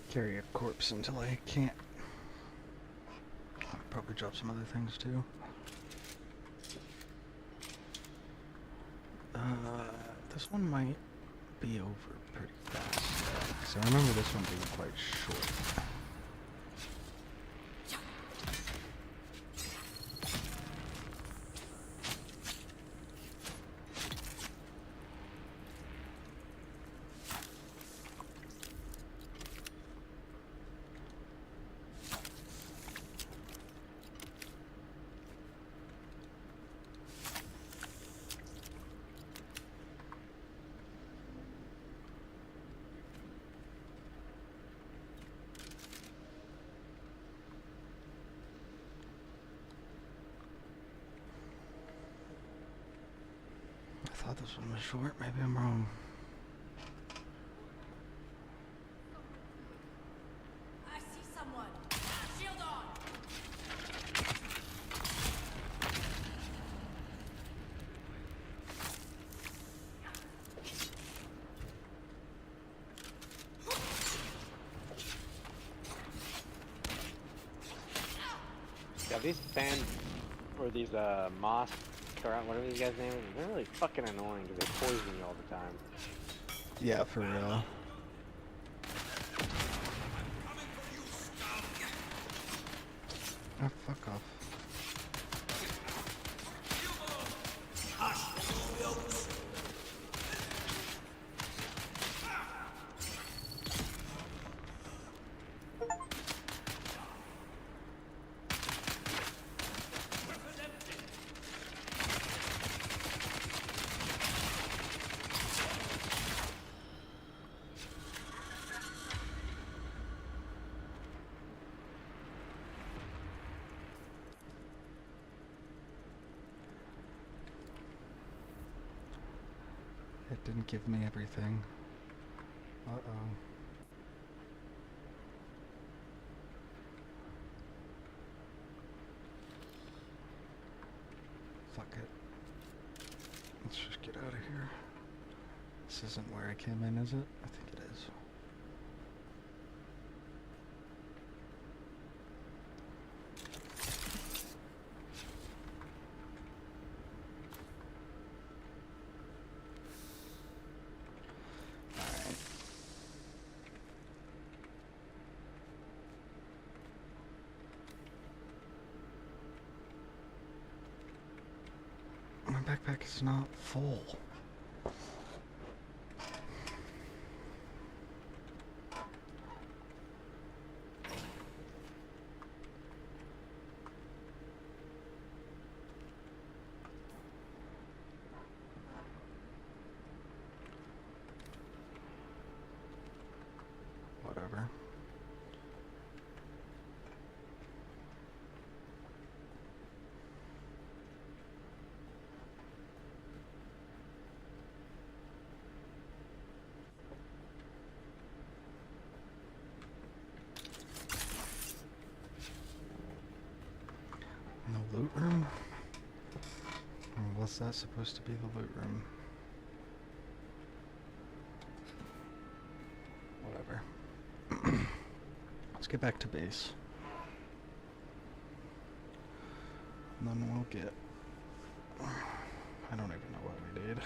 Speaker 1: Carry a corpse until I can't. I'll probably drop some other things too. This one might be over pretty fast. So I remember this one being quite short. I thought this one was short. Maybe I'm wrong.
Speaker 10: I see someone. Shield on.
Speaker 2: Yeah, these fan or these moss, whatever these guys' names, they're really fucking annoying because they poison you all the time.
Speaker 1: Yeah, for real. Oh, fuck off. It didn't give me everything. Uh-oh. Fuck it. Let's just get out of here. This isn't where I came in, is it? I think it is. My backpack is not full. Is that supposed to be the loot room? Whatever. Let's get back to base. And then we'll get... I don't even know what we need.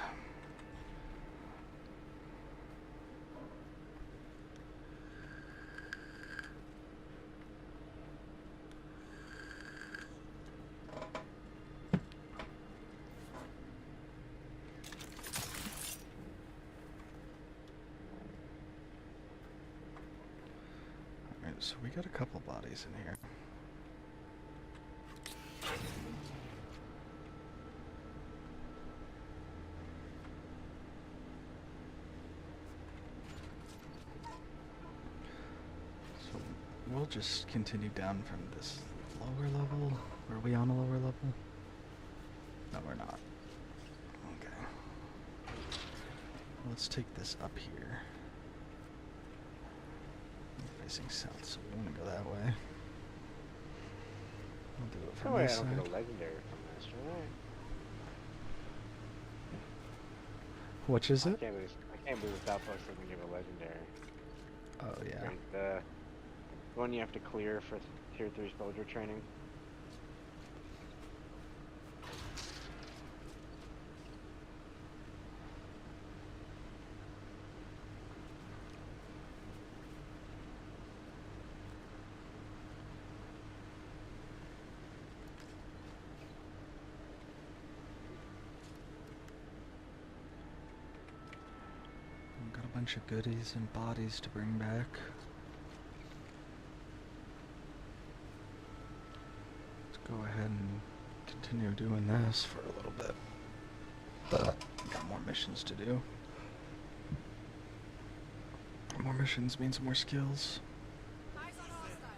Speaker 1: Alright, so we got a couple bodies in here. We'll just continue down from this lower level. Are we on a lower level? No, we're not. Okay. Let's take this up here. I'm facing south, so we want to go that way. We'll do it from
Speaker 2: No way I
Speaker 1: this
Speaker 2: don't
Speaker 1: side.
Speaker 2: get a legendary from this, right?
Speaker 1: Which is it?
Speaker 2: I can't believe the Outpost doesn't give a legendary.
Speaker 1: Oh, yeah.
Speaker 2: Right, the one you have to clear for tier 3 soldier training.
Speaker 1: We've got a bunch of goodies and bodies to bring back. Go ahead and continue doing this for a little bit. Got more missions to do. More missions means more skills.
Speaker 10: Eyes on hostile.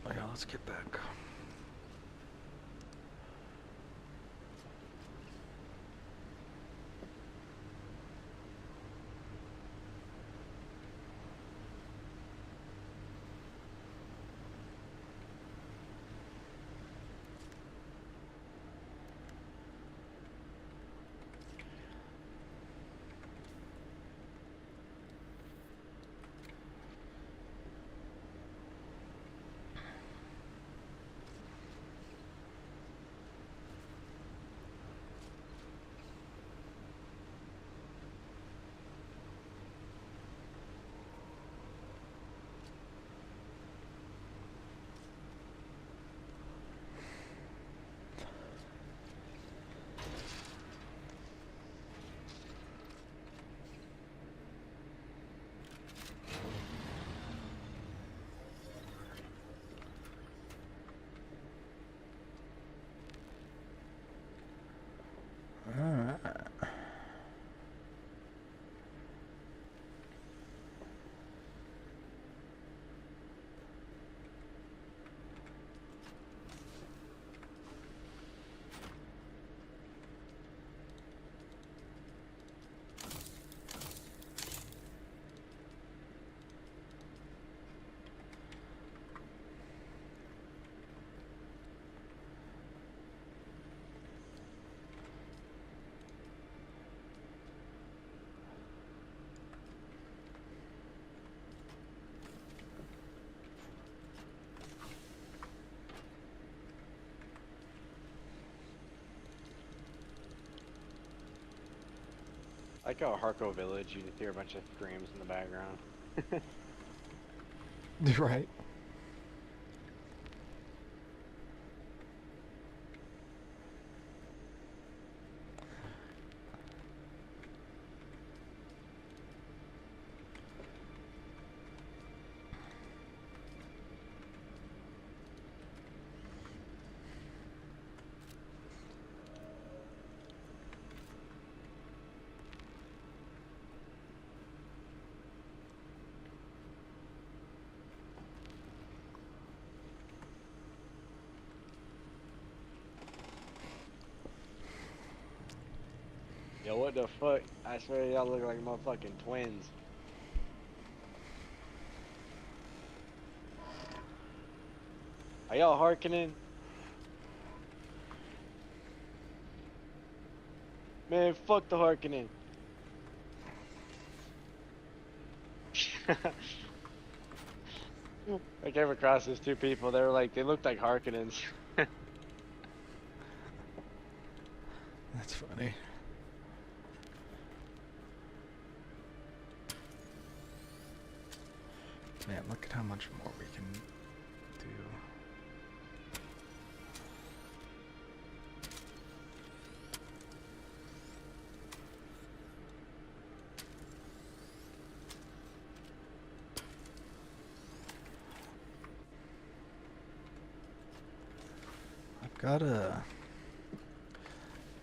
Speaker 1: Oh yeah, let's get back.
Speaker 2: Like how Harko Village, you just hear a bunch of screams in the background.
Speaker 1: Right.
Speaker 2: Yo, what the fuck? I swear y'all look like motherfucking twins. Are y'all hearkening? Man, fuck the hearkening. I came across these two people. They were like, they looked like Harkonnens.
Speaker 1: That's funny. Man, look at how much more we can do. I've gotta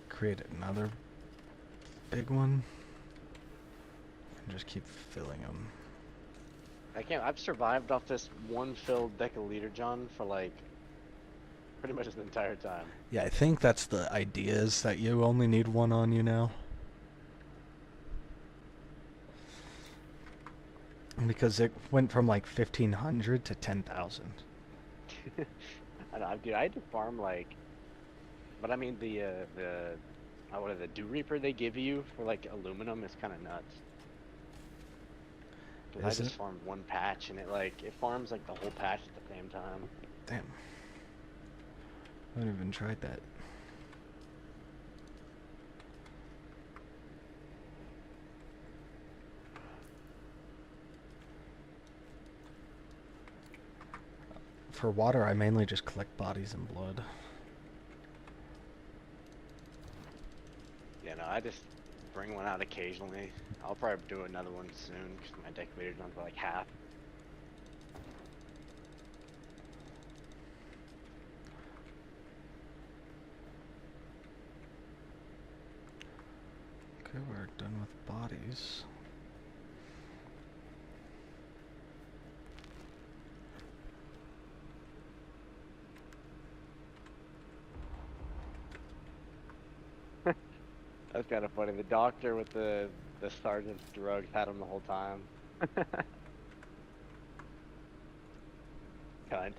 Speaker 1: create another big one and just keep filling them.
Speaker 2: I've survived off this one filled deciliter, John, for like pretty much the entire time.
Speaker 1: Yeah, I think that's the idea, is that you only need one on you now. Because it went from like 1,500 to 10,000.
Speaker 2: I know, dude, I had to farm like, but I mean what are the Dew Reaper they give you for like aluminum is kind of nuts. Cause I just farmed one patch and it farms like the whole patch at the same time.
Speaker 1: Damn. I haven't even tried that. For water, I mainly just collect bodies and blood.
Speaker 2: Yeah, no, I just bring one out occasionally. I'll probably do another one soon because my deciliter's down to like half.
Speaker 1: Okay, we're done with bodies.
Speaker 2: That's kind of funny. The doctor with the sergeant's drugs had him the whole time. Kind.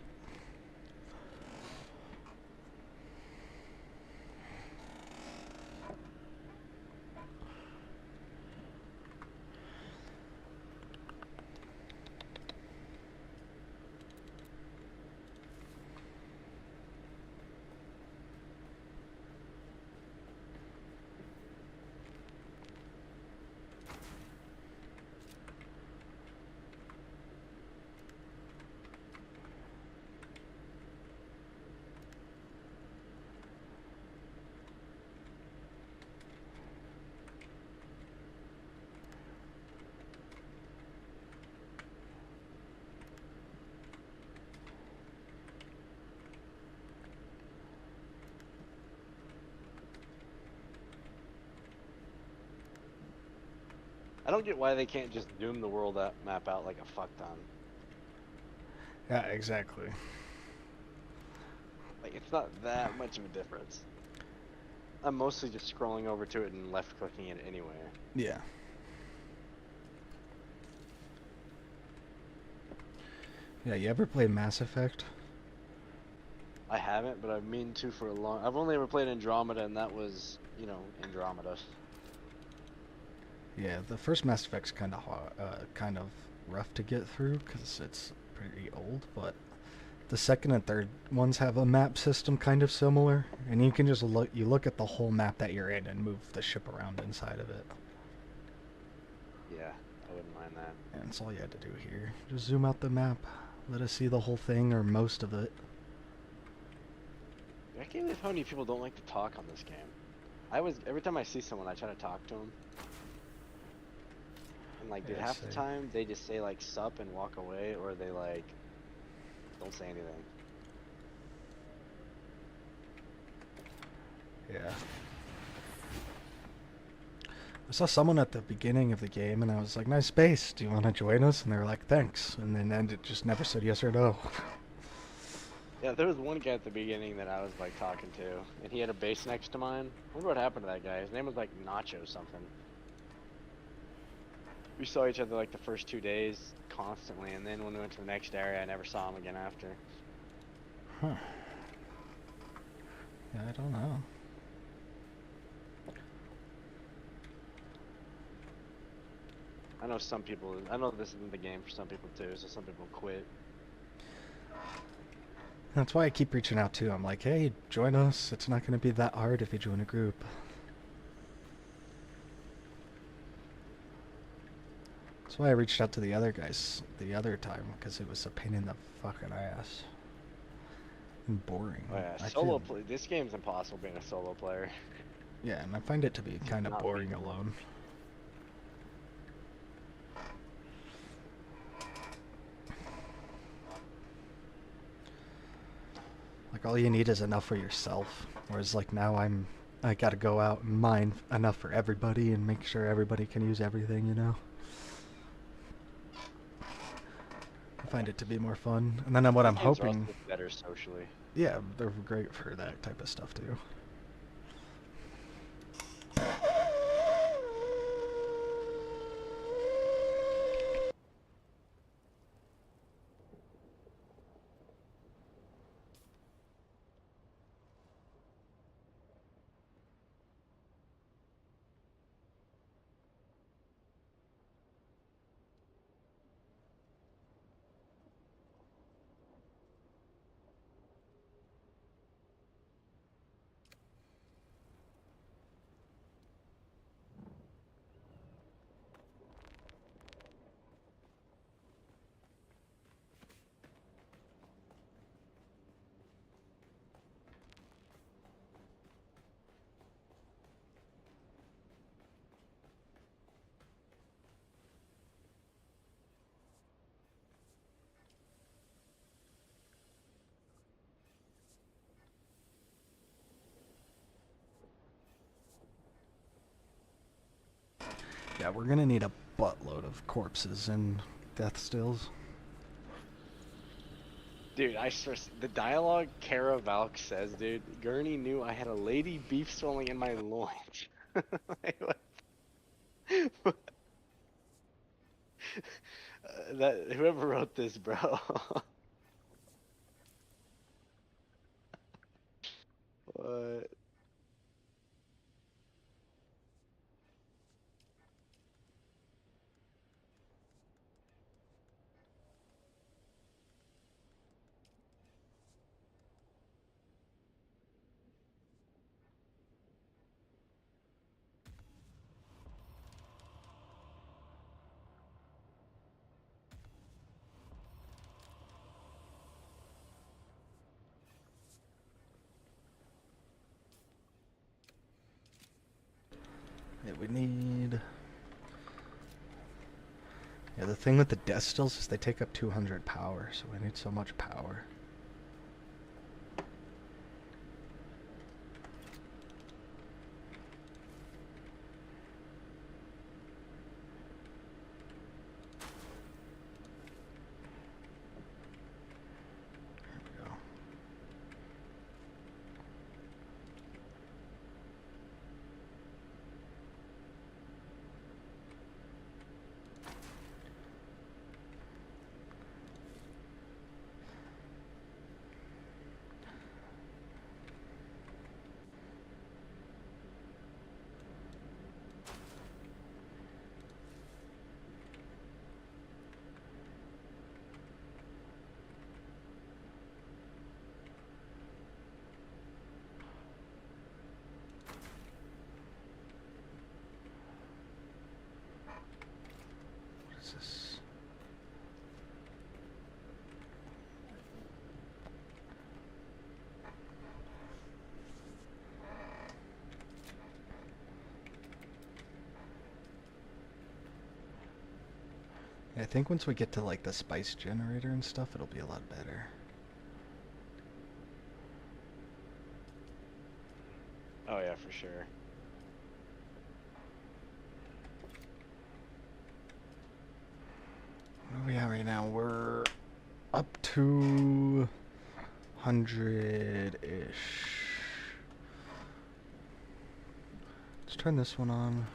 Speaker 2: I don't get why they can't just doom the world map out like a fuck ton.
Speaker 1: Yeah, exactly.
Speaker 2: Like, it's not that much of a difference. I'm mostly just scrolling over to it and left clicking it anyway.
Speaker 1: Yeah. Yeah, you ever play Mass Effect?
Speaker 2: I haven't, but I mean to for a long... I've only ever played Andromeda, and that was, you know, Andromeda.
Speaker 1: Yeah, the first Mass Effect's kind of rough to get through because it's pretty old, but the second and third ones have a map system kind of similar, and you can just look at the whole map that you're in and move the ship around inside of it.
Speaker 2: Yeah, I wouldn't mind that.
Speaker 1: And that's all you had to do here. Just zoom out the map. Let us see the whole thing or most of it.
Speaker 2: I can't believe how many people don't like to talk on this game. Every time I see someone, I try to talk to them. And like, dude,
Speaker 1: Yeah,
Speaker 2: half the
Speaker 1: same.
Speaker 2: time they just say like sup and walk away, or they like don't say anything.
Speaker 1: Yeah. I saw someone at the beginning of the game, and I was like, nice base. Do you want to join us? And they were like, thanks. And then it just never said yes or no.
Speaker 2: Yeah, there was one guy at the beginning that I was like talking to, and he had a base next to mine. I wonder what happened to that guy. His name was like Nacho something. We saw each other like the first 2 days constantly, and then when we went to the next area, I never saw him again after.
Speaker 1: Huh. Yeah, I don't know.
Speaker 2: I know some people, I know this isn't the game for some people too, so some people quit.
Speaker 1: That's why I keep reaching out to them. Like, hey, join us. It's not going to be that hard if you join a group. That's why I reached out to the other guys the other time, because it was a pain in the fucking ass. And boring.
Speaker 2: Oh yeah,
Speaker 1: I
Speaker 2: solo
Speaker 1: feel,
Speaker 2: play. This game's impossible being a solo player.
Speaker 1: yeah, and I find it to be kind of
Speaker 2: Not
Speaker 1: boring
Speaker 2: feasible.
Speaker 1: alone. Like, all you need is enough for yourself. Whereas, like, now I gotta go out and mine enough for everybody and make sure everybody can use everything, you know? I find it to be more fun. And then what I'm
Speaker 2: These games are
Speaker 1: hoping...
Speaker 2: also better socially.
Speaker 1: Yeah, they're great for that type of stuff, too. Yeah, we're gonna need a buttload of corpses and death stills.
Speaker 2: Dude, I swear, the dialogue Kara Valk says, dude, Gurney knew I had a lady beef swelling in my loins. Like, what? That whoever wrote this, bro. What?
Speaker 1: Yeah, we need... Yeah, the thing with the death stills is they take up 200 power, so we need so much power. There we go. this? I think once we get to like the spice generator and stuff, it'll be a lot better.
Speaker 2: Oh yeah, for sure.
Speaker 1: Where are we at right now? We're up to 100-ish. Let's turn this one on.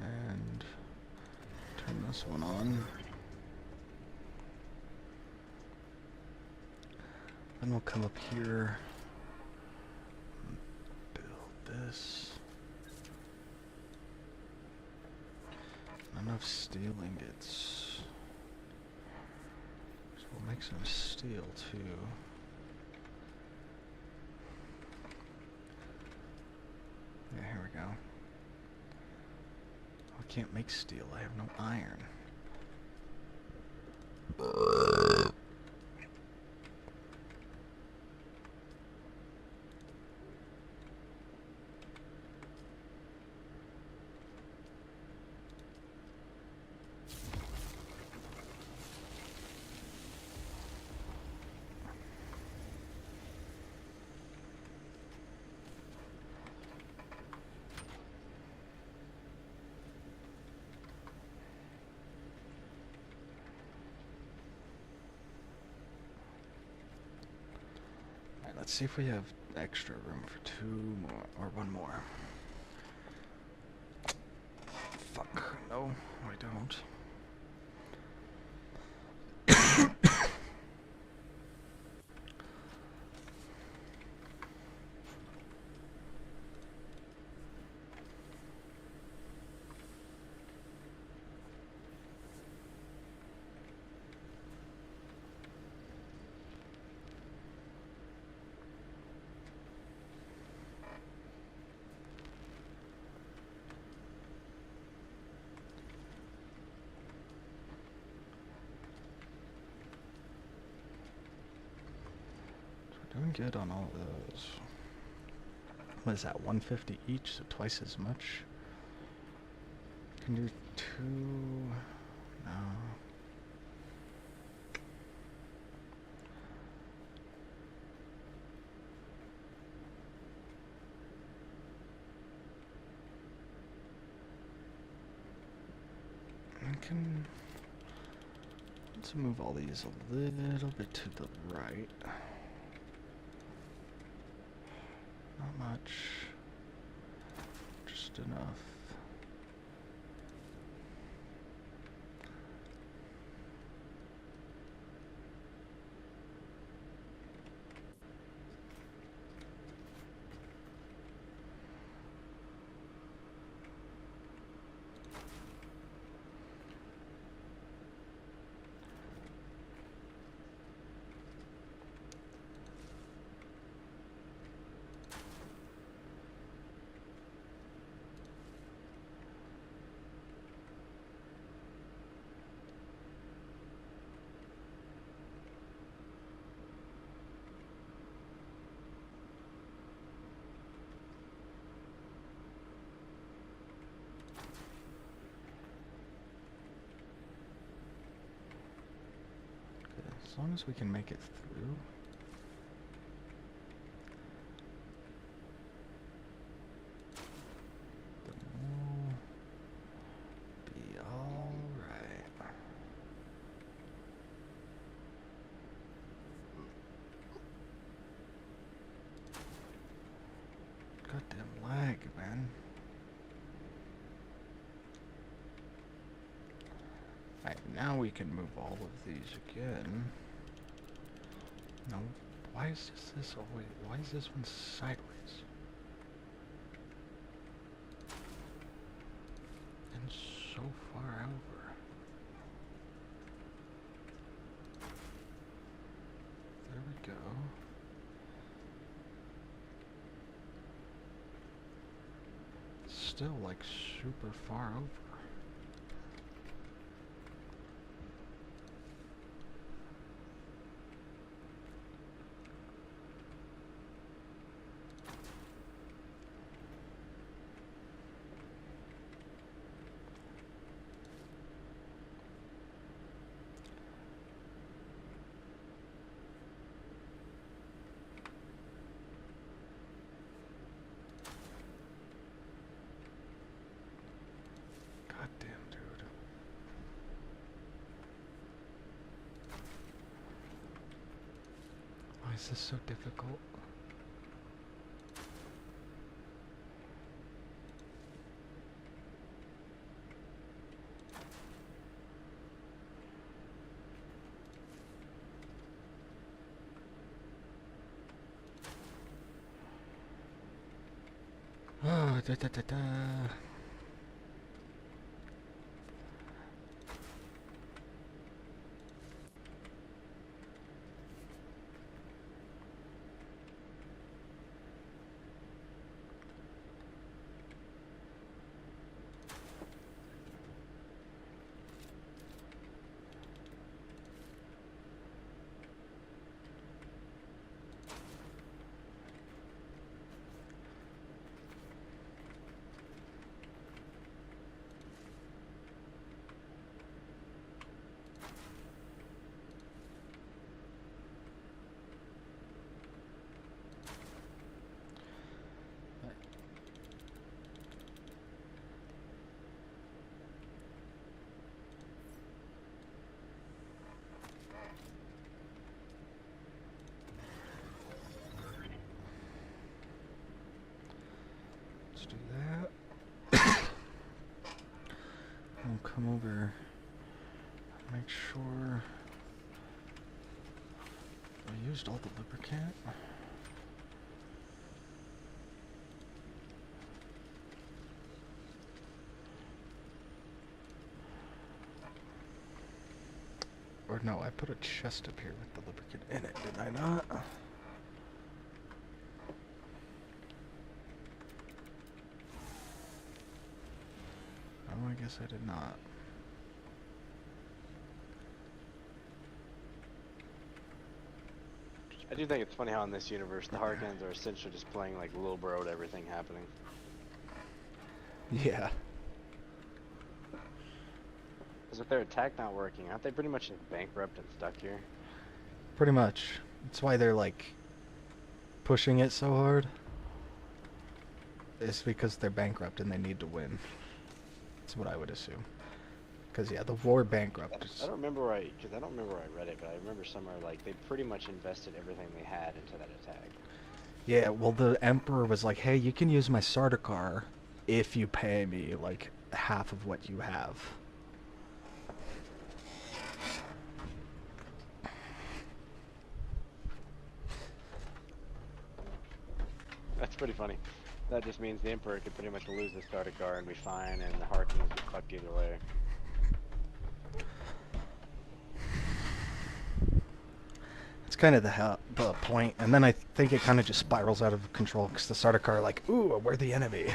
Speaker 1: And turn this one on. Then we'll come up here and build this. Enough steel ingots. So we'll make some steel too. Yeah, here we go. I can't make steel, I have no iron. Let's see if we have extra room for two more, or one more. Fuck, no, I don't. Doing good on all of those. What is that, 150 each, so twice as much? Can do two... no. I can... let's move all these a little bit to the right. Not much. Just enough. As long as we can make it through. Then we'll be alright. Goddamn lag, man. Alright, now we can move all of these again. No, why is this always, why is this one sideways? And so far over. There we go. still like super far over. God damn, dude. Why is this so difficult? Oh, da da da da. Let's do that. We'll come over. Make sure I used all the lubricant. Or no, I put a chest up here with the lubricant in it, did I not? Oh, I guess I did not.
Speaker 2: I do think it's funny how in this universe the Harkonnens are essentially just playing like little bro to everything happening.
Speaker 1: Yeah.
Speaker 2: Because with their attack not working, aren't they pretty much just bankrupt and stuck here?
Speaker 1: Pretty much. That's why they're like pushing it so hard. It's because they're bankrupt and they need to win. That's what I would assume. Because yeah, the war bankrupt.
Speaker 2: I don't remember where because I don't remember where I read it, but I remember somewhere like they pretty much invested everything they had into that attack.
Speaker 1: Yeah, well the Emperor was like, hey, you can use my Sardaukar if you pay me like half of what you have.
Speaker 2: That's pretty funny. That just means the Emperor could pretty much lose the Sardaukar and be fine, and the Harkonnens get fucked either way.
Speaker 1: It's kind of the point, and then I think it kind of just spirals out of control because the Sardaukar are like, ooh, we're the enemy.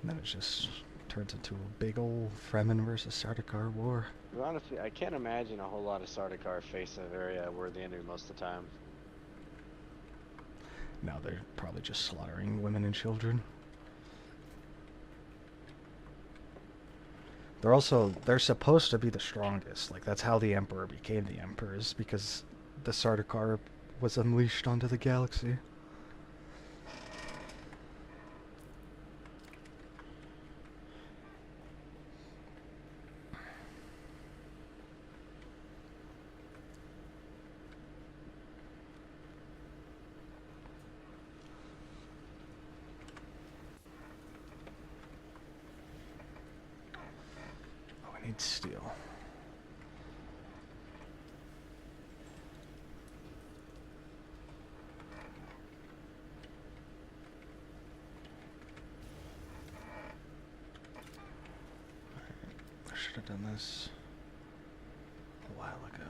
Speaker 1: And then it just turns into a big old Fremen versus Sardaukar war.
Speaker 2: But honestly, I can't imagine a whole lot of Sardaukar face a very worthy enemy most of the time.
Speaker 1: Now they're probably just slaughtering women and children. They're supposed to be the strongest. Like, that's how the Emperor became the Emperor, is because the Sardaukar was unleashed onto the galaxy. Need steel. I should have done this a while ago.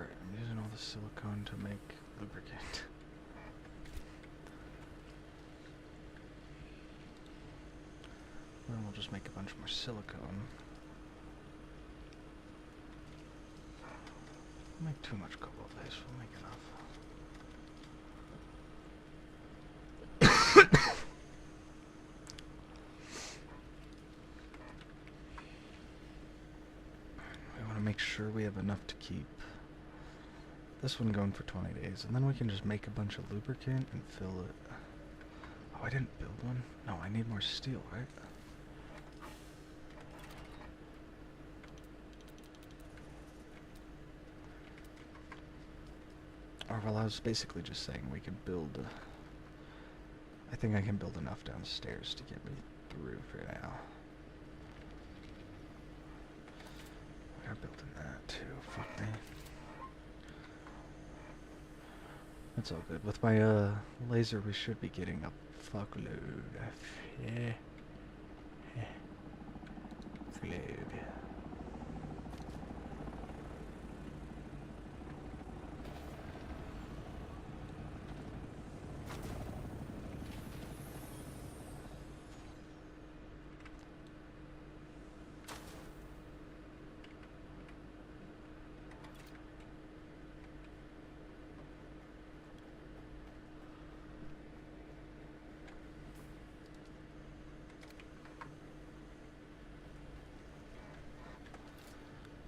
Speaker 1: Alright, I'm using all the silicone to make lubricant. Then we'll just make a bunch more silicone. Don't make too much cobalt base, we'll make enough. We want to make sure we have enough to keep this one going for 20 days, and then we can just make a bunch of lubricant and fill it. Oh, I didn't build one? No, I need more steel, right? Or, well, I was basically just saying we could build... I think I can build enough downstairs to get me through for now. We are building that too, fuck me. That's all good. With my laser we should be getting a fuckload of... Yeah. Fuckload.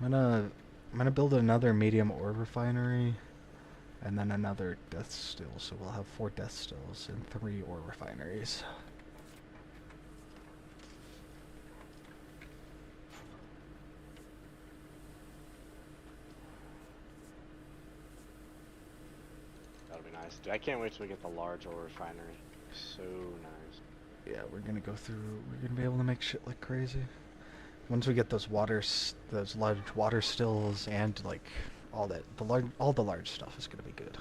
Speaker 1: I'm gonna build another medium ore refinery, and then another death still. So we'll have 4 death stills and 3 ore refineries.
Speaker 2: That'll be nice. Dude, I can't wait till we get the large ore refinery. So nice.
Speaker 1: Yeah, we're gonna go through. We're gonna be able to make shit like crazy. Once we get those those large water stills and like all that, all the large stuff is gonna be good.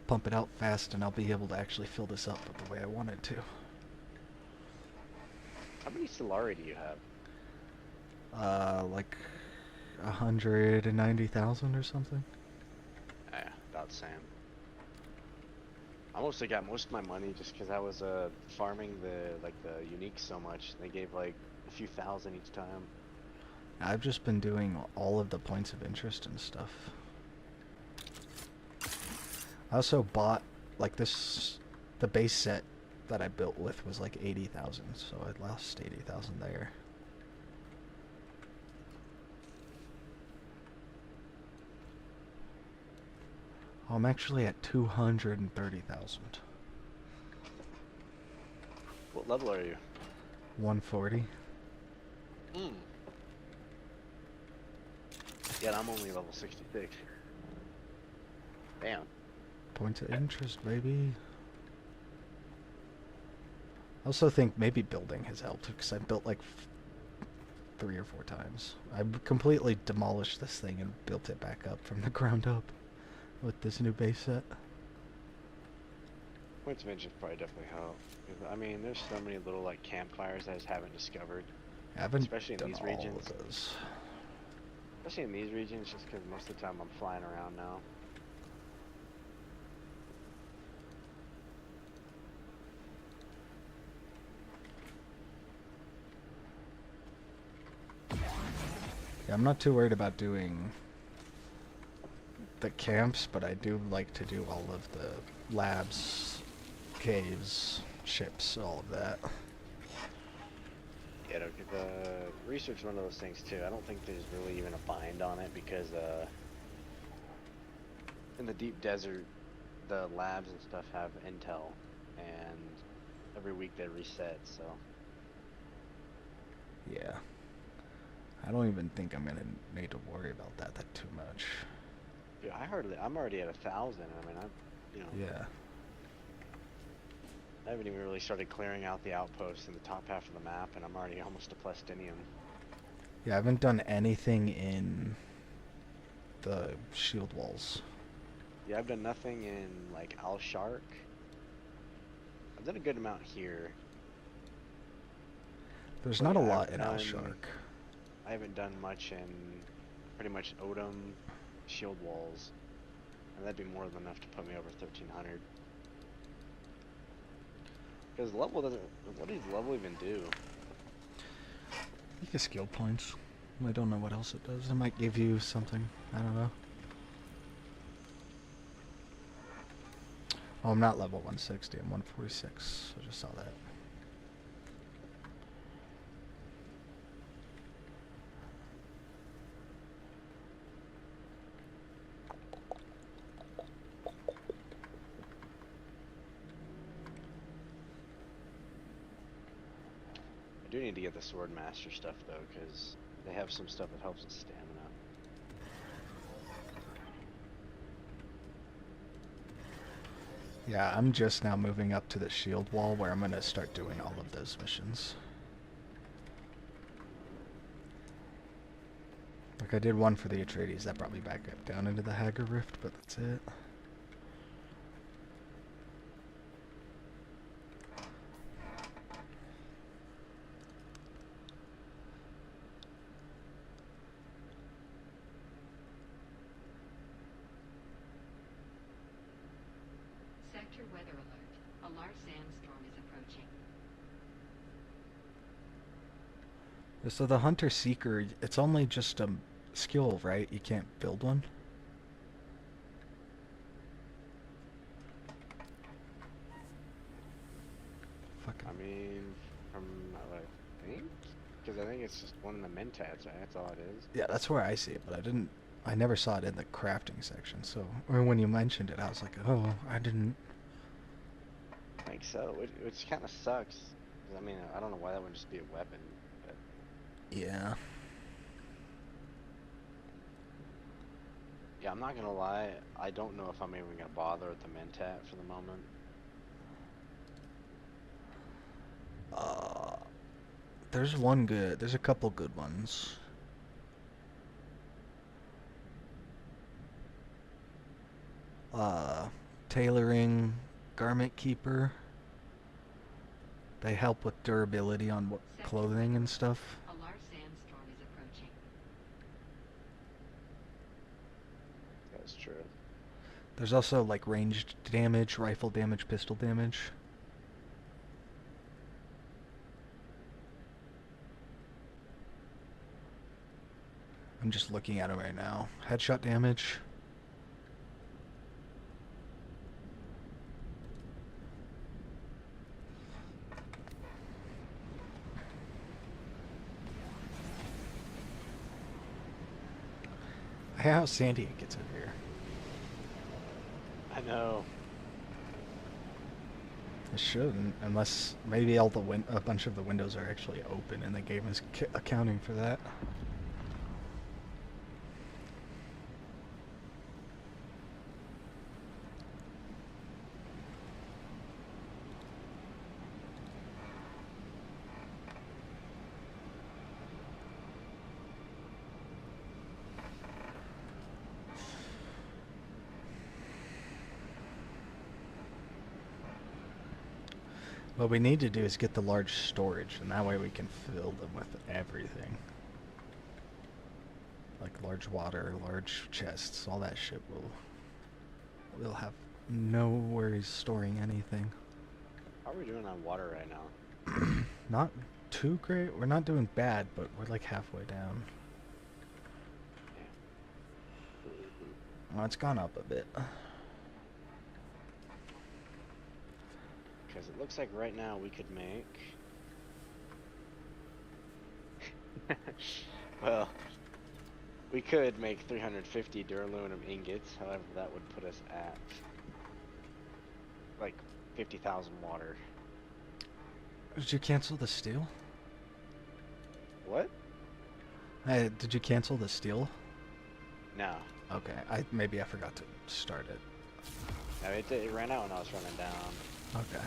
Speaker 1: Pump it out fast, and I'll be able to actually fill this up the way I want it to.
Speaker 2: How many Solari do you have?
Speaker 1: Like 190,000 or something.
Speaker 2: Yeah, about the same. I mostly got most of my money just because I was farming the uniques so much. They gave like a few thousand each time.
Speaker 1: I've just been doing all of the points of interest and stuff. I also bought like the base set that I built with was like 80,000, so I lost 80,000 there. Oh, I'm actually at 230,000.
Speaker 2: What level are you?
Speaker 1: 140.
Speaker 2: Yeah, I'm only level 66. Damn.
Speaker 1: Points of interest, baby. I also think maybe building has helped, because I built like 3 or 4 times. I completely demolished this thing and built it back up from the ground up with this new base set.
Speaker 2: Points of interest probably definitely help. I mean, there's so many little like campfires I just haven't discovered.
Speaker 1: I haven't
Speaker 2: especially in
Speaker 1: done
Speaker 2: these
Speaker 1: all
Speaker 2: regions.
Speaker 1: of those.
Speaker 2: Especially in these regions, just because most of the time I'm flying around now.
Speaker 1: Yeah, I'm not too worried about doing the camps, but I do like to do all of the labs, caves, ships, all of that.
Speaker 2: Yeah, the research is one of those things too. I don't think there's really even a bind on it because in the deep desert, the labs and stuff have intel, and every week they reset. So
Speaker 1: Yeah. I don't even think I'm gonna need to worry about that too much.
Speaker 2: yeah, I'm already at 1,000. I mean,
Speaker 1: Yeah.
Speaker 2: I haven't even really started clearing out the outposts in the top half of the map, and I'm already almost to Plestinium.
Speaker 1: Yeah, I haven't done anything in the shield walls.
Speaker 2: Yeah, I've done nothing in like Al Shark. I've done a good amount here.
Speaker 1: There's
Speaker 2: But
Speaker 1: not a
Speaker 2: yeah,
Speaker 1: lot in Al Shark.
Speaker 2: I haven't done much in pretty much Odom shield walls, and that'd be more than enough to put me over 1300. Because level doesn't. What does level even do?
Speaker 1: You get skill points. I don't know what else it does. It might give you something. I don't know. Oh, I'm not level 160. I'm 146. I just saw that.
Speaker 2: I do need to get the sword master stuff though, because they have some stuff that helps with stamina.
Speaker 1: Yeah, I'm just now moving up to the shield wall where I'm gonna start doing all of those missions. Like I did one for the Atreides that brought me back up down into the Hagar Rift, but that's it.
Speaker 8: Sector weather alert. A large sandstorm is approaching.
Speaker 1: So the Hunter Seeker, it's only just a skill, right? You can't build one?
Speaker 2: I mean, from what I think, because I think it's just one in the mentats, right? That's all it is.
Speaker 1: Yeah, that's where I see it, but I never saw it in the crafting section, so, or when you mentioned it, I was like, oh, I didn't.
Speaker 2: I think so, which kind of sucks. 'Cause, I mean, I don't know why that wouldn't just be a weapon, but
Speaker 1: Yeah.
Speaker 2: yeah, I'm not gonna lie, I don't know if I'm even gonna bother with the mentat for the moment.
Speaker 1: There's a couple good ones. Tailoring, Garment Keeper. They help with durability on clothing and stuff.
Speaker 8: A large sandstorm is approaching.
Speaker 2: That's true.
Speaker 1: There's also like ranged damage, rifle damage, pistol damage. I'm just looking at them right now. Headshot damage. How sandy it gets in here.
Speaker 2: I know.
Speaker 1: It shouldn't, unless maybe a bunch of the windows are actually open and the game is accounting for that. What we need to do is get the large storage, and that way we can fill them with everything. Like large water, large chests, all that shit. We'll have no worries storing anything.
Speaker 2: How are we doing on water right now?
Speaker 1: Not too great. We're not doing bad, but we're like halfway down. Well, it's gone up a bit.
Speaker 2: Because it looks like right now we could make... well, we could make 350 duraluminum ingots, however that would put us at like 50,000 water.
Speaker 1: Did you cancel the steel?
Speaker 2: What?
Speaker 1: Did you cancel the steel?
Speaker 2: No.
Speaker 1: Okay, maybe I forgot to start it.
Speaker 2: No, it ran out when I was running down.
Speaker 1: Okay.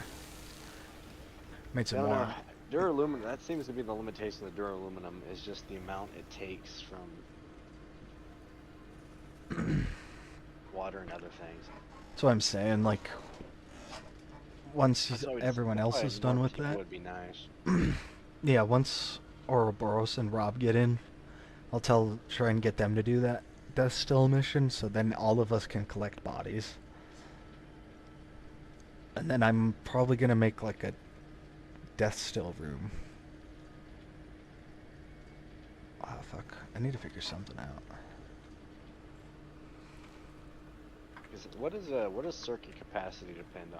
Speaker 1: Made some
Speaker 2: No,
Speaker 1: more.
Speaker 2: no, duraluminum, that seems to be the limitation of the duraluminum, is just the amount it takes from water and other things.
Speaker 1: That's what I'm saying, like, once everyone else is done with that.
Speaker 2: Would be nice.
Speaker 1: Yeah, once Ouroboros and Rob get in, try and get them to do that Death Still mission, so then all of us can collect bodies. And then I'm probably gonna make like a Death Still room. Oh fuck, I need to figure something out.
Speaker 2: What does circuit capacity depend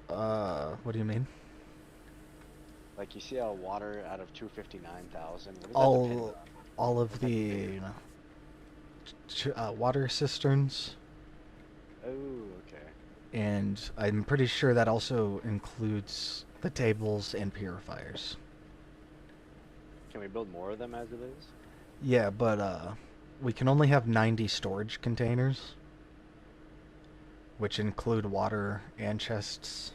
Speaker 2: on?
Speaker 1: What do you mean?
Speaker 2: Like you see how water out of 259,000. What does that depend on?
Speaker 1: All of the water cisterns.
Speaker 2: Oh, okay.
Speaker 1: And I'm pretty sure that also includes the tables and purifiers.
Speaker 2: Can we build more of them as it is?
Speaker 1: Yeah, but we can only have 90 storage containers, which include water and chests.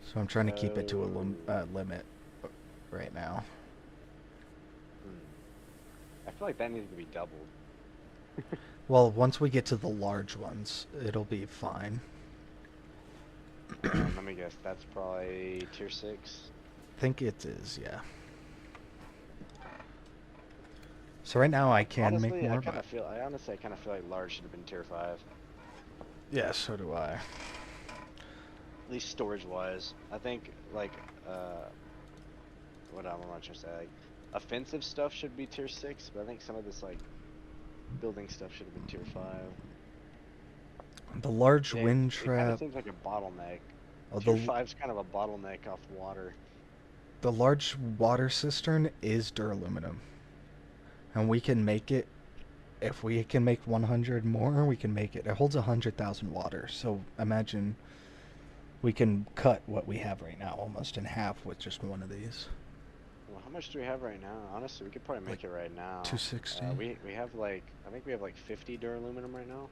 Speaker 1: So I'm trying to keep it to a limit right now.
Speaker 2: I feel like that needs to be doubled.
Speaker 1: Well, once we get to the large ones, it'll be fine.
Speaker 2: Let me guess, that's probably tier 6?
Speaker 1: I think it is, yeah. So right now I can
Speaker 2: honestly,
Speaker 1: make more,
Speaker 2: I honestly kind of feel like large should have been tier 5.
Speaker 1: Yeah, so do I.
Speaker 2: At least storage-wise. I think, like, what am I trying to say? Like, offensive stuff should be tier 6, but I think some of this, like, building stuff should have been tier 5.
Speaker 1: The large
Speaker 2: Yeah,
Speaker 1: wind
Speaker 2: it
Speaker 1: trap.
Speaker 2: kind of seems like a bottleneck.
Speaker 1: Oh,
Speaker 2: Tier 5's kind of a bottleneck off water.
Speaker 1: The large water cistern is duraluminum. And we can make it, if we can make 100 more, we can make it. It holds 100,000 water, so imagine we can cut what we have right now almost in half with just one of these.
Speaker 2: Well, how much do we have right now? Honestly, we could probably make it right now.
Speaker 1: 260.
Speaker 2: We have like, I think we have like 50 duraluminum right now.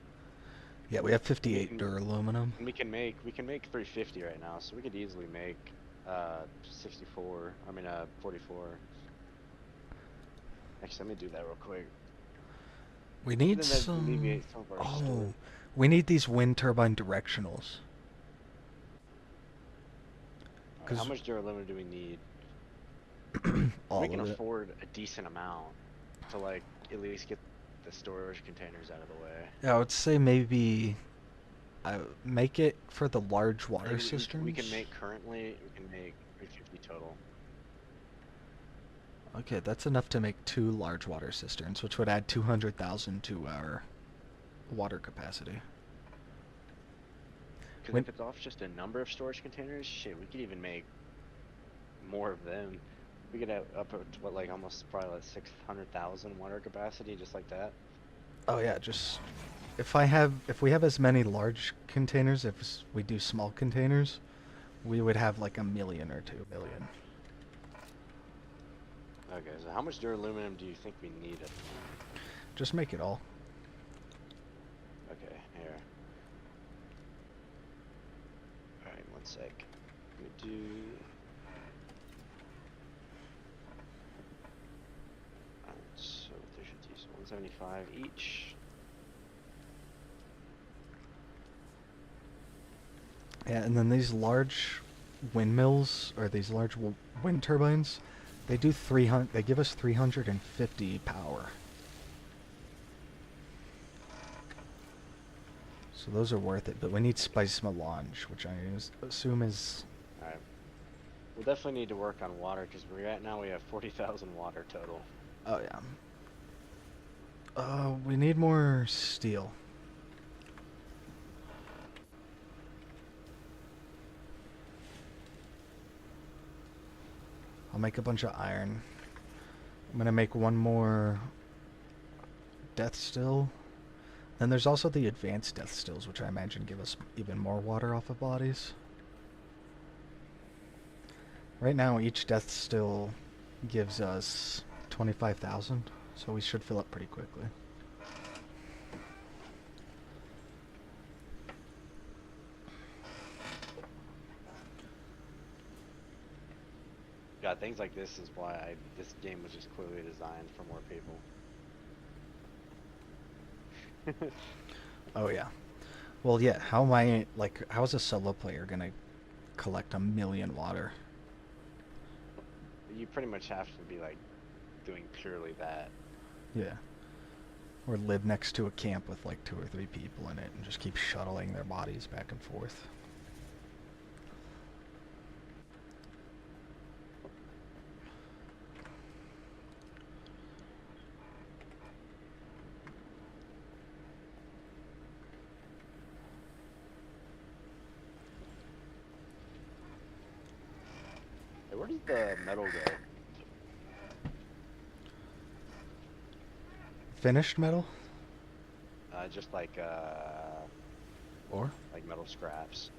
Speaker 1: Yeah, we have 58 duraluminum.
Speaker 2: And we can make 350 right now, so we could easily make 44. Actually, let me do that real quick.
Speaker 1: We need
Speaker 2: some of our storage.
Speaker 1: We need these wind turbine directionals.
Speaker 2: Right, how much duraluminum do we need?
Speaker 1: All
Speaker 2: we can
Speaker 1: of it.
Speaker 2: afford a decent amount to like at least get the storage containers out of the way.
Speaker 1: Yeah, I would say maybe make it for the large water cisterns.
Speaker 2: We can make 350 total.
Speaker 1: Okay, that's enough to make 2 large water cisterns, which would add 200,000 to our water capacity.
Speaker 2: Because if it's off just a number of storage containers, shit, we could even make more of them. We could have up to what, like almost probably like 600,000 water capacity, just like that.
Speaker 1: Oh yeah, just if we have as many large containers, if we do small containers, we would have like 1 million or 2 million.
Speaker 2: Okay, so how much duraluminum do you think we need at the moment?
Speaker 1: Just make it all.
Speaker 2: Okay, here. Alright, one sec. Let me do... so 175 each.
Speaker 1: Yeah, and then these large windmills, or these large wind turbines, they do 300. They give us 350 power. So those are worth it, but we need spice melange, which I assume is...
Speaker 2: Alright. We'll definitely need to work on water, because right now we have 40,000 water total.
Speaker 1: Oh, yeah. We need more steel. I'll make a bunch of iron. I'm gonna make one more death still. Then there's also the advanced death stills, which I imagine give us even more water off of bodies. Right now, each death still gives us 25,000, so we should fill up pretty quickly.
Speaker 2: Yeah, things like this is why this game was just clearly designed for more people.
Speaker 1: Oh yeah. Well, yeah, how is a solo player gonna collect 1 million water?
Speaker 2: you pretty much have to be like doing purely that.
Speaker 1: Yeah. Or live next to a camp with like 2 or 3 people in it and just keep shuttling their bodies back and forth.
Speaker 2: Hey, where does the metal go?
Speaker 1: Finished metal?
Speaker 2: Just
Speaker 1: Or?
Speaker 2: like metal scraps.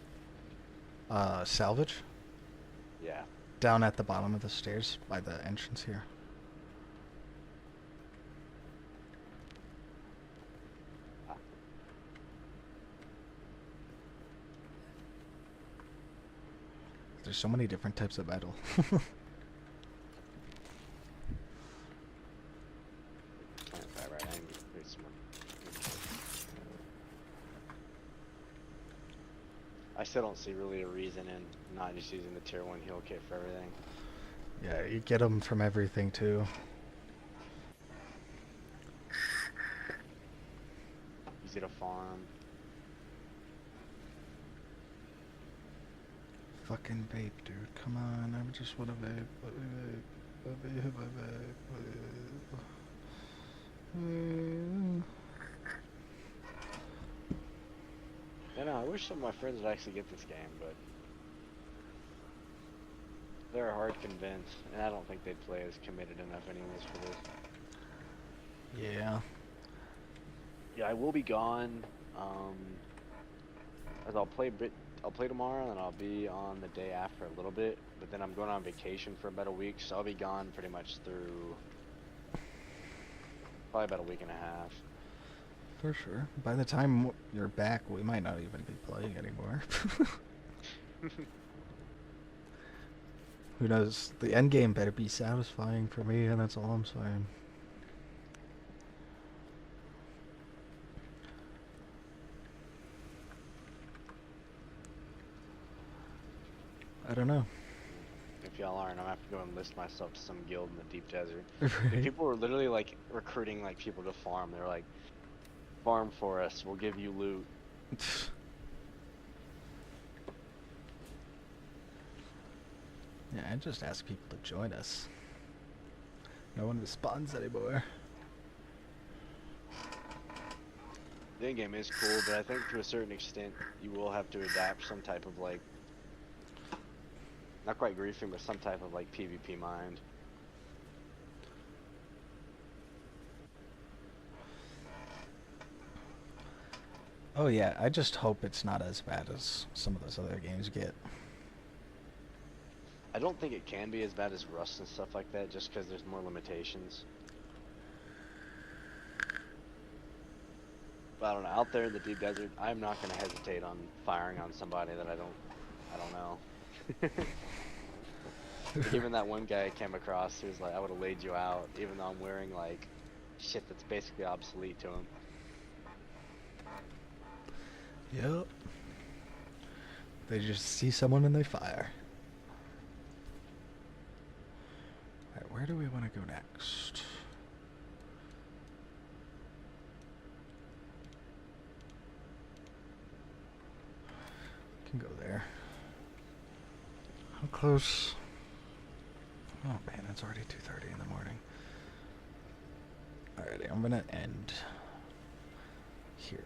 Speaker 1: Salvage?
Speaker 2: Yeah.
Speaker 1: Down at the bottom of the stairs by the entrance here. There's so many different types of metal.
Speaker 2: Plant fiber, I am pretty smart. I still don't see really a reason in not just using the tier 1 heal kit for everything.
Speaker 1: Yeah, you get them from everything too.
Speaker 2: Easy to farm.
Speaker 1: Fucking vape, dude. Come on, I just want to vape.
Speaker 2: Yeah, no, I wish some of my friends would actually get this game, but they're hard convinced, and I don't think they'd play as committed enough anyways for this.
Speaker 1: Yeah.
Speaker 2: Yeah, I will be gone. As I'll play tomorrow, and I'll be on the day after a little bit. But then I'm going on vacation for about a week, so I'll be gone pretty much through probably about a week and a half.
Speaker 1: For sure. By the time you're back, we might not even be playing anymore. Who knows? The end game better be satisfying for me, and that's all I'm saying. I don't know.
Speaker 2: If y'all aren't, I'm gonna have to go enlist myself to some guild in the deep desert.
Speaker 1: Right.
Speaker 2: Dude, people were literally like recruiting like people to farm. They're like, farm for us, we'll give you loot.
Speaker 1: Yeah, I just ask people to join us. No one responds anymore.
Speaker 2: The end game is cool, but I think to a certain extent you will have to adapt some type of like, not quite griefing, but some type of like PvP mind.
Speaker 1: Oh yeah, I just hope it's not as bad as some of those other games get.
Speaker 2: I don't think it can be as bad as Rust and stuff like that, just because there's more limitations. But I don't know, out there in the deep desert, I'm not going to hesitate on firing on somebody that I don't know. Like, even that one guy I came across, he was like, I would have laid you out, even though I'm wearing like shit that's basically obsolete to him.
Speaker 1: Yep. They just see someone and they fire. Alright, where do we want to go next? Can go there. How close? Oh man, it's already 2:30 in the morning. Alrighty, I'm gonna end here.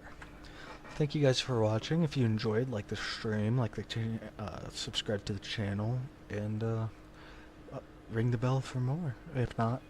Speaker 1: Thank you guys for watching. If you enjoyed, like the stream, subscribe to the channel, and ring the bell for more. If not,